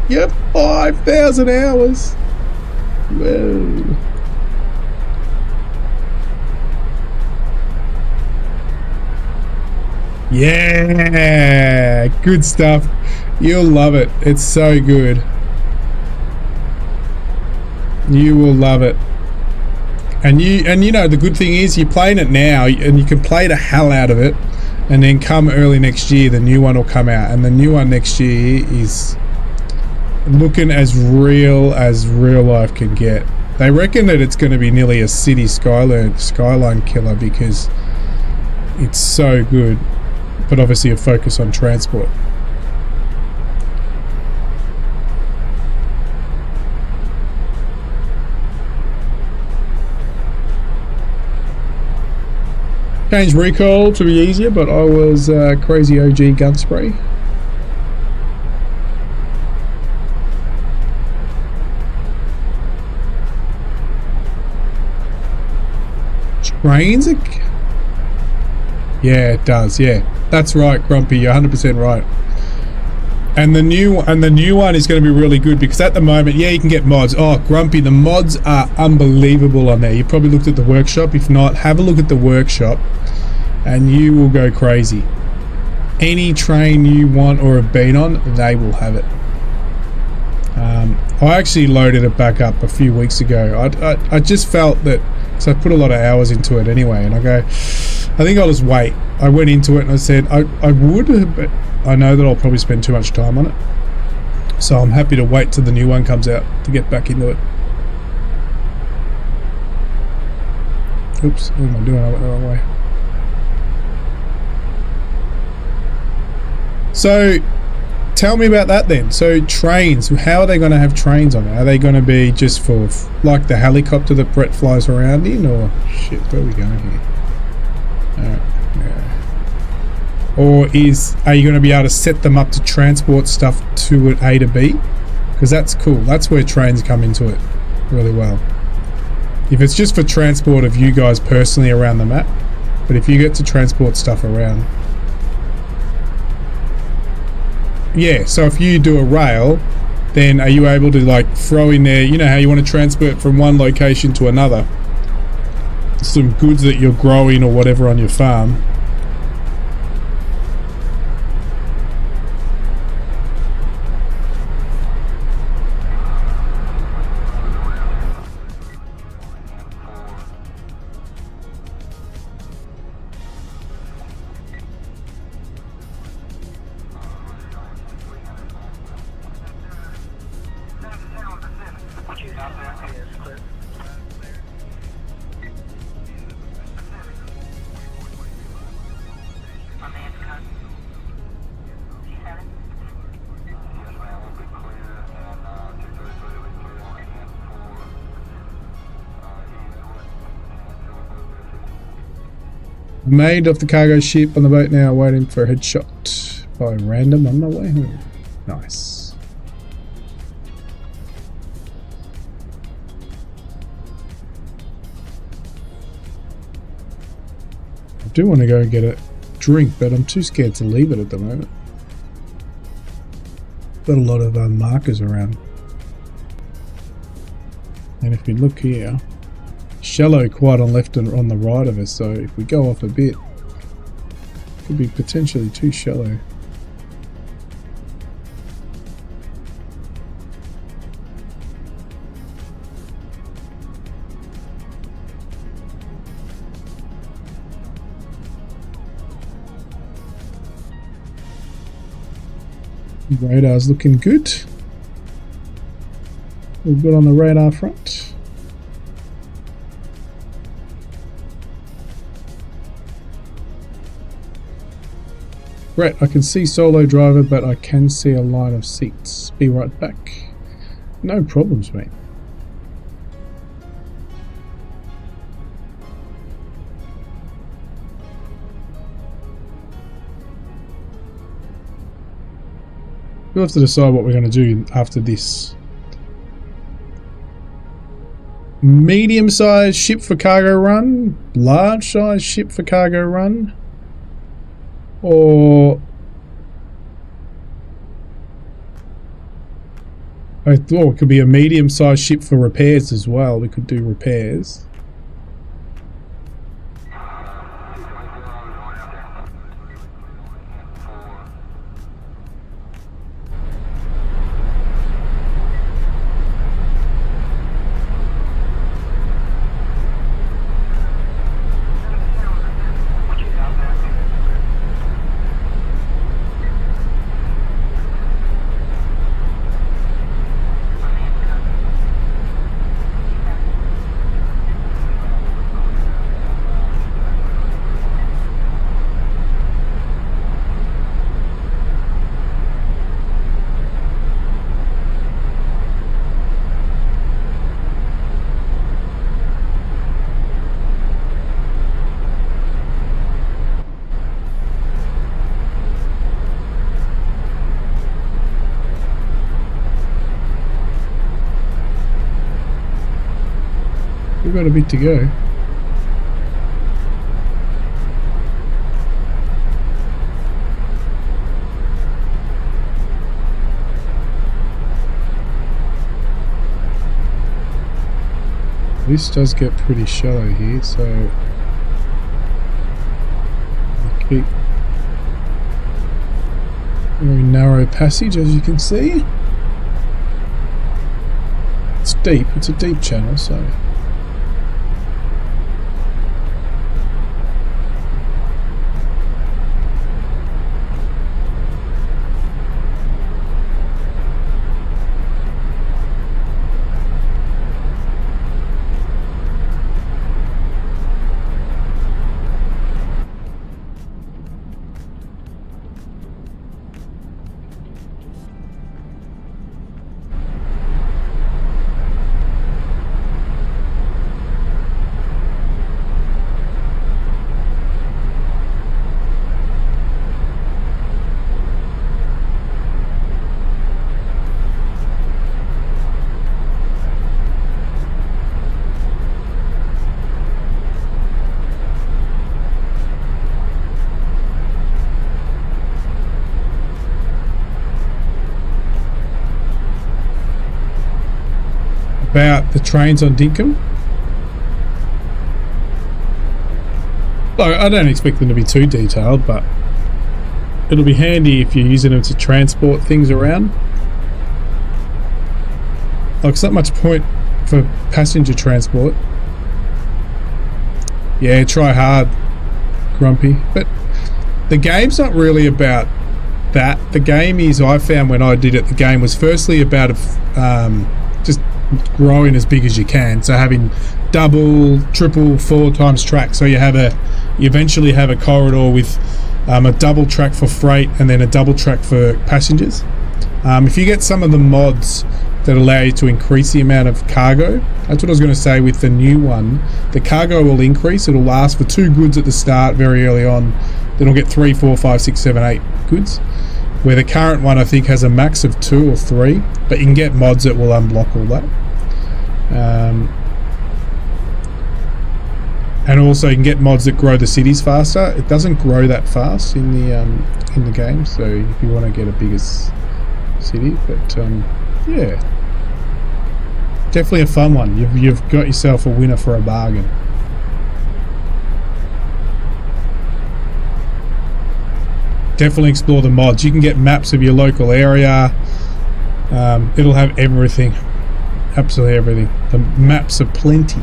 Yep, 5,000 hours. Whoa. Yeah, good stuff. You'll love it. It's so good. You will love it. And you know the good thing is you're playing it now and you can play the hell out of it, and then come early next year the new one will come out, and the new one next year is looking as real life can get. They reckon that it's going to be nearly a city skyline killer because it's so good, but obviously a focus on transport. Changed recoil to be easier, but I was crazy OG gun spray. Trains? Yeah, it does. Yeah, that's right, Grumpy. You're 100% right. And the new one is going to be really good because at the moment, yeah, you can get mods. Oh, Grumpy, the mods are unbelievable on there. You probably looked at the workshop. If not, have a look at the workshop and you will go crazy. Any train you want or have been on, they will have it. I actually loaded it back up a few weeks ago. I just felt that, so I put a lot of hours into it anyway, and I go, I think I'll just wait. I went into it and I said I would, but I know that I'll probably spend too much time on it. So I'm happy to wait till the new one comes out to get back into it. Oops, what am I doing? I went the wrong way. So tell me about that then. So trains, how are they going to have trains on it? Are they going to be just for like the helicopter that Brett flies around in, or shit, where are we going here? Yeah. Or are you going to be able to set them up to transport stuff to A to B? Because that's cool. That's where trains come into it really well. If it's just for transport of you guys personally around the map, but if you get to transport stuff around, yeah, so if you do a rail, then are you able to like throw in there, you know how you want to transport from one location to another, some goods that you're growing or whatever on your farm. Made off the cargo ship on the boat now, waiting for a headshot by random on my way home. Nice. I do want to go get a drink, but I'm too scared to leave it at the moment. Got a lot of markers around. And if you look here, shallow quite on left and on the right of us, so if we go off a bit, could be potentially too shallow. Radar's looking good. We're good on the radar front. Brett, I can see solo driver, but I can see a line of seats. Be right back. No problems, mate. We'll have to decide what we're going to do after this. Medium-sized ship for cargo run, large-sized ship for cargo run, or I thought it could be a medium-sized ship for repairs as well. We could do repairs. got a bit to go. This does get pretty shallow here, so keep very narrow passage, as you can see. It's deep, it's a deep channel, so about the trains on Dinkum. I don't expect them to be too detailed, but it'll be handy if you're using them to transport things around. Like, it's not much point for passenger transport. Yeah, try hard, Grumpy. But the game's not really about that. The game is, I found when I did it, the game was firstly about just growing as big as you can, so having double, triple, 4 times track, so you eventually have a corridor with a double track for freight and then a double track for passengers. If you get some of the mods that allow you to increase the amount of cargo, that's what I was going to say with the new one, the cargo will increase. It'll last for 2 goods at the start very early on, then it'll get 3, 4, 5, 6, 7, 8 goods, where the current one I think has a max of 2 or 3, but you can get mods that will unblock all that. And also you can get mods that grow the cities faster. It doesn't grow that fast in the game, so if you want to get a bigger city, but yeah, definitely a fun one. You've got yourself a winner for a bargain. Definitely explore the mods. You can get maps of your local area. It'll have everything, absolutely everything. The maps are plenty.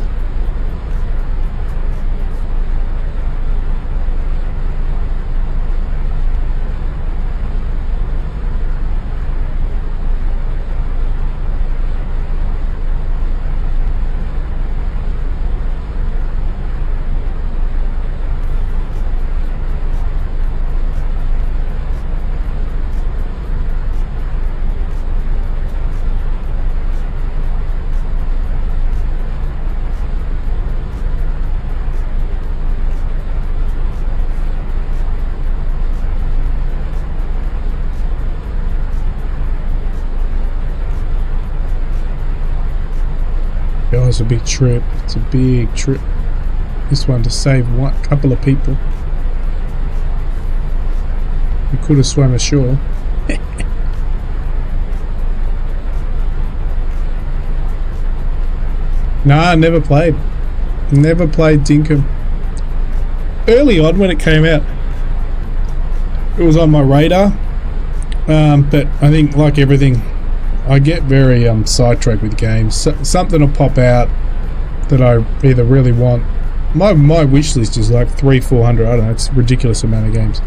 Oh, it's a big trip. It's a big trip. This one to save one couple of people. We could have swum ashore. Nah, never played. Never played Dinkum. Early on when it came out, it was on my radar. But I think, like everything, I get very sidetracked with games. Something will pop out that I either really want. My wish list is like 300-400. I don't know. It's a ridiculous amount of games.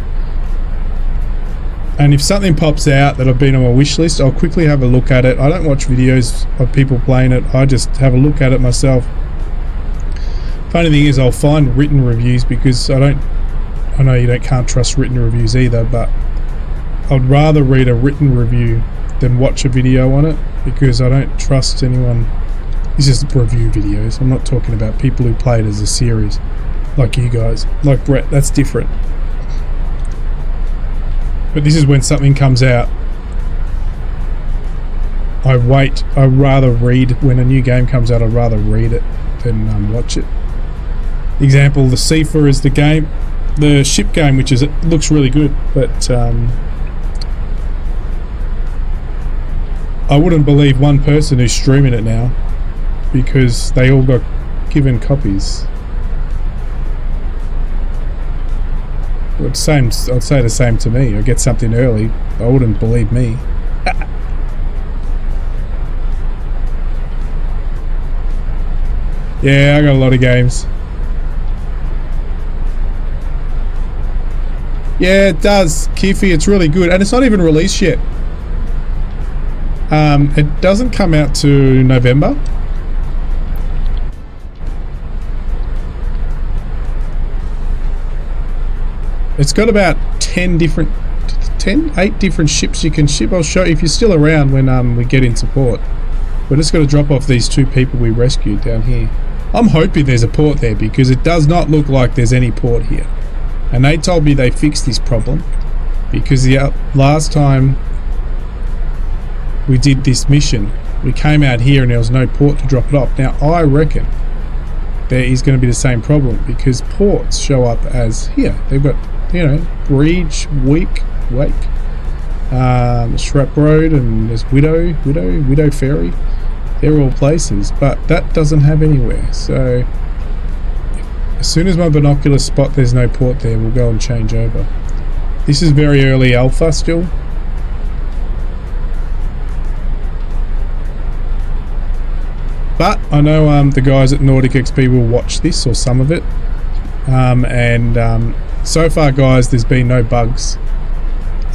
And if something pops out that I've been on my wish list, I'll quickly have a look at it. I don't watch videos of people playing it. I just have a look at it myself. Funny thing is, I'll find written reviews because I know you can't trust written reviews either, but I'd rather read a written review than watch a video on it, because I don't trust anyone. This is review videos. I'm not talking about people who play it as a series like you guys, like Brett. That's different. But this is when something comes out, I wait. I rather read when a new game comes out. I'd rather read it and watch it. Example, the Seafarers is the ship game, which looks really good, but I wouldn't believe one person who's streaming it now, because they all got given copies. I'd say the same to me. I get something early, I wouldn't believe me. Yeah, I got a lot of games. Yeah, it does, Kifi. It's really good, and it's not even released yet. It doesn't come out to November. It's got about 8 different ships you can ship. I'll show you if you're still around when we get in support. We're just going to drop off these 2 people we rescued down here. I'm hoping there's a port there, because it does not look like there's any port here. And they told me they fixed this problem, because the last time we did this mission, we came out here and there was no port to drop it off. Now I reckon there is going to be the same problem, because ports show up as here. They've got, you know, Breach, Wake, Shrap Road, and there's Widow Ferry. They're all places, but that doesn't have anywhere. So as soon as my binoculars spot there's no port there, we'll go and change over. This is very early alpha still. But I know the guys at Nordic XP will watch this, or some of it. So far, guys, there's been no bugs.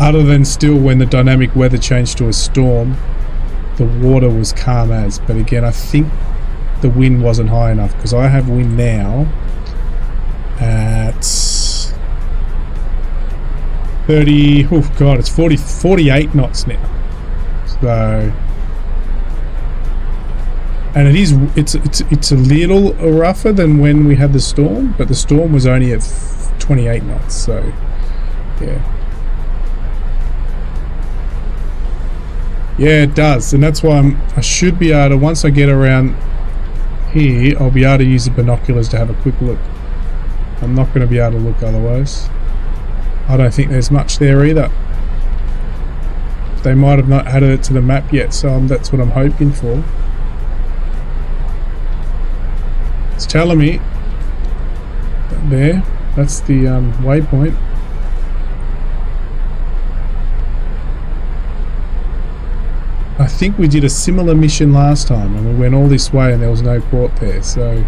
Other than still when the dynamic weather changed to a storm, the water was calm as. But again, I think the wind wasn't high enough, because I have wind now at 30, oh god, it's 48 knots now. So, and it's a little rougher than when we had the storm, but the storm was only at 28 knots, so yeah. Yeah, it does, and that's why I should be able to, once I get around here, I'll be able to use the binoculars to have a quick look. I'm not going to be able to look otherwise. I don't think there's much there either. They might have not added it to the map yet, so that's what I'm hoping for. It's telling me that there, that's the waypoint. I think we did a similar mission last time, and we went all this way and there was no port there, so...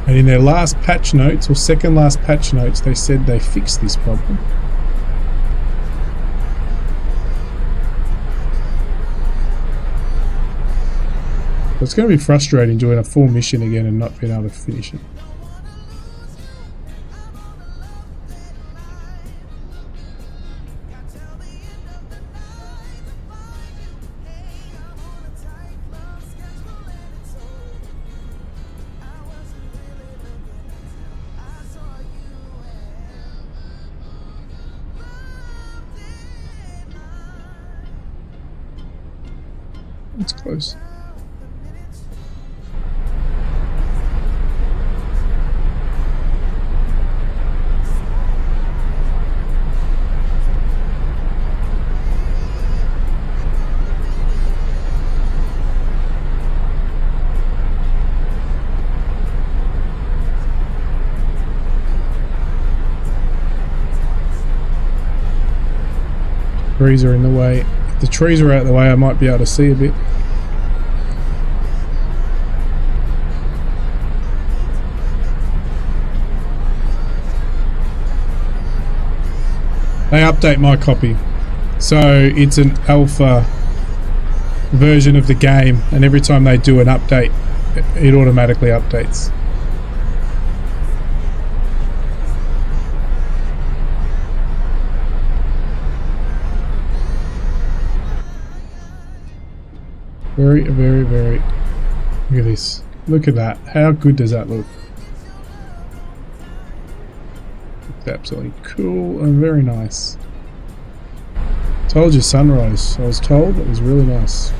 And in their last patch notes, or second last patch notes, they said they fixed this problem. So it's going to be frustrating doing a full mission again and not being able to finish it. It's close. Trees are in the way. If the trees are out of the way, I might be able to see a bit. They update my copy, so it's an alpha version of the game, and every time they do an update, it automatically updates. Very, very, very... Look at this. Look at that. How good does that look? It's absolutely cool and very nice. Told you sunrise. I was told it was really nice.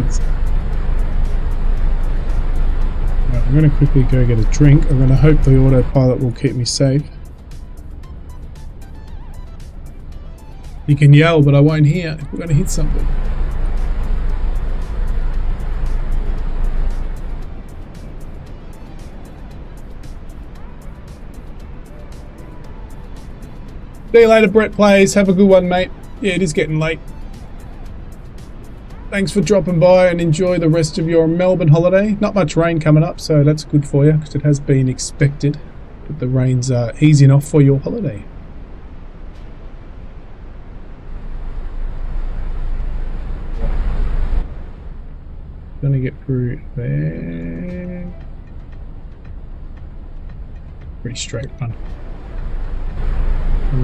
bastards. Right, I'm going to quickly go get a drink. I'm going to hope the autopilot will keep me safe. You can yell, but I won't hear if we're going to hit something. See you later, Brett Plays. Have a good one, mate. Yeah, it is getting late. Thanks for dropping by and enjoy the rest of your Melbourne holiday. Not much rain coming up, so that's good for you because it has been expected. But the rain's easing off for your holiday. Gonna get through there. Pretty straight run.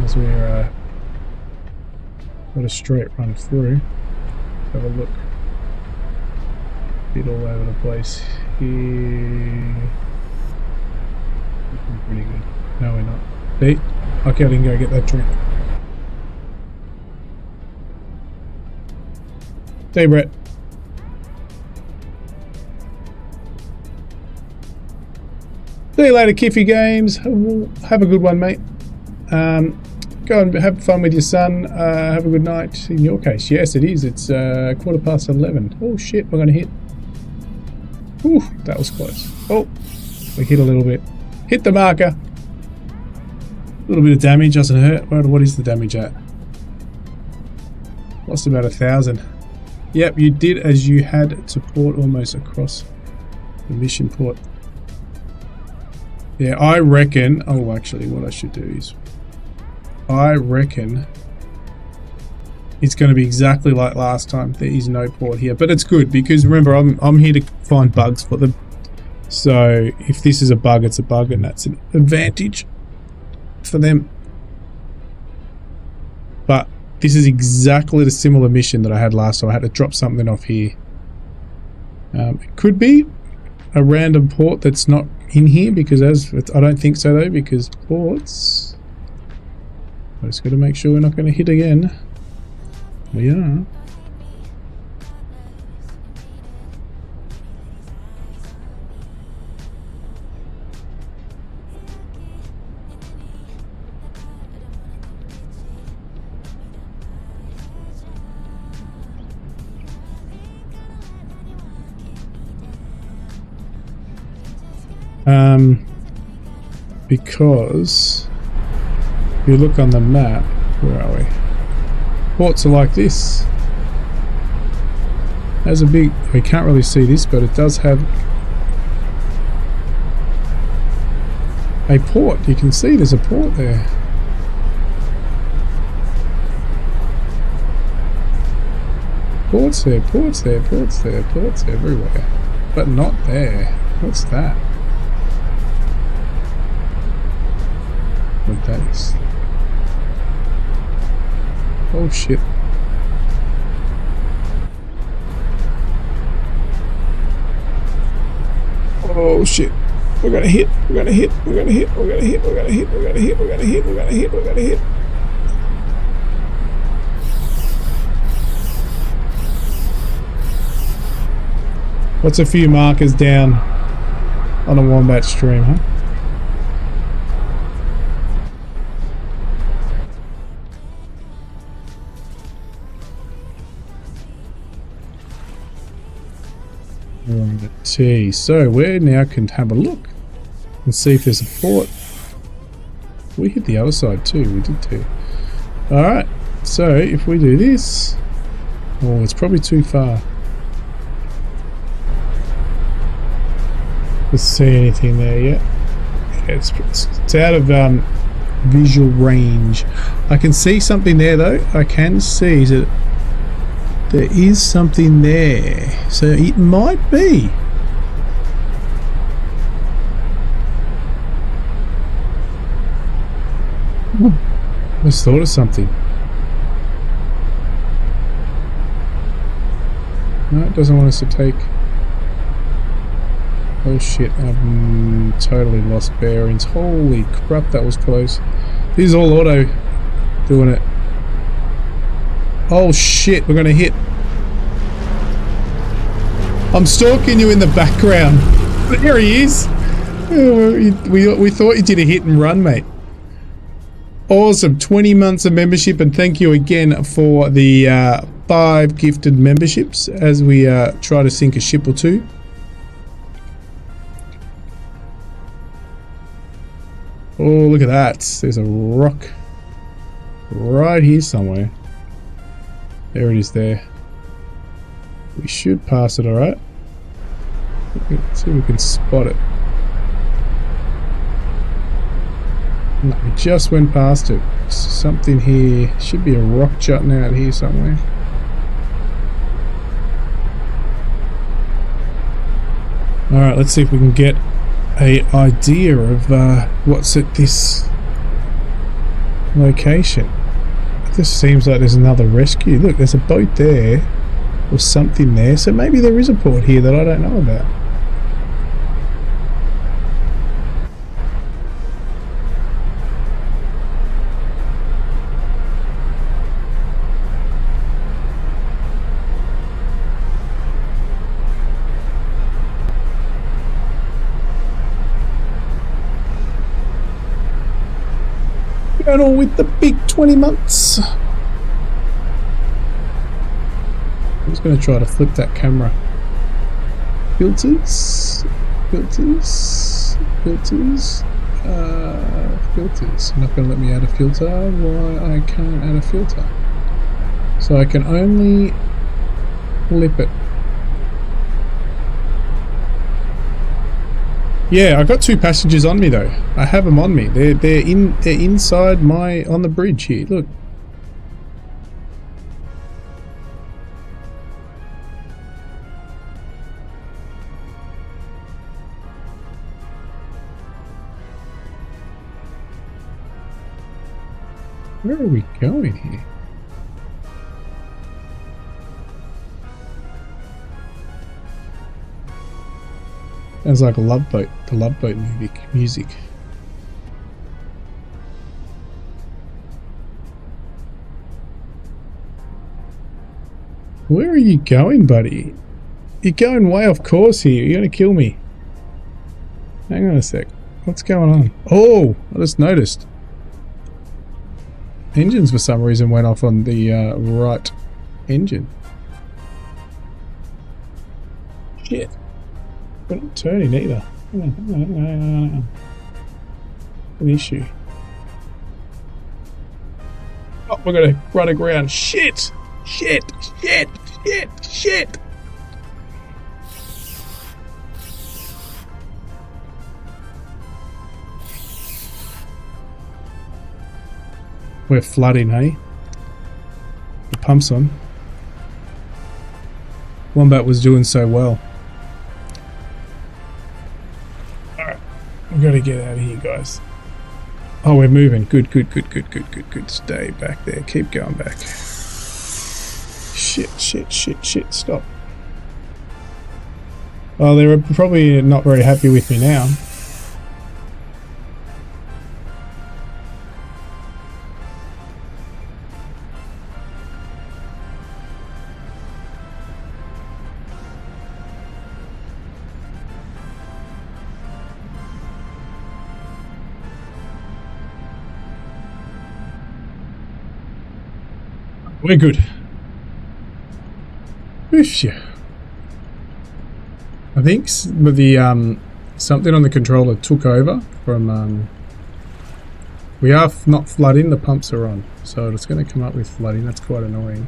As we're got a straight run through. Have a look. Bit all over the place here. Looking pretty good. No, we're not. See? Okay, I can go get that drink. See you, Brett. See you later, Kiffy Games. Have a good one, mate. Go and have fun with your son. Have a good night. In your case, yes, it is. It's 11:15. Oh shit, we're going to hit. Ooh, that was close. Oh, we hit a little bit. Hit the marker. A little bit of damage, doesn't hurt. What is the damage at? Lost about 1,000. Yep, you did as you had to port almost across the mission port. Yeah, I reckon... Oh, actually, what I should do is... I reckon it's going to be exactly like last time. There is no port here, but it's good because remember I'm here to find bugs for them. So if this is a bug, it's a bug, and that's an advantage for them. But this is exactly the similar mission that I had last time. I had to drop something off here. It could be a random port that's not in here because I don't think so though, because ports. I just got to make sure we're not going to hit again. We are. Because if you look on the map, where are we? Ports are like this. There's a big, we can't really see this, but it does have a port. You can see there's a port there. Ports there, ports there, ports there, ports everywhere. But not there. What's that? What that is. Oh shit. Oh shit. We're gonna hit. We're gonna hit. We're gonna hit. We're gonna hit. We're gonna hit. We're gonna hit. We're gonna hit. We're gonna hit. We're gonna hit. What's a few markers down on a wombat stream, huh? See, so we now can have a look and see if there's a port. We hit the other side too, we did too. Alright, so if we do this, oh, it's probably too far. Let's see anything there yet. Yeah, it's out of visual range. I can see something there though. I can see that there is something there, so it might be. I just thought of something. No, it doesn't want us to take. Oh shit, I've totally lost bearings. Holy crap, that was close. This is all auto doing it. Oh shit, we're gonna hit. I'm stalking you in the background. There he is. We thought you did a hit and run, mate. Awesome. 20 months of membership, and thank you again for the 5 gifted memberships as we try to sink a ship or two. Oh, look at that. There's a rock right here somewhere. There it is there. We should pass it, alright? Let's see if we can spot it. No, we just went past it. Something here. Should be a rock jutting out here somewhere. Alright, let's see if we can get an idea of what's at this location. This seems like there's another rescue. Look, there's a boat there or something there. So maybe there is a port here that I don't know about. Colonel with the big 20 months. I'm just going to try to flip that camera. Filters. Filters. Filters. Filters. Not going to let me add a filter. Why I can't add a filter? So I can only flip it. Yeah, I got 2 passengers on me though. I have them on me. They're inside on the bridge here. Look. Where are we going here? Sounds like a Love Boat, the Love Boat music. Where are you going, buddy? You're going way off course here. You're going to kill me. Hang on a sec. What's going on? Oh, I just noticed. Engines for some reason went off on the right engine. Shit. We're not turning either. An issue. Oh, we're gonna run aground. Shit! Shit! Shit! Shit! Shit! We're flooding, hey? The pump's on. Wombat was doing so well. We've got to get out of here, guys. Oh, we're moving. Good. Stay back there. Keep going back. Shit. Stop. Well, they're probably not very happy with me now. We're good. Oof, yeah. I think the something on the controller took over from. We are not flooding. The pumps are on, so it's going to come up with flooding. That's quite annoying.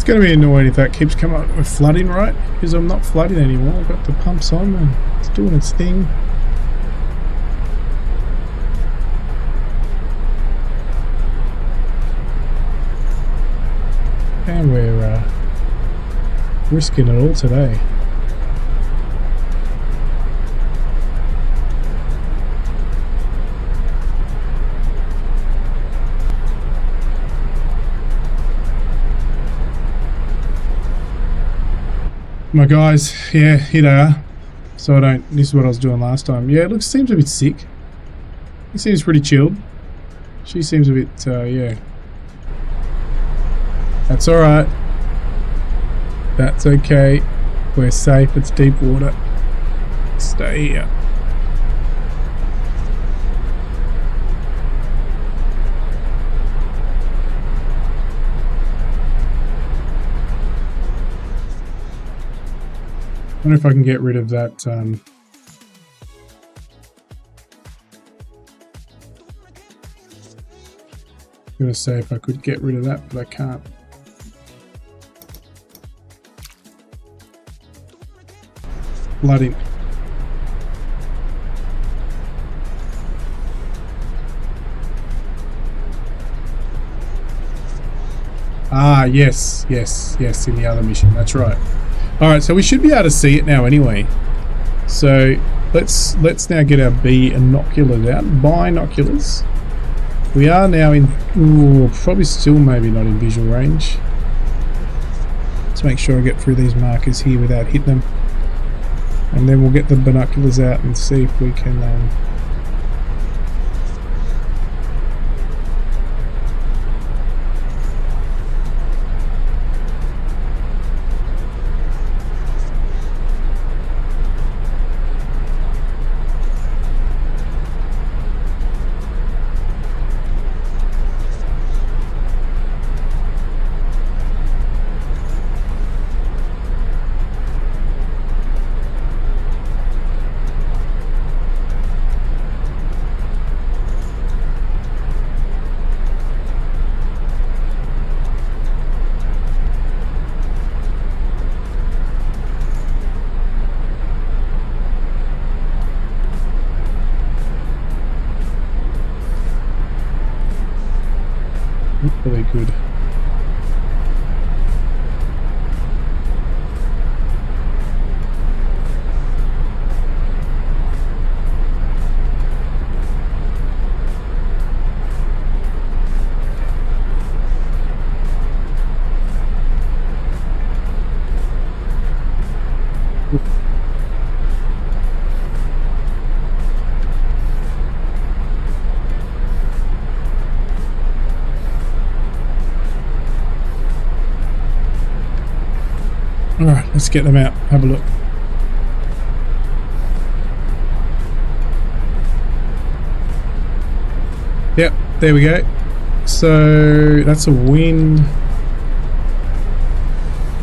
going to be annoying if that keeps coming up with flooding, right? Because I'm not flooding anymore. I've got the pumps on and it's doing its thing. And we're risking it all today. My guys, yeah, here they are. So I don't, this is what I was doing last time. Yeah, it looks, seems a bit sick. He seems pretty chilled. She seems a bit, yeah. That's alright. That's okay. We're safe, it's deep water. Stay here. I wonder if I can get rid of that. I'm going to say if I could get rid of that, but I can't. Flooding. Ah, yes, in the other mission. That's right. Alright, so we should be able to see it now anyway. So let's now get our binoculars out. Binoculars. We are now in, ooh, probably still maybe not in visual range. Let's make sure I get through these markers here without hitting them. And then we'll get the binoculars out and see if we can really good. Alright, let's get them out, have a look. Yep, there we go. So that's a wind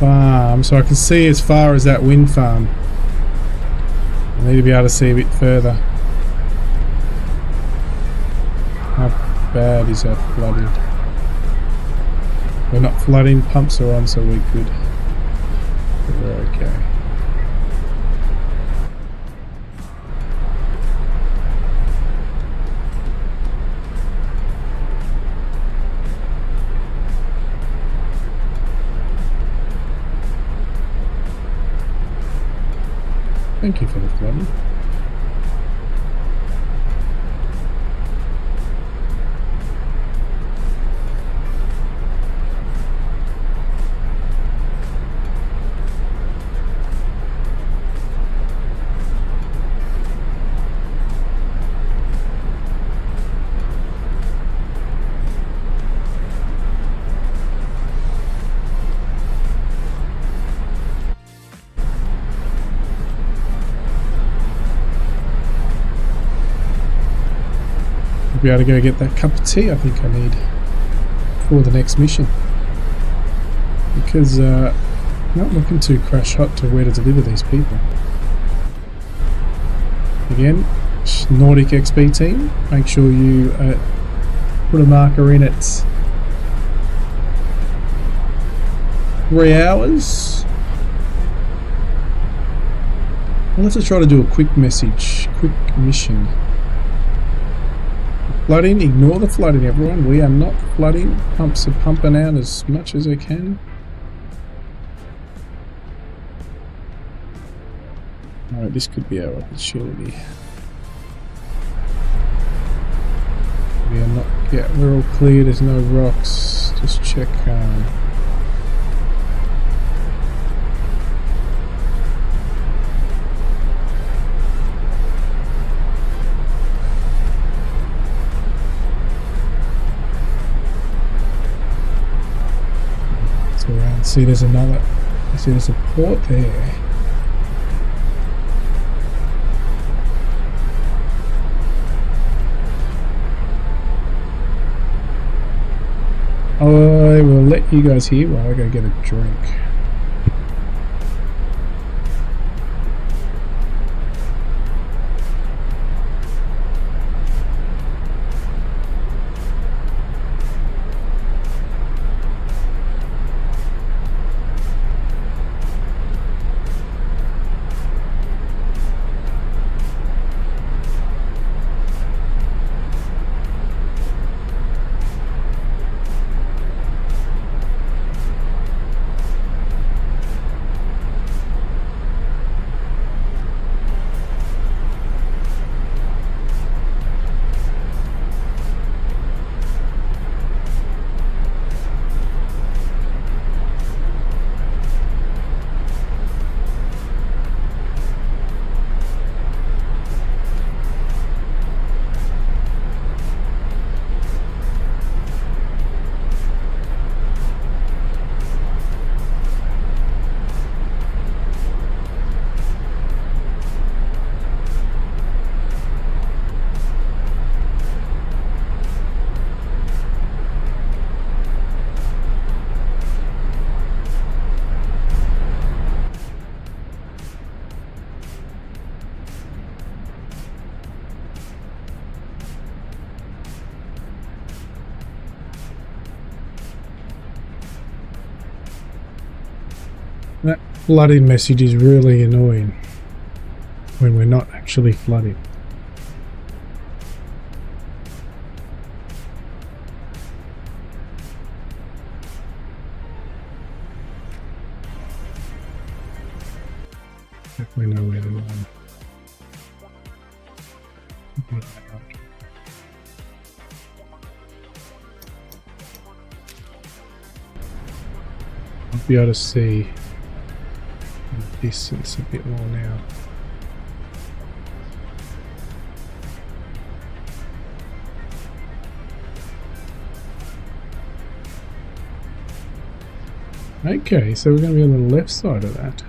farm, so I can see as far as that wind farm. I need to be able to see a bit further. How bad is that flooding? We're not flooding, pumps are on, so we're good. We're okay. Thank you for the flooding. Be able to go get that cup of tea I think I need for the next mission, because not looking too crash hot to where to deliver these people. Again, Nordic XP team, make sure you put a marker in it 3 hours. Let's just try to do a quick message, quick mission. Flooding, ignore the flooding everyone, we are not flooding. Pumps are pumping out as much as they can. Alright, this could be our opportunity. We are not, yeah, we're all clear, there's no rocks. Just check it's around. See, there's another, see there's a port there. I will let you guys here while I go get a drink. That flooding message is really annoying when we're not actually flooding. Definitely know where to run. I'll be able to see the distance a bit more now. Okay, so we're going to be on the left side of that.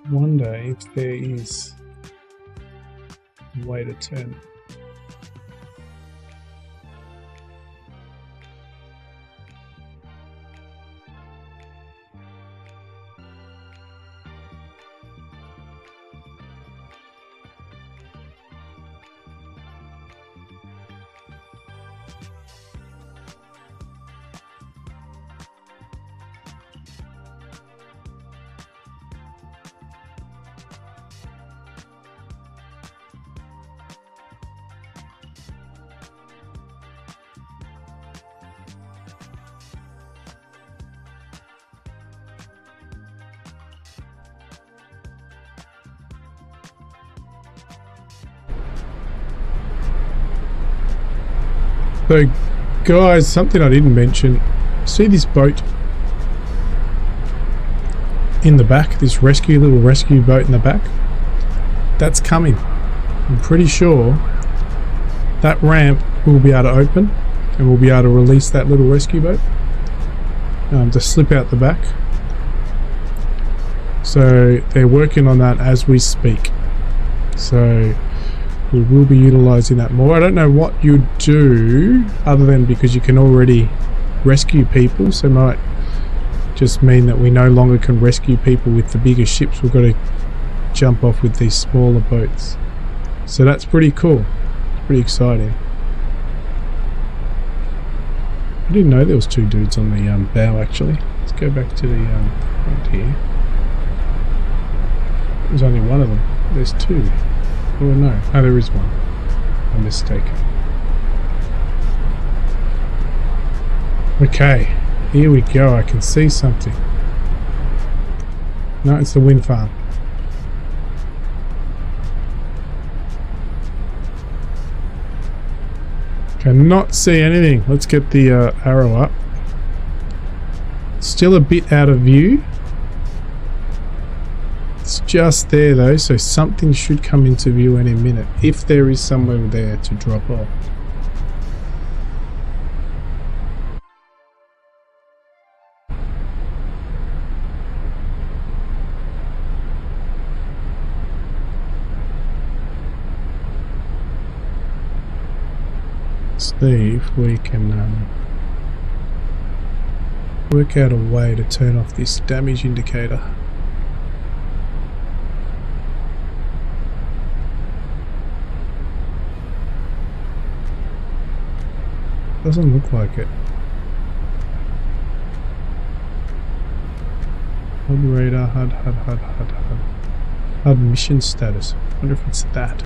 Wonder if there is a way to turn. So guys, something I didn't mention, see this boat? in the back, this little rescue boat in the back, that's coming. I'm pretty sure that ramp will be able to open and we'll be able to release that little rescue boat to slip out the back. So they're working on that as we speak. So we will be utilizing that more. I don't know what you'd do other than, because you can already rescue people, so it might just mean that we no longer can rescue people with the bigger ships. We've got to jump off with these smaller boats. So that's pretty cool. It's pretty exciting. I didn't know there was 2 dudes on the bow actually. Let's go back to the front here. There's only one of them. There's 2. Oh no. Oh, there is one. A mistake. Okay. Here we go. I can see something. No, it's the wind farm. Cannot see anything. Let's get the arrow up. Still a bit out of view. It's just there though, so something should come into view any minute, if there is somewhere there to drop off. See if we can work out a way to turn off this damage indicator. Doesn't look like it. HUD radar, HUD mission status. I wonder if it's that.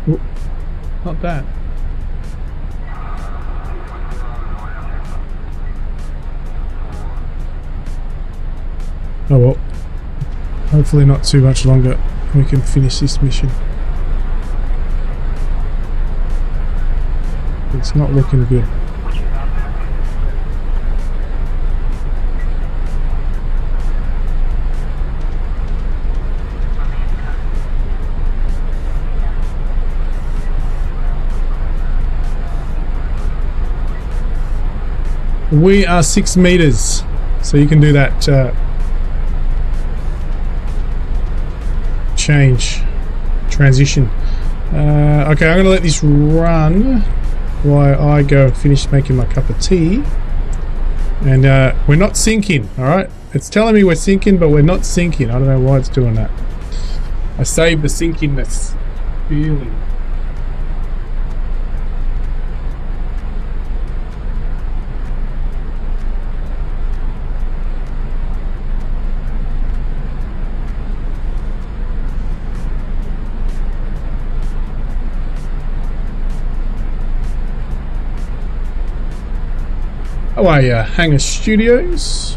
Ooh, not that. Oh well. Hopefully not too much longer. We can finish this mission. It's not looking good. We are 6 meters, so you can do that transition. Okay, I'm gonna let this run while I go and finish making my cup of tea. And we're not sinking, alright? It's telling me we're sinking, but we're not sinking. I don't know why it's doing that. I saved the sinkingness feeling. How are ya, Hangar Studios?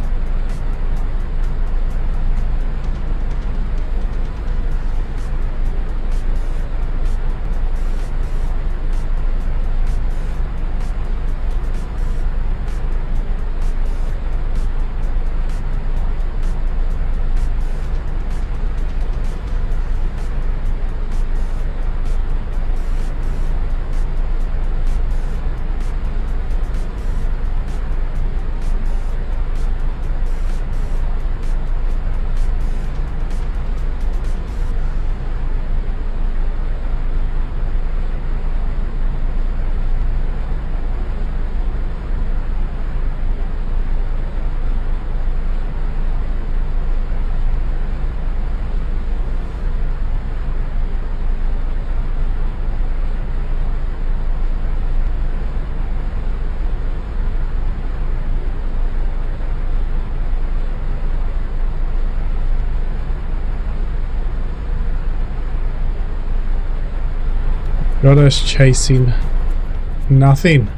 Got us chasing nothing.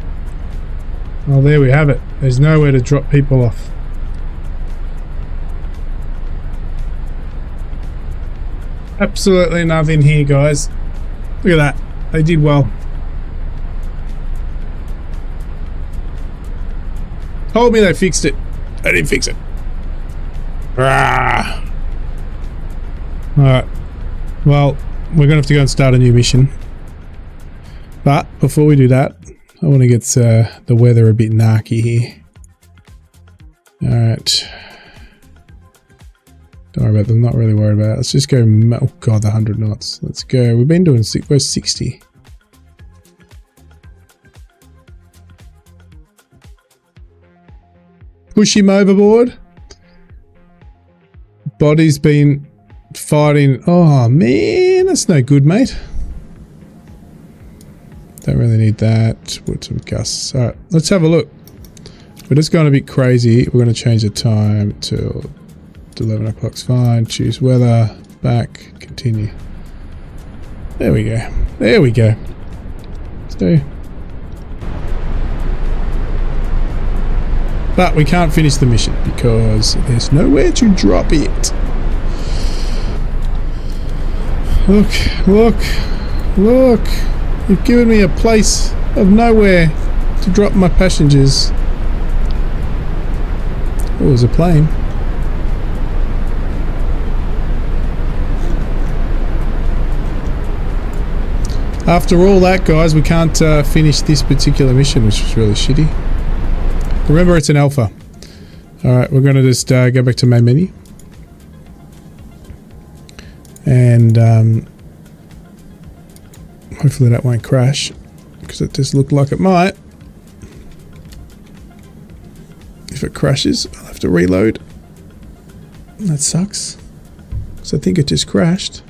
Well, there we have it. There's nowhere to drop people off. Absolutely nothing here, guys. Look at that. They did well. Told me they fixed it. They didn't fix it. Alright. Well, we're going to have to go and start a new mission. But before we do that, I want to get the weather a bit narky here. Alright. Don't worry about them. Not really worried about it. Let's just go. Oh god, the 100 knots. Let's go. We've been doing 60. Push him overboard. Body's been fighting. Oh man, that's no good, mate. Don't really need that. Put some gusts. Alright, let's have a look. We're just going a bit crazy. We're going to change the time to 11 o'clock's fine. Choose weather. Back. Continue. There we go. There we go. So, but we can't finish the mission because there's nowhere to drop it. Look, look, look. You've given me a place of nowhere to drop my passengers. Oh, there's a plane. After all that, guys, we can't finish this particular mission, which was really shitty. Remember, it's an alpha. Alright, we're going to just go back to main menu. And hopefully that won't crash, because it just looked like it might. If it crashes, I'll have to reload. That sucks. So I think it just crashed.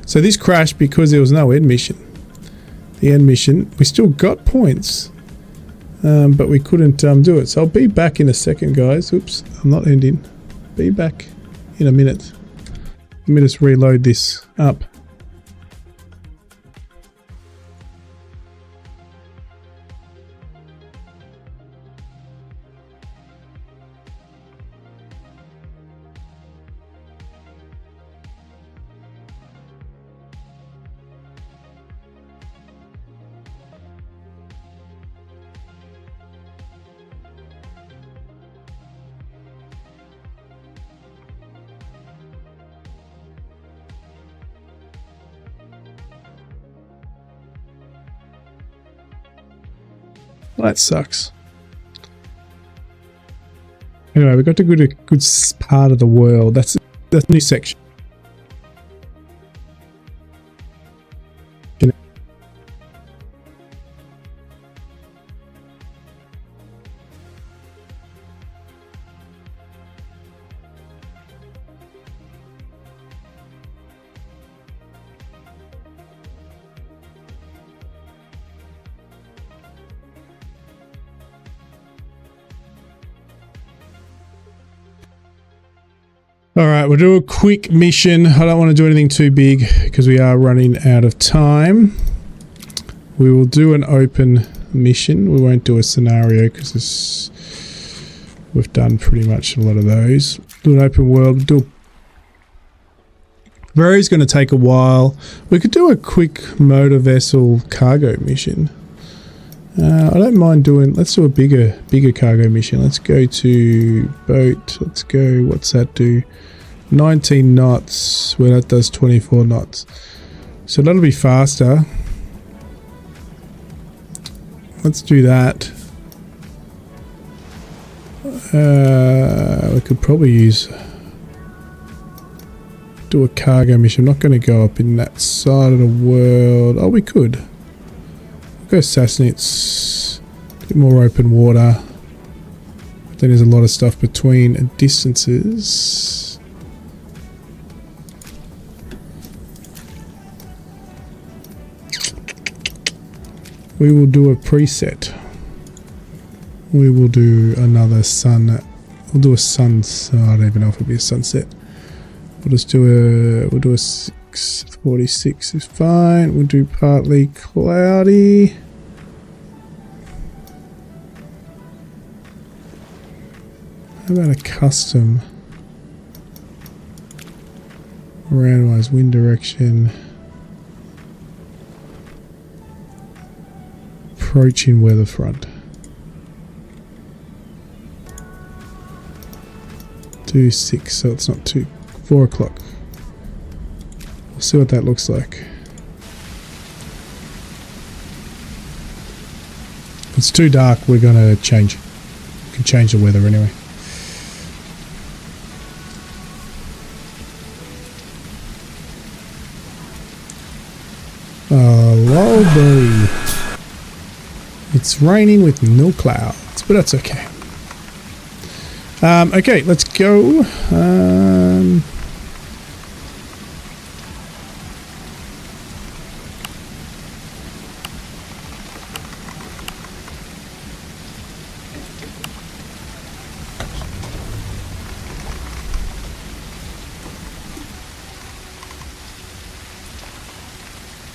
So this crashed because there was no end mission. The end mission, we still got points, but we couldn't do it. So I'll be back in a second, guys. Oops, I'm not ending. Be back in a minute. Let me just reload this up. That sucks. Anyway, we got to go to a good part of the world. That's a new section. Alright, we'll do a quick mission. I don't want to do anything too big because we are running out of time. We will do an open mission. We won't do a scenario because we've done pretty much a lot of those. Do an open world. Ferry's going to take a while. We could do a quick motor vessel cargo mission. I don't mind doing, let's do a bigger cargo mission. Let's go to boat. Let's go, what's that do? 19 knots. Well, that does 24 knots. So that'll be faster. Let's do that. We could probably do a cargo mission. I'm not going to go up in that side of the world. Oh, we could. Go Sassnitz, a bit more open water. But then there's a lot of stuff between distances. We will do a preset. We will do another sun. We'll do a sunset. I don't even know if it'll be a sunset. We'll just do a 646 is fine. We'll do partly cloudy. How about a custom? Randomized wind direction. Approaching weather front. 2, 6, so it's not 2, 4 o'clock. We'll see what that looks like. If it's too dark, we're going to change. We can change the weather anyway. Lovely. It's raining with no clouds, but that's okay. Okay, let's go.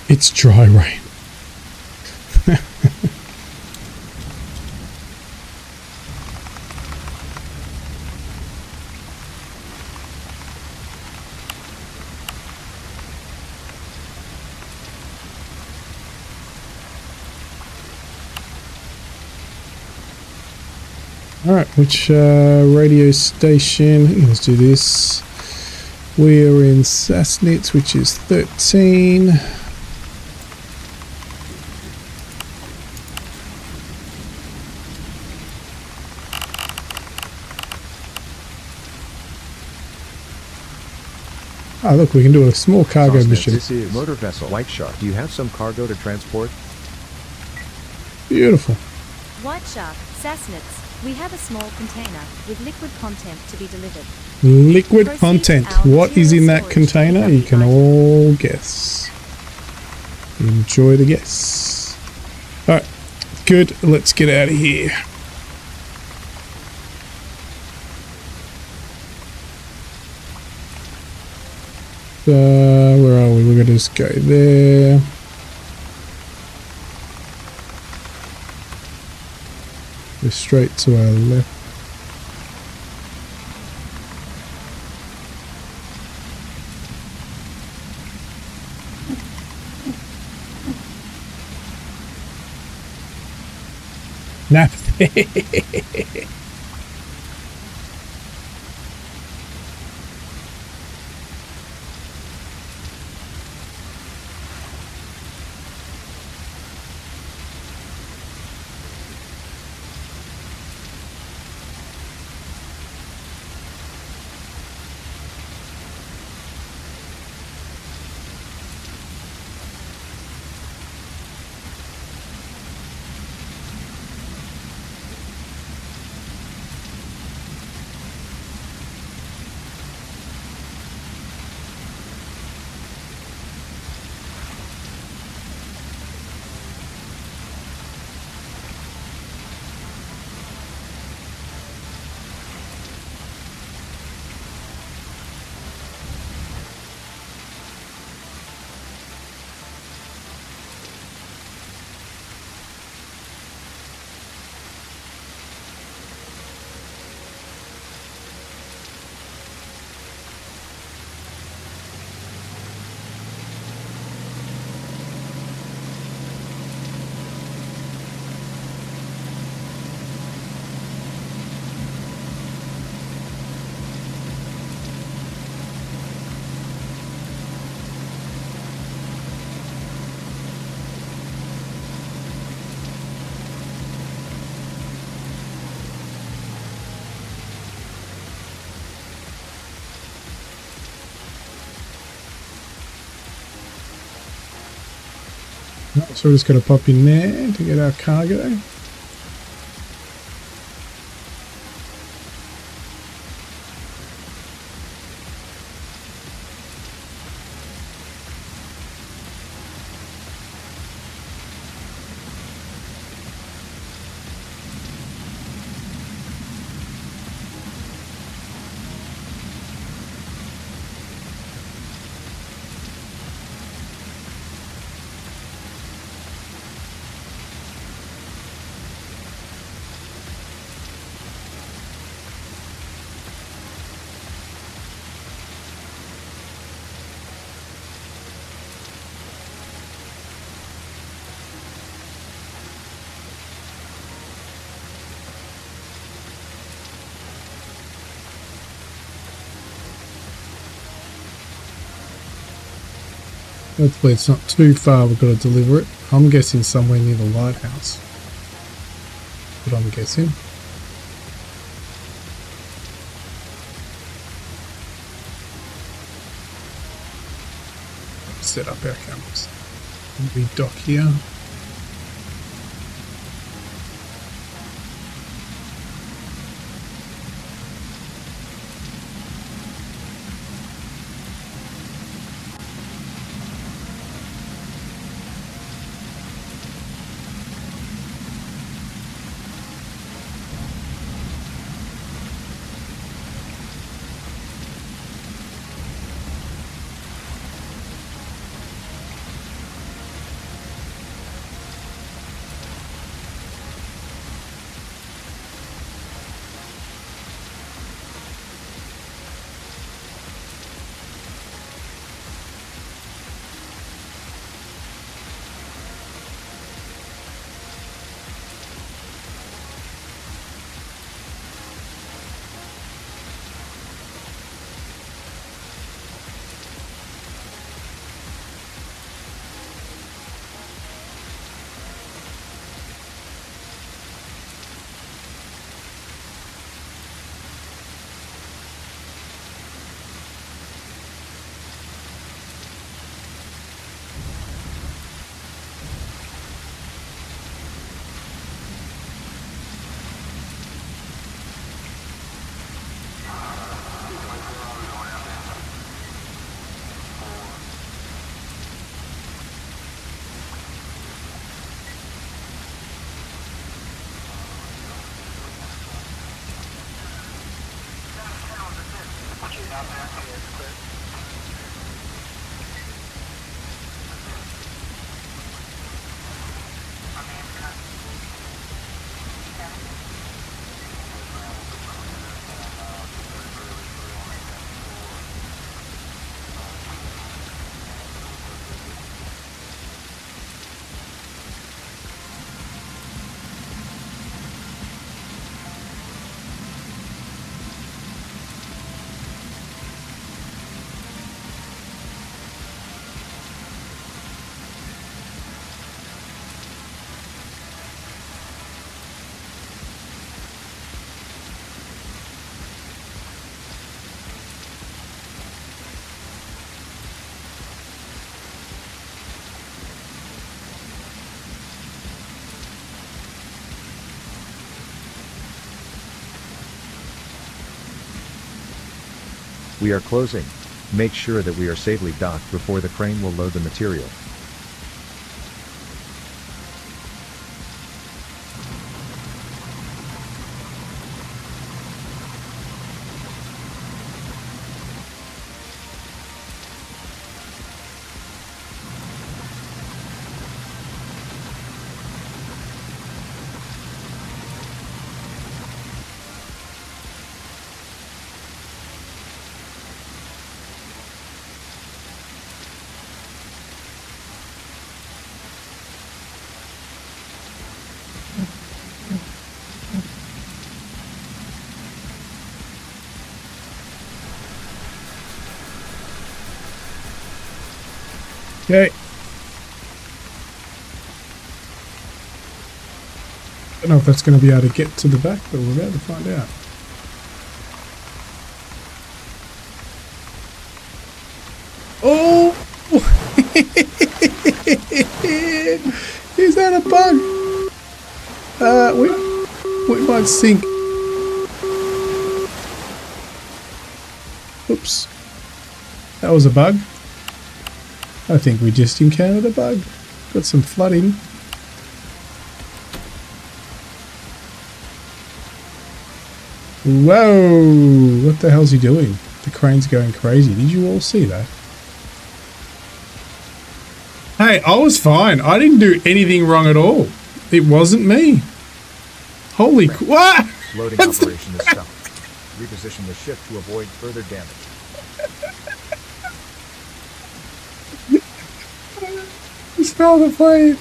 It's dry rain. Alright, which radio station? Let's do this. We're in Sassnitz, which is 13. Oh, look, we can do a small cargo mission. This is motor vessel White Shark. Do you have some cargo to transport? Beautiful. White Shark, Sassnitz. We have a small container with liquid content to be delivered. Liquid content. What is in that container? You can all guess. Enjoy the guess. Alright, good. Let's get out of here. Where are we? We're going to just go there. Go straight to our left. Nap. So we're just going to pop in there to get our cargo. Hopefully it's not too far we've got to deliver it. I'm guessing somewhere near the lighthouse. What I'm guessing. Set up our cameras. We dock here. We are closing. Make sure that we are safely docked before the crane will load the material. Okay. Don't know if that's going to be able to get to the back, but we're about to find out. Oh! Is that a bug? We might sink. Oops. That was a bug. I think we just encountered a bug. Got some flooding. Whoa! What the hell's he doing? The crane's going crazy. Did you all see that? Hey, I was fine. I didn't do anything wrong at all. It wasn't me. Holy what? Loading operation is stopped. Reposition the ship to avoid further damage. Smell the plane.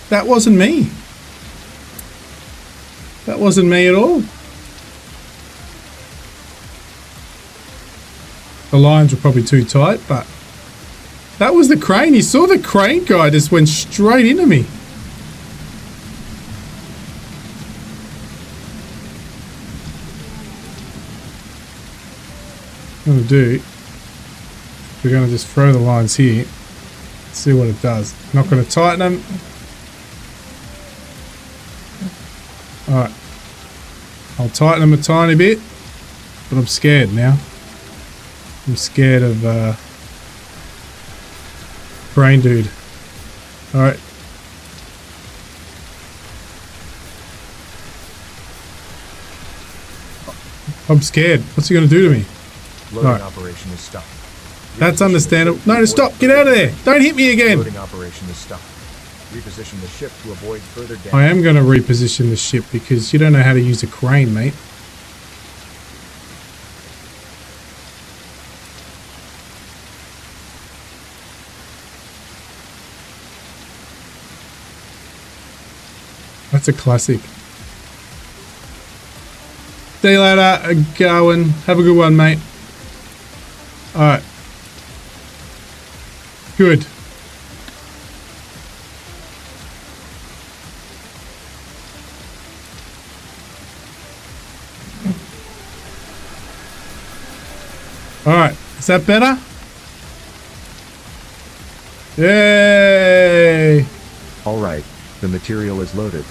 That wasn't me. That wasn't me at all. The lines were probably too tight, but that was the crane. You saw the crane guy just went straight into me. What I'm going to do, we're going to just throw the lines here, see what it does. Not going to tighten them. Alright, I'll tighten them a tiny bit, but I'm scared now. I'm scared of Brain Dude. Alright. I'm scared. What's he going to do to me? Loading operation is stuck. That's understandable. No, stop. Get out of there. Don't hit me again. Loading operation is stuck. Reposition the ship to avoid further damage. I am going to reposition the ship because you don't know how to use a crane, mate. That's a classic. See you later, Garwin. Have a good one, mate. Alright. Good. Alright. Is that better? Yay! Alright, the material is loaded.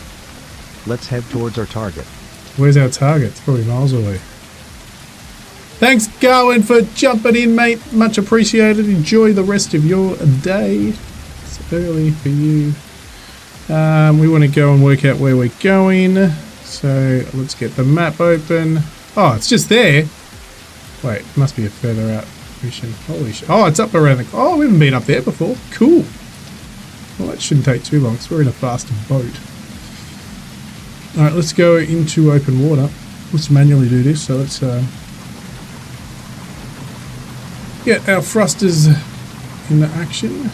Let's head towards our target. Where's our target? It's probably miles away. Thanks, Garwin, for jumping in, mate. Much appreciated. Enjoy the rest of your day. It's early for you. We want to go and work out where we're going. So let's get the map open. Oh, it's just there. Wait, must be a further out mission. Holy shit. Oh, it's up around the... Oh, we haven't been up there before. Cool. Well, that shouldn't take too long because we're in a faster boat. Alright, let's go into open water. Let's manually do this. So let's get our thrusters into action.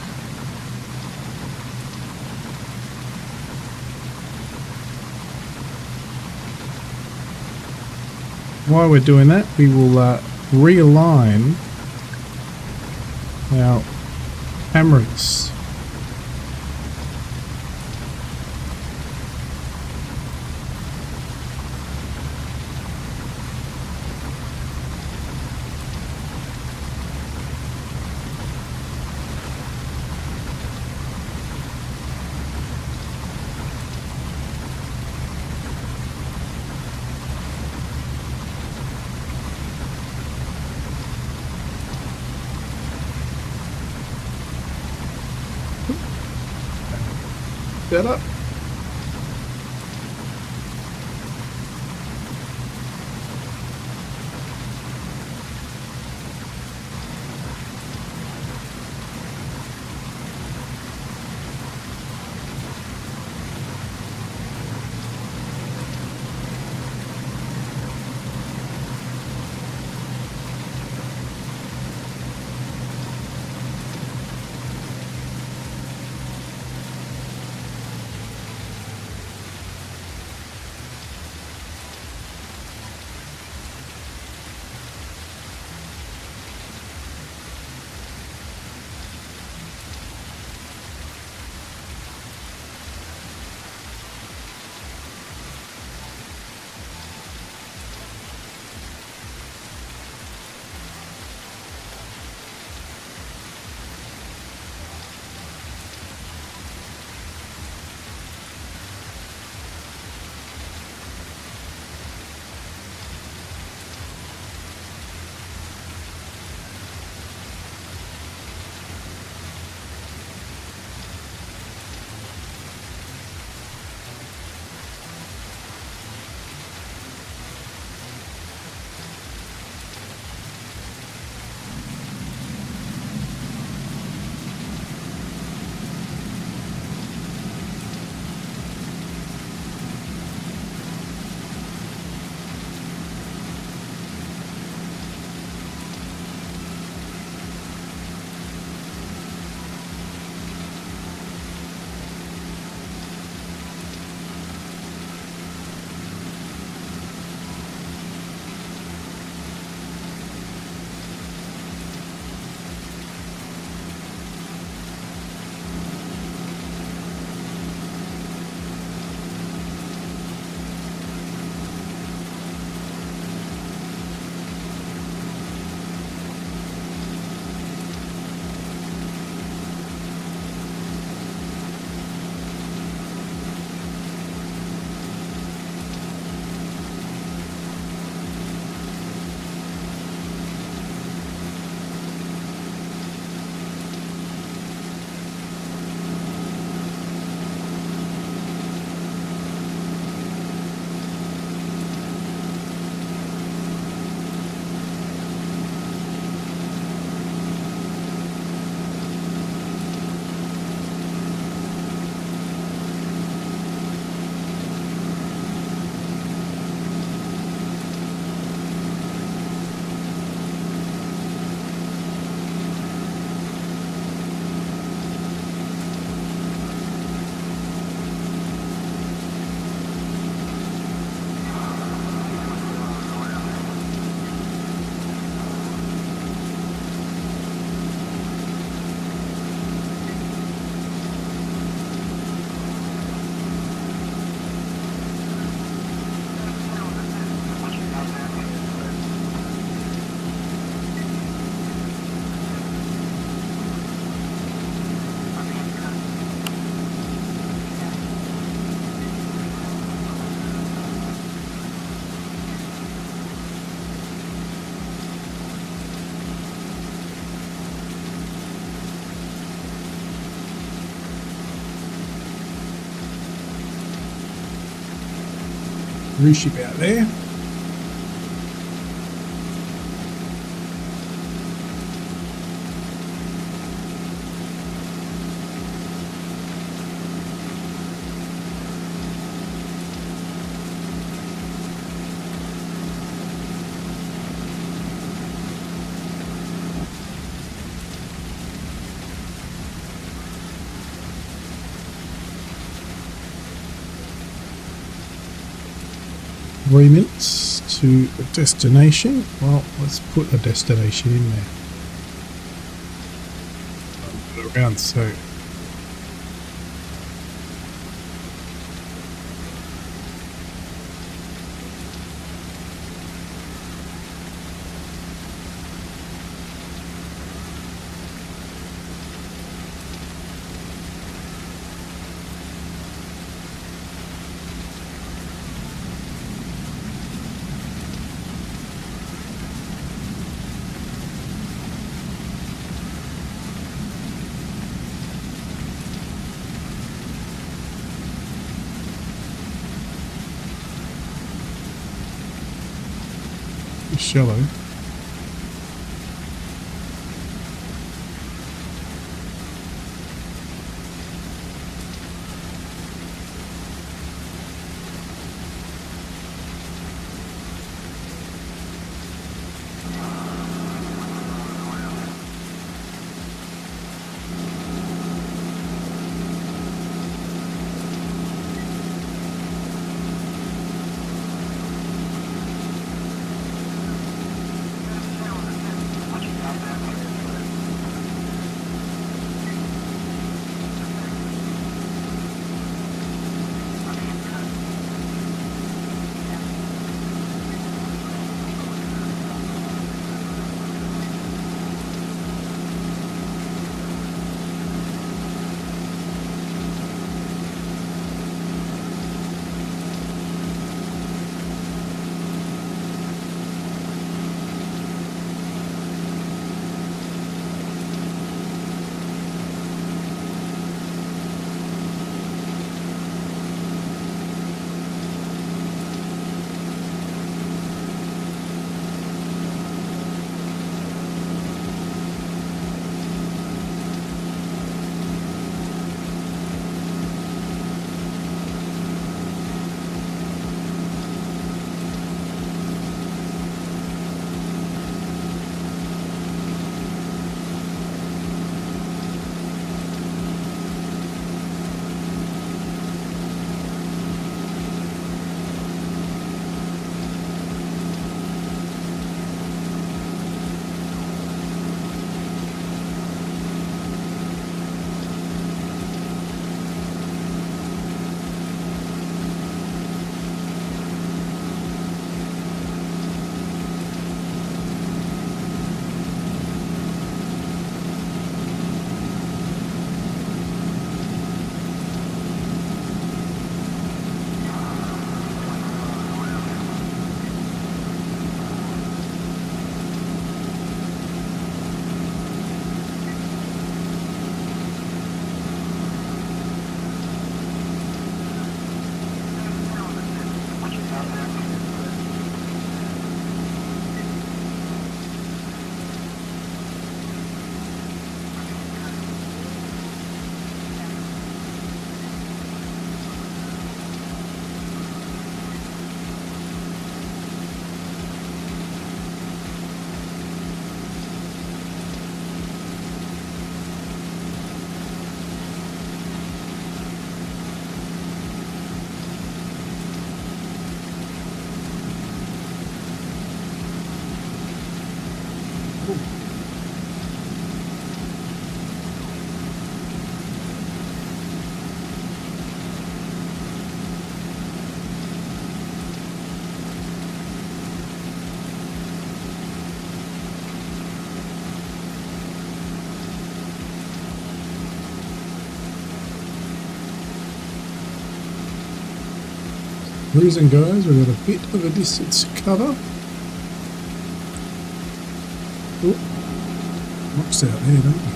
While we're doing that, we will realign our cameras. Set up. cruise ship out there. Minutes to a destination. Well, let's put a destination in there. Around so. Shallow. Cruising guys, we've got a bit of a distance to cover. Oh, rocks out there, don't we?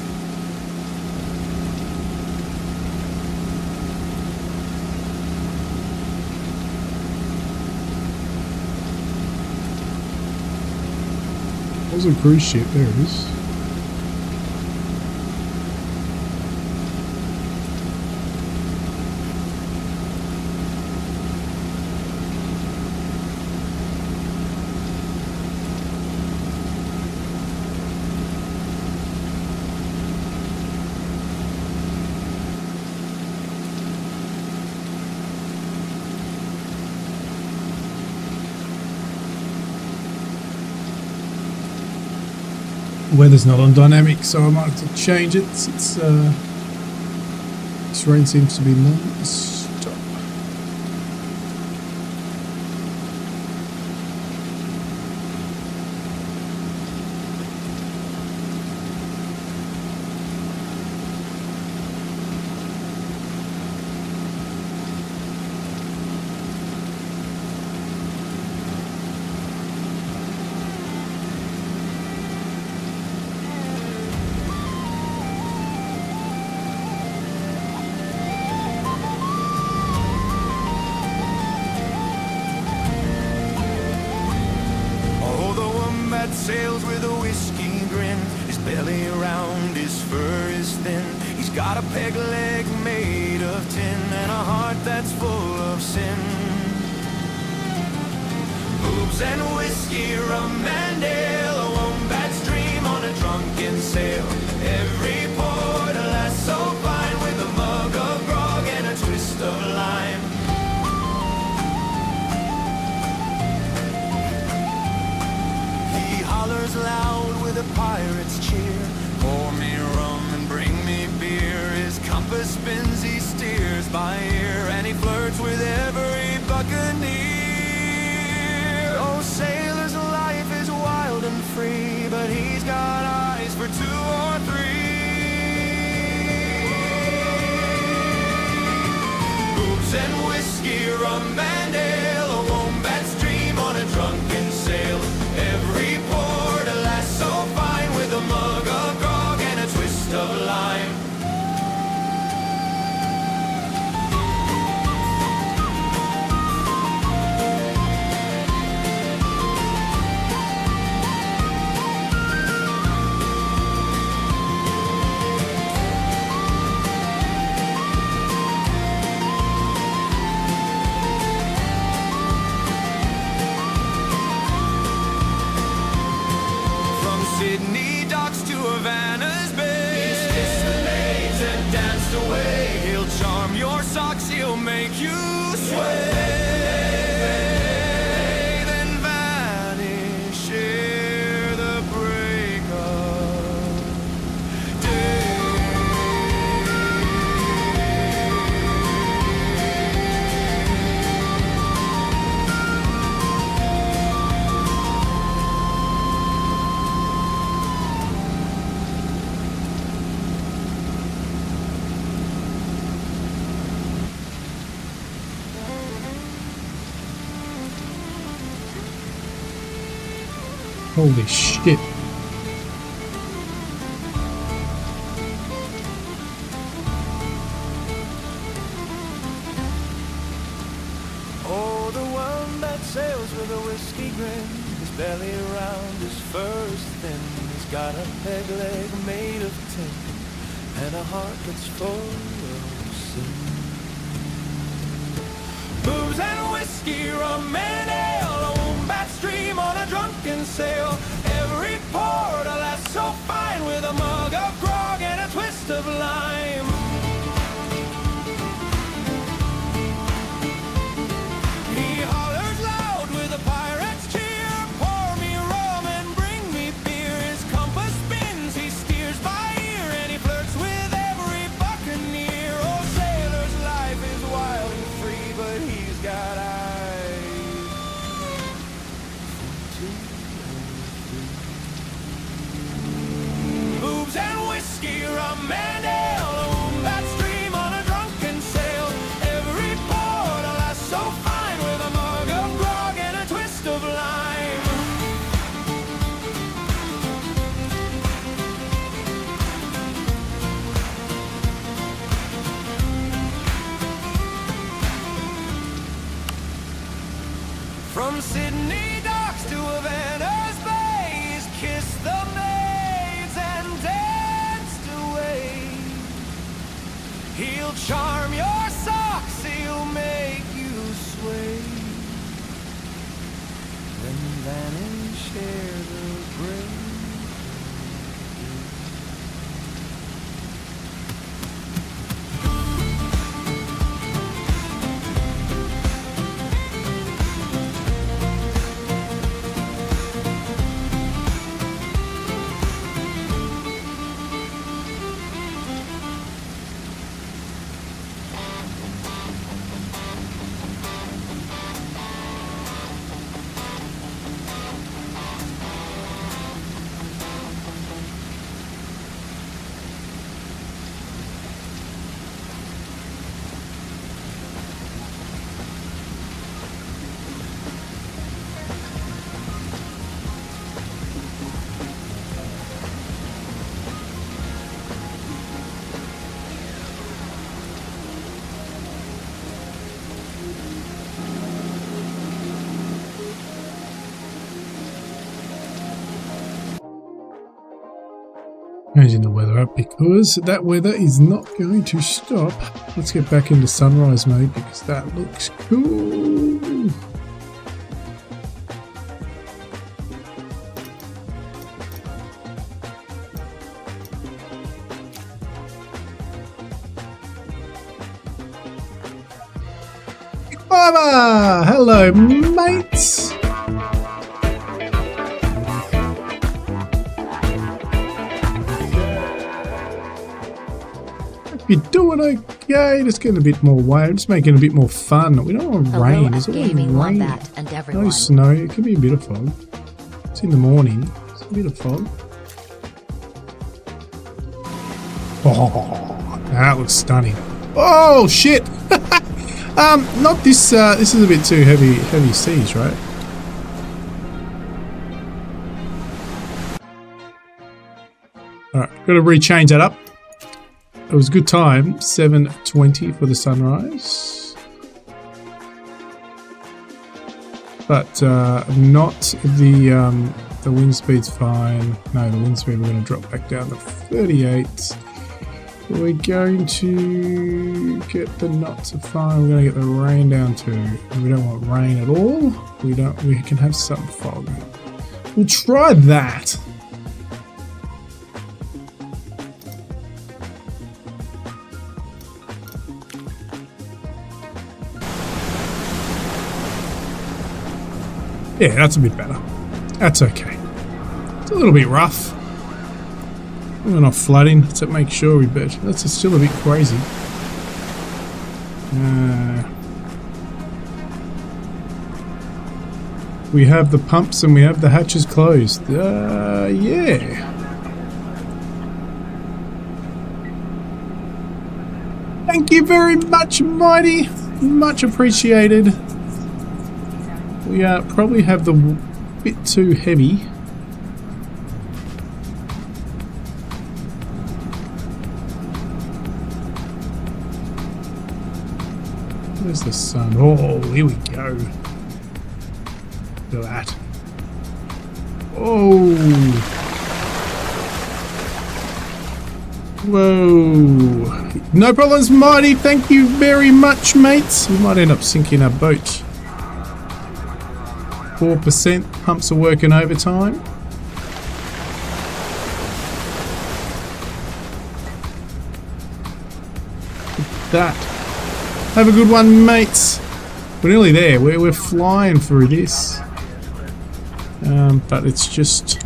There's a cruise ship. There it is. Weather's not on dynamic, so I might have to change it since this rain seems to be non-stop. Sails with a whiskey grin, his belly round, his fur is thin. He's got a peg leg made of tin and a heart that's full of sin. Boobs and whiskey, rum and ale, a wombat's dream on a drunken sail. Every port, a lass so fine, with a mug of grog and a twist of lime. Hollers loud with a pirate's cheer. Pour me rum and bring me beer. His compass spins, he steers by ear, and he flirts with every buccaneer. Oh, sailor's life is wild and free, but he's got eyes for two or three. Boobs and whiskey, rum and ale, a wombat's dream on a drunken sail. Every port, a lass so fine, with a mug of grog and a twist of lime. Sydney docks to Havana's Bay. He's kissed the maids and danced away. He'll charm your socks, he'll make you sway. Then vanish ere the break of day. Holy shit. Oh, the one that sails with a whiskey grin, his belly round, his fur is thin. He's got a peg leg made of tin and a heart that's full of sin. Booze and whiskey, rum and ale, a wombat's dream on a drunken sail. Every port, a lass so fine, with a mug of grog and a twist of lime. He hollers loud with a pirate's cheer. Pour me rum and bring me beer. His compass spins, he steers by ear, and he flirts with every buccaneer. Oh, sailor's life is wild and free, but he's got eyes for two and three. Boobs and whiskey, rum and ale, a wombat's dream on a drunken sail. Every port, a lass so fine, with a mug of grog and a twist of lime. From Sydney docks to Havana's Bay, he's kissed charm your socks, he'll make you sway. Then vanish ere the break. Changing the weather up because that weather is not going to stop. Let's get back into sunrise mode because that looks cool. Mama! Hello, mates! You're doing okay. Just getting a bit more wave. Just making it a bit more fun. We don't want rain. It's always rain. No snow. It could be a bit of fog. It's in the morning. It's a bit of fog. Oh, that looks stunning. Oh shit! Not this. This is a bit too heavy seas, right? All right, got to rechange that up. It was a good time, 7:20 for the sunrise, but not the wind speed's fine. No, the wind speed we're going to drop back down to 38. We're going to get the knots are fine. We're going to get the rain down to. We don't want rain at all. We can have some fog. We'll try that. Yeah, that's a bit better. That's okay. It's a little bit rough. We're not flooding. Let's make sure we bet. That's still a bit crazy. We have the pumps and we have the hatches closed. Yeah. Thank you very much, Mighty. Much appreciated. We probably have the bit too heavy. Where's the sun? Oh, here we go. Look at that. Oh. Whoa. No problems, Mighty. Thank you very much, mates. We might end up sinking our boat. 4%. Pumps are working overtime. That. Have a good one, mates. We're nearly there. We're flying through this. But it's just...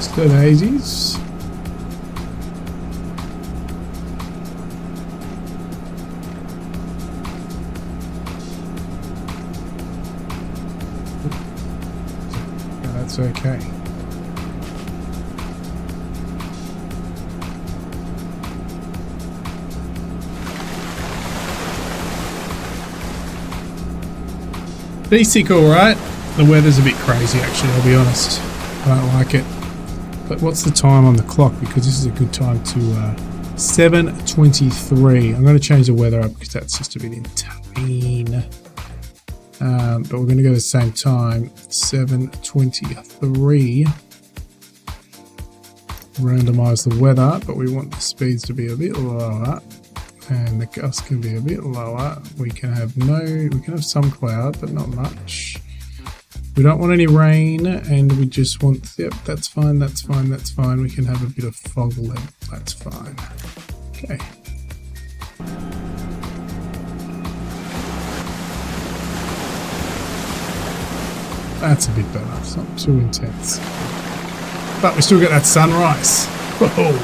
Still hazies. Yeah, that's okay. Basic alright. The weather's a bit crazy actually, I'll be honest. I don't like it. But what's the time on the clock? Because this is a good time to 7:23. I'm going to change the weather up because that's just a bit insane. But we're going to go the same time, 7:23. Randomize the weather, but we want the speeds to be a bit lower. And the gusts can be a bit lower. We can have some cloud, but not much. We don't want any rain, and we just want, yep, that's fine, that's fine, that's fine. We can have a bit of fog length, that's fine. Okay. That's a bit better, it's not too intense. But we still get that sunrise. Whoa.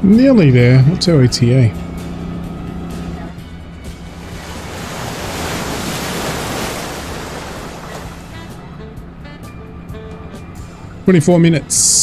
Nearly there. What's our ETA? "24 minutes.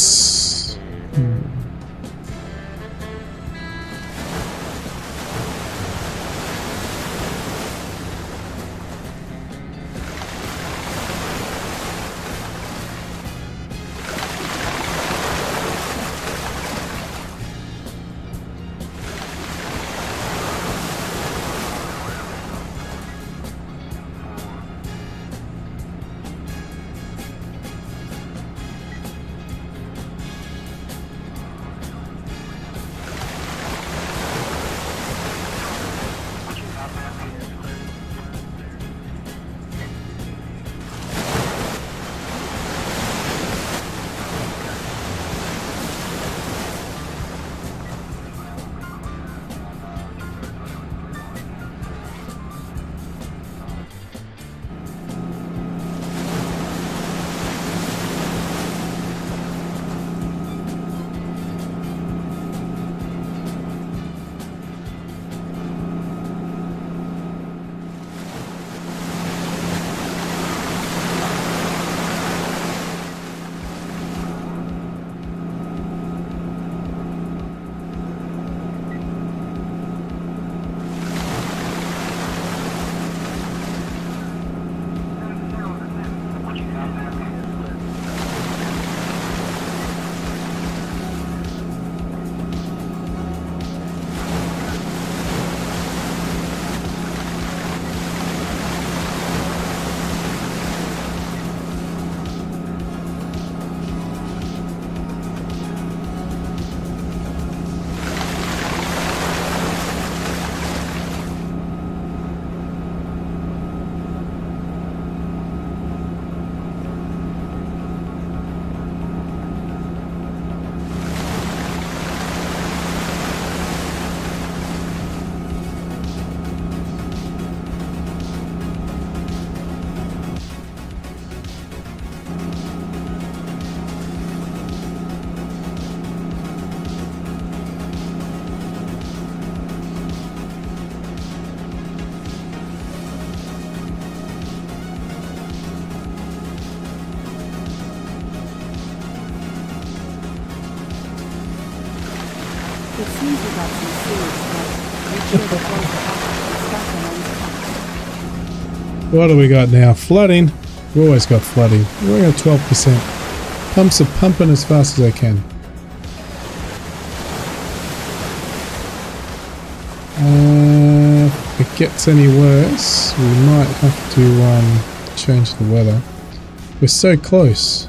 seems we got some serious flood. Make sure to close the hatch and start the What do we got now? Flooding. We've always got flooding. We're at 12%. Pumps are pumping as fast as they can. If it gets any worse, we might have to change the weather. We're so close.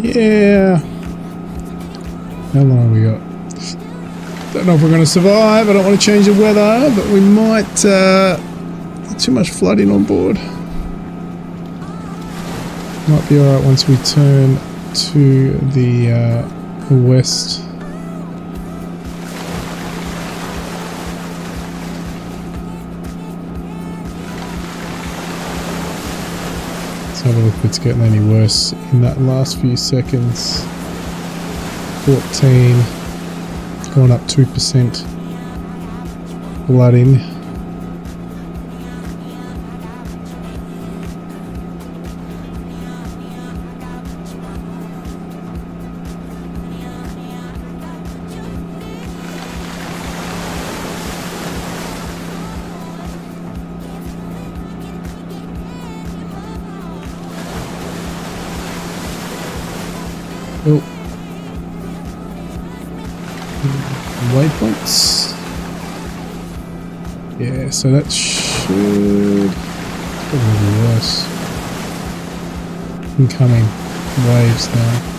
Yeah. How long have we got? Don't know if we're going to survive. I don't want to change the weather, but we might. Too much flooding on board. Might be alright once we turn to the west. Let's have a look if it's getting any worse in that last few seconds. 14, going up 2%. Flooding. Oh. Waypoints. Yeah, so that should probably be worse. Incoming waves now.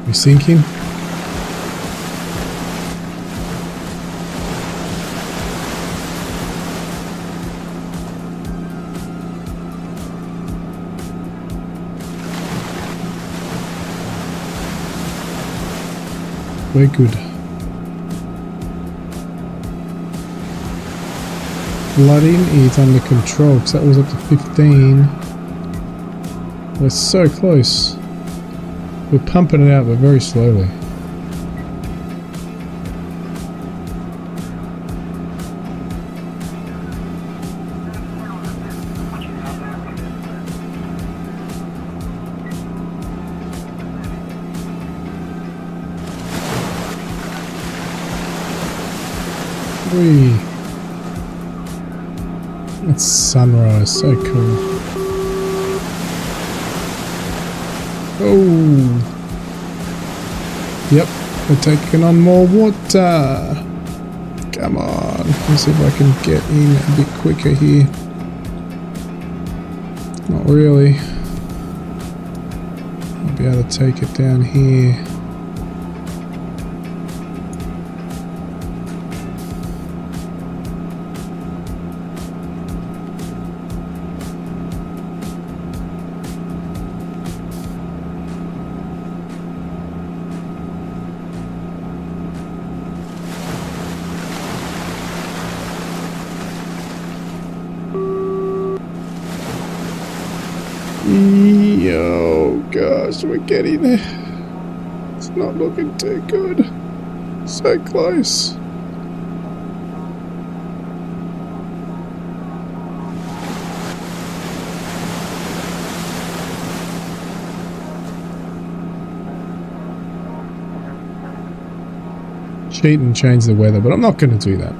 We sinking? We're good. Flooding is under control because that was up to 15. We're so close. We're pumping it out, but very slowly. Whee. It's sunrise, so cool. Oh, yep, we're taking on more water. Come on, let's see if I can get in a bit quicker here. Not really. I'll be able to take it down here. Oh gosh, we're getting there. It's not looking too good. So close. Cheat and change the weather, but I'm not going to do that.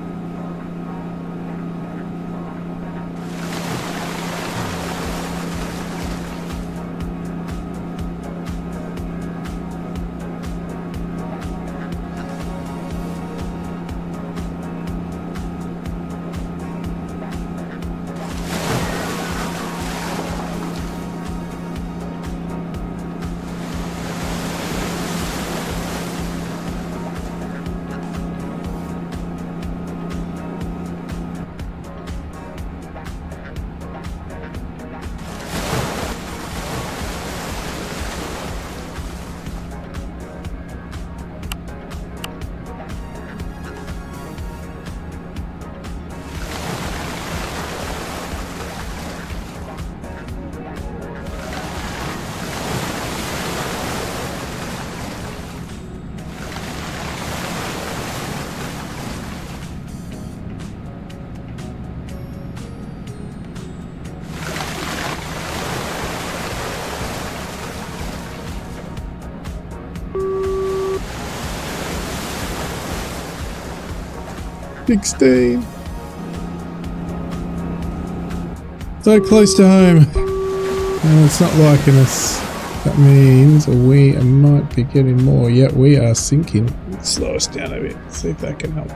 So close to home, and it's not liking us. That means we might be getting more. Yet we are sinking. Slow us down a bit. See if that can help.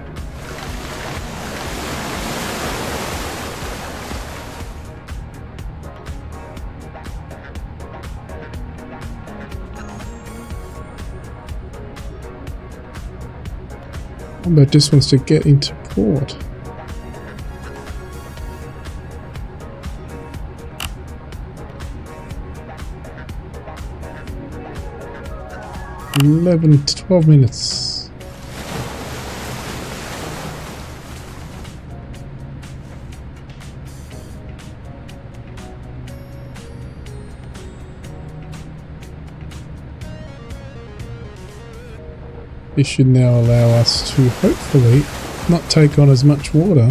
But just wants to get into port. To 12 minutes. This should now allow us to hopefully not take on as much water.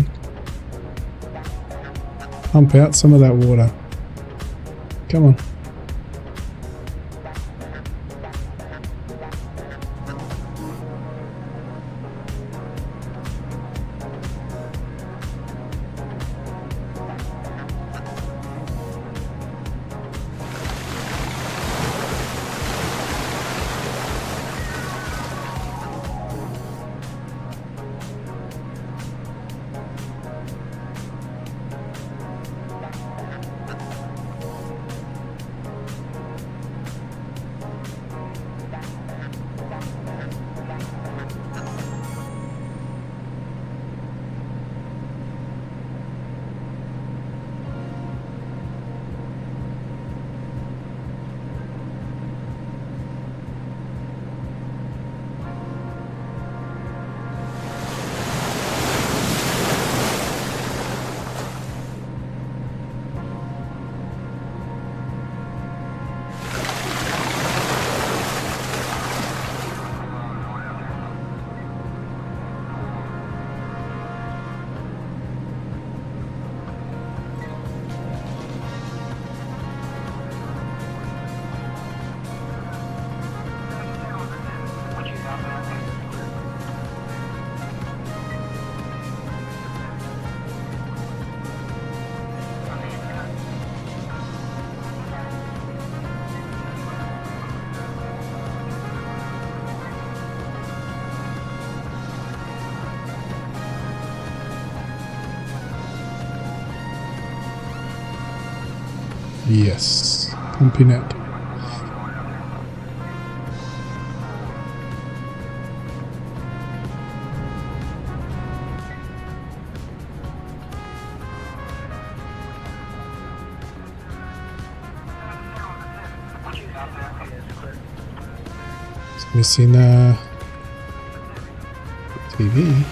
Pump out some of that water. Come on. Yes, pumping out. It's missing TV.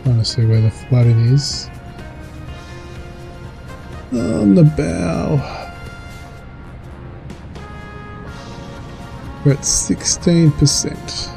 Trying to see where the flooding is. On the bow. We're at 16%.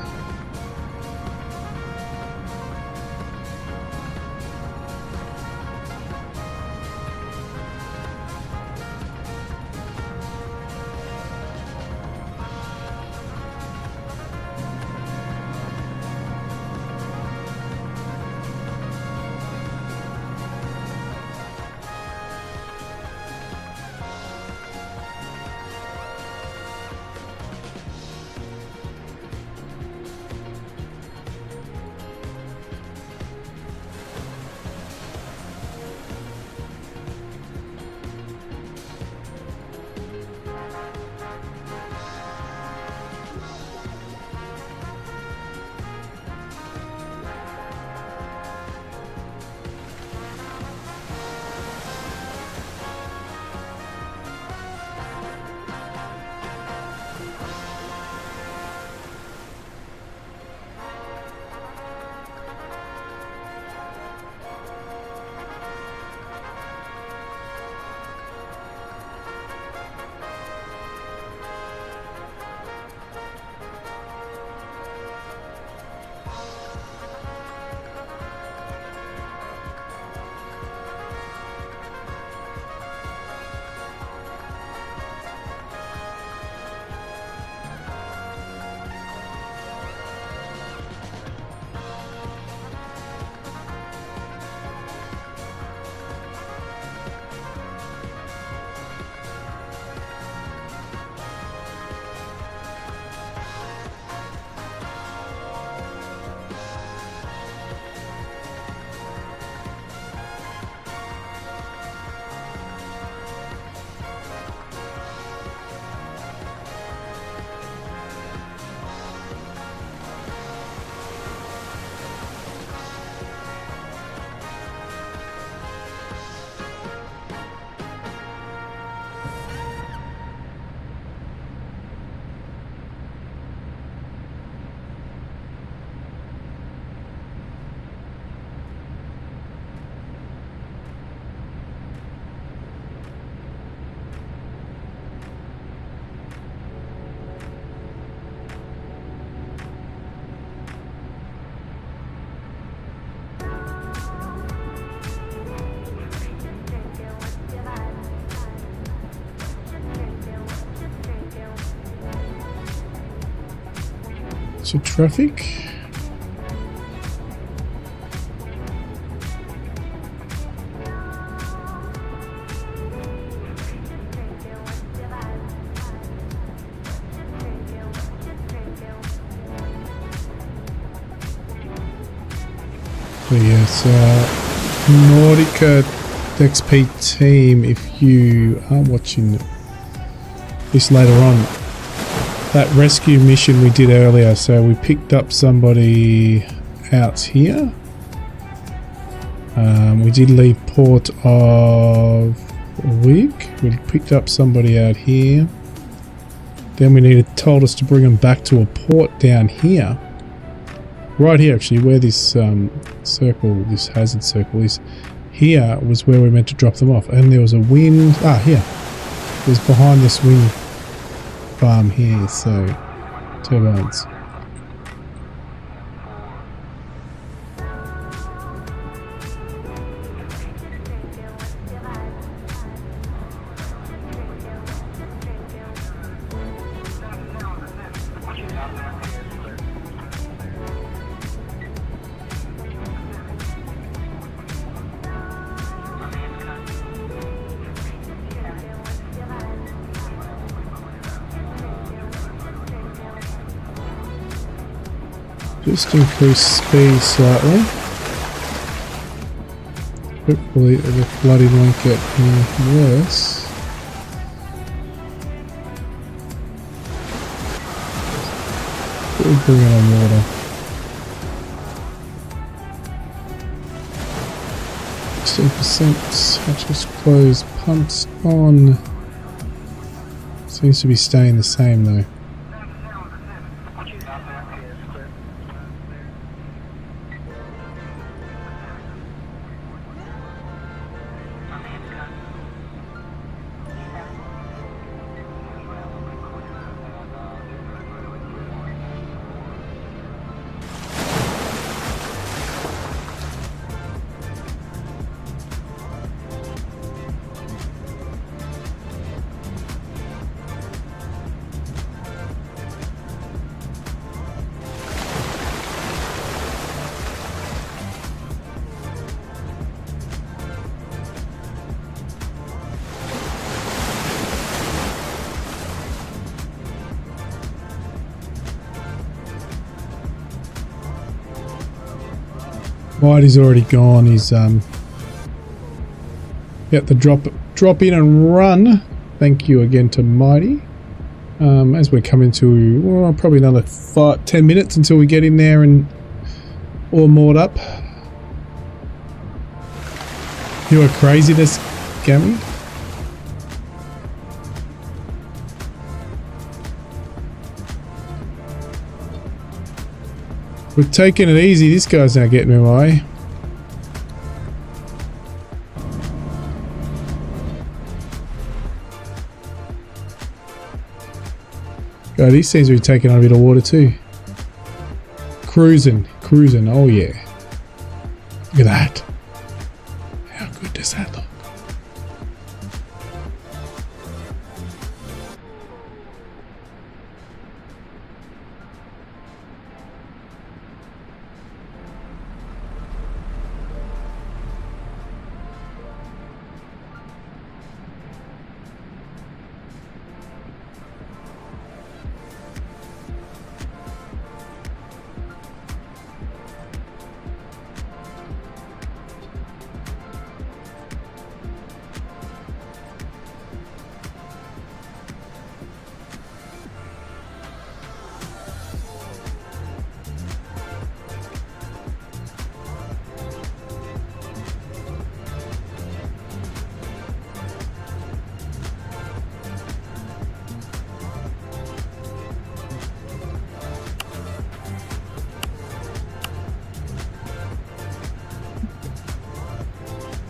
So traffic. So yes, Nordic XP team, if you are watching this later on, that rescue mission we did earlier, so we picked up somebody out here. We did leave port of Wick. We picked up somebody out here. Then we told us to bring them back to a port down here. Right here actually, where this circle, this hazard circle is. Here was where we meant to drop them off. And there was a wind, here. It was behind this wind farm here, so turbines. Just increase speed slightly. Hopefully the flooding won't get any worse. We'll bring it on water. 16%. Hatches closed. Pumps on. Seems to be staying the same though. Mighty's already gone. He's got the drop in and run. Thank you again to Mighty. As we're coming to probably another 10 minutes until we get in there and all moored up. You are craziness, Gammy. We're taking it easy. This guy's not getting in my way. God, he seems to be taking on a bit of water too. Cruising. Oh yeah. Look at that. How good does that look?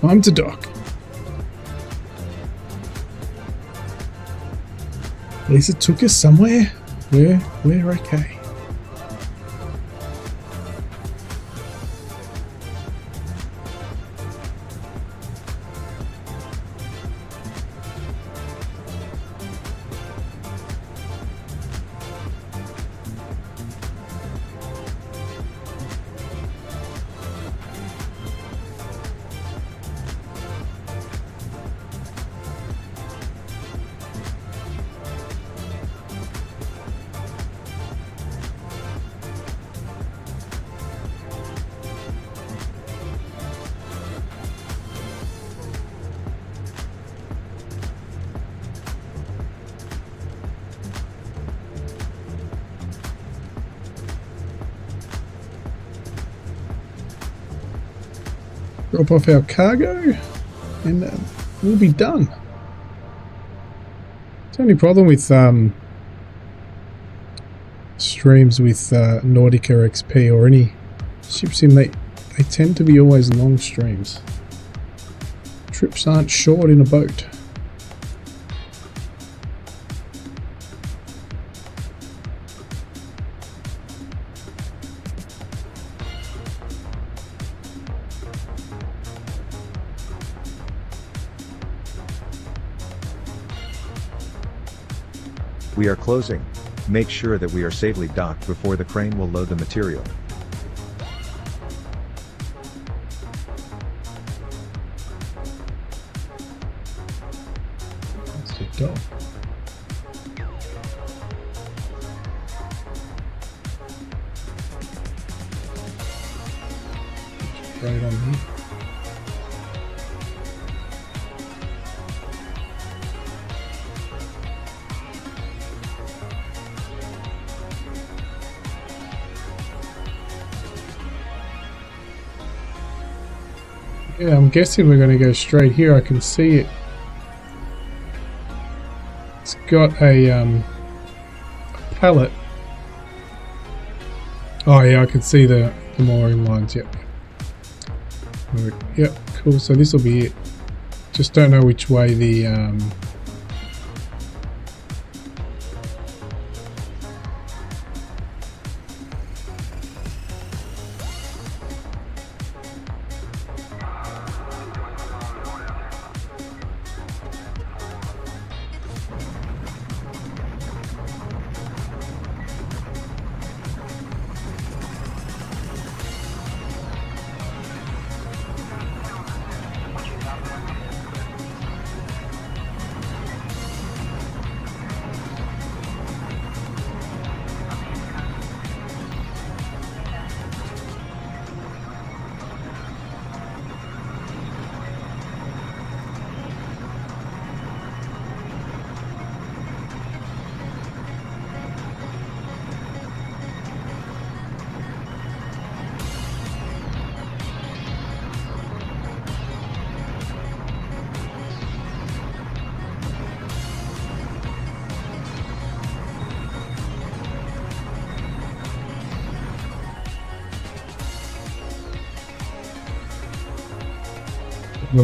Time to dock. At least it took us somewhere. We're okay. Drop off our cargo and we'll be done. The only problem with streams with Nordic XP or any ship sim, they tend to be always long streams. Trips aren't short in a boat. We are closing. Make sure that we are safely docked before the crane will load the material. Let's go. Right on here. Yeah, I'm guessing we're going to go straight here. I can see it. It's got a pallet. Oh yeah, I can see the mooring lines. Yep. Yep. Cool. So this will be it. Just don't know which way the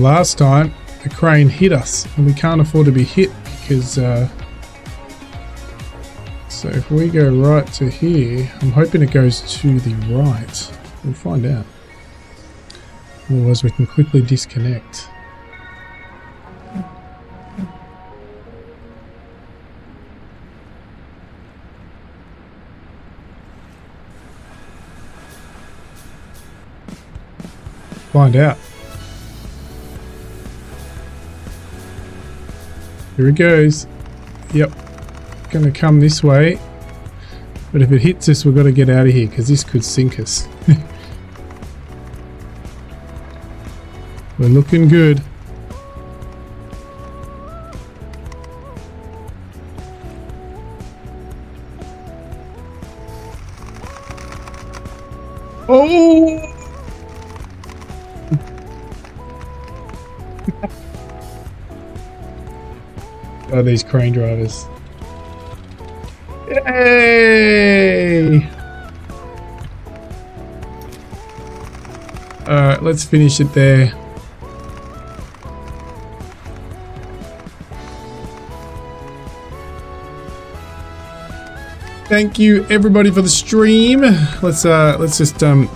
last time the crane hit us, and we can't afford to be hit because so if we go right to here, I'm hoping it goes to the right. We'll find out. Otherwise we can quickly disconnect. Find out. Here it goes. Yep. Gonna come this way. But if it hits us, we've got to get out of here because this could sink us. We're looking good. Oh! Oh, these crane drivers. Yay! Alright, let's finish it there. Thank you everybody for the stream. Let's just throw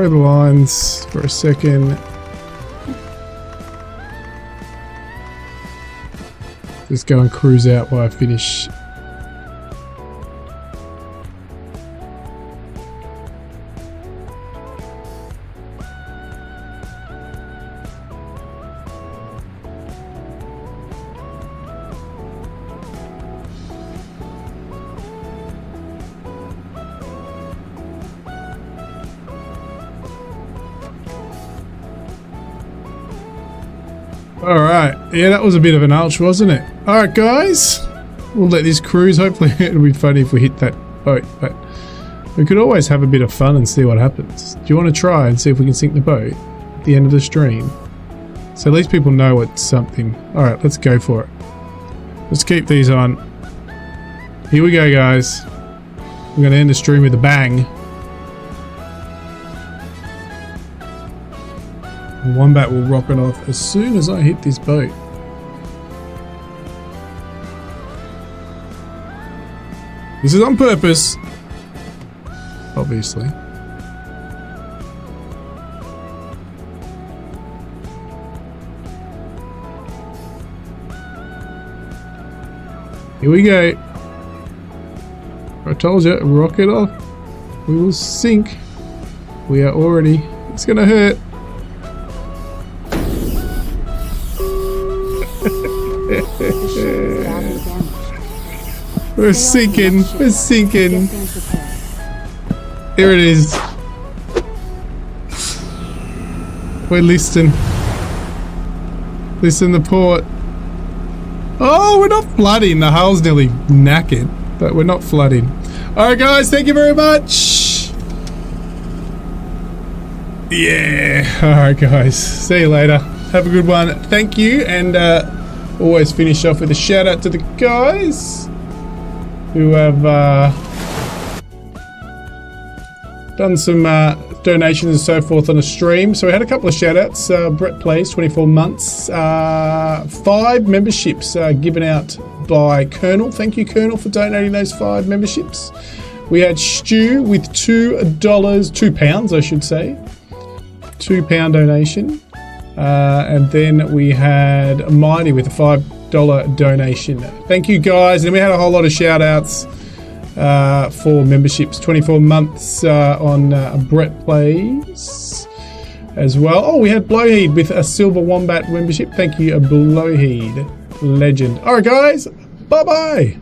the lines for a second. Just go and cruise out while I finish. Alright, yeah, that was a bit of an ouch, wasn't it? Alright guys, we'll let this cruise. Hopefully it'll be funny if we hit that boat, but we could always have a bit of fun and see what happens. Do you want to try and see if we can sink the boat at the end of the stream? So at least people know it's something. Alright, let's go for it. Let's keep these on. Here we go guys. We're going to end the stream with a bang. And Wombat will rocket off as soon as I hit this boat. This is on purpose, obviously. Here we go. I told you, rocket off. We will sink. We are already. It's gonna hurt. We're sinking. We're sinking. Here it is. We're listing. Listing the port. Oh, we're not flooding. The hull's nearly knackered, but we're not flooding. All right, guys. Thank you very much. Yeah. All right, guys. See you later. Have a good one. Thank you. And always finish off with a shout out to the guys who have done some donations and so forth on a stream. So we had a couple of shout outs. Brett Plays, 24 months. 5 memberships given out by Colonel. Thank you, Colonel, for donating those 5 memberships. We had Stu with £2, I should say. £2 donation. And then we had Mighty with a $5 donation. Thank you, guys. And we had a whole lot of shout outs for memberships. 24 months on Brett Plays as well. Oh, we had Blowheed with a Silver Wombat membership. Thank you, Blowheed. Legend. All right, guys. Bye-bye.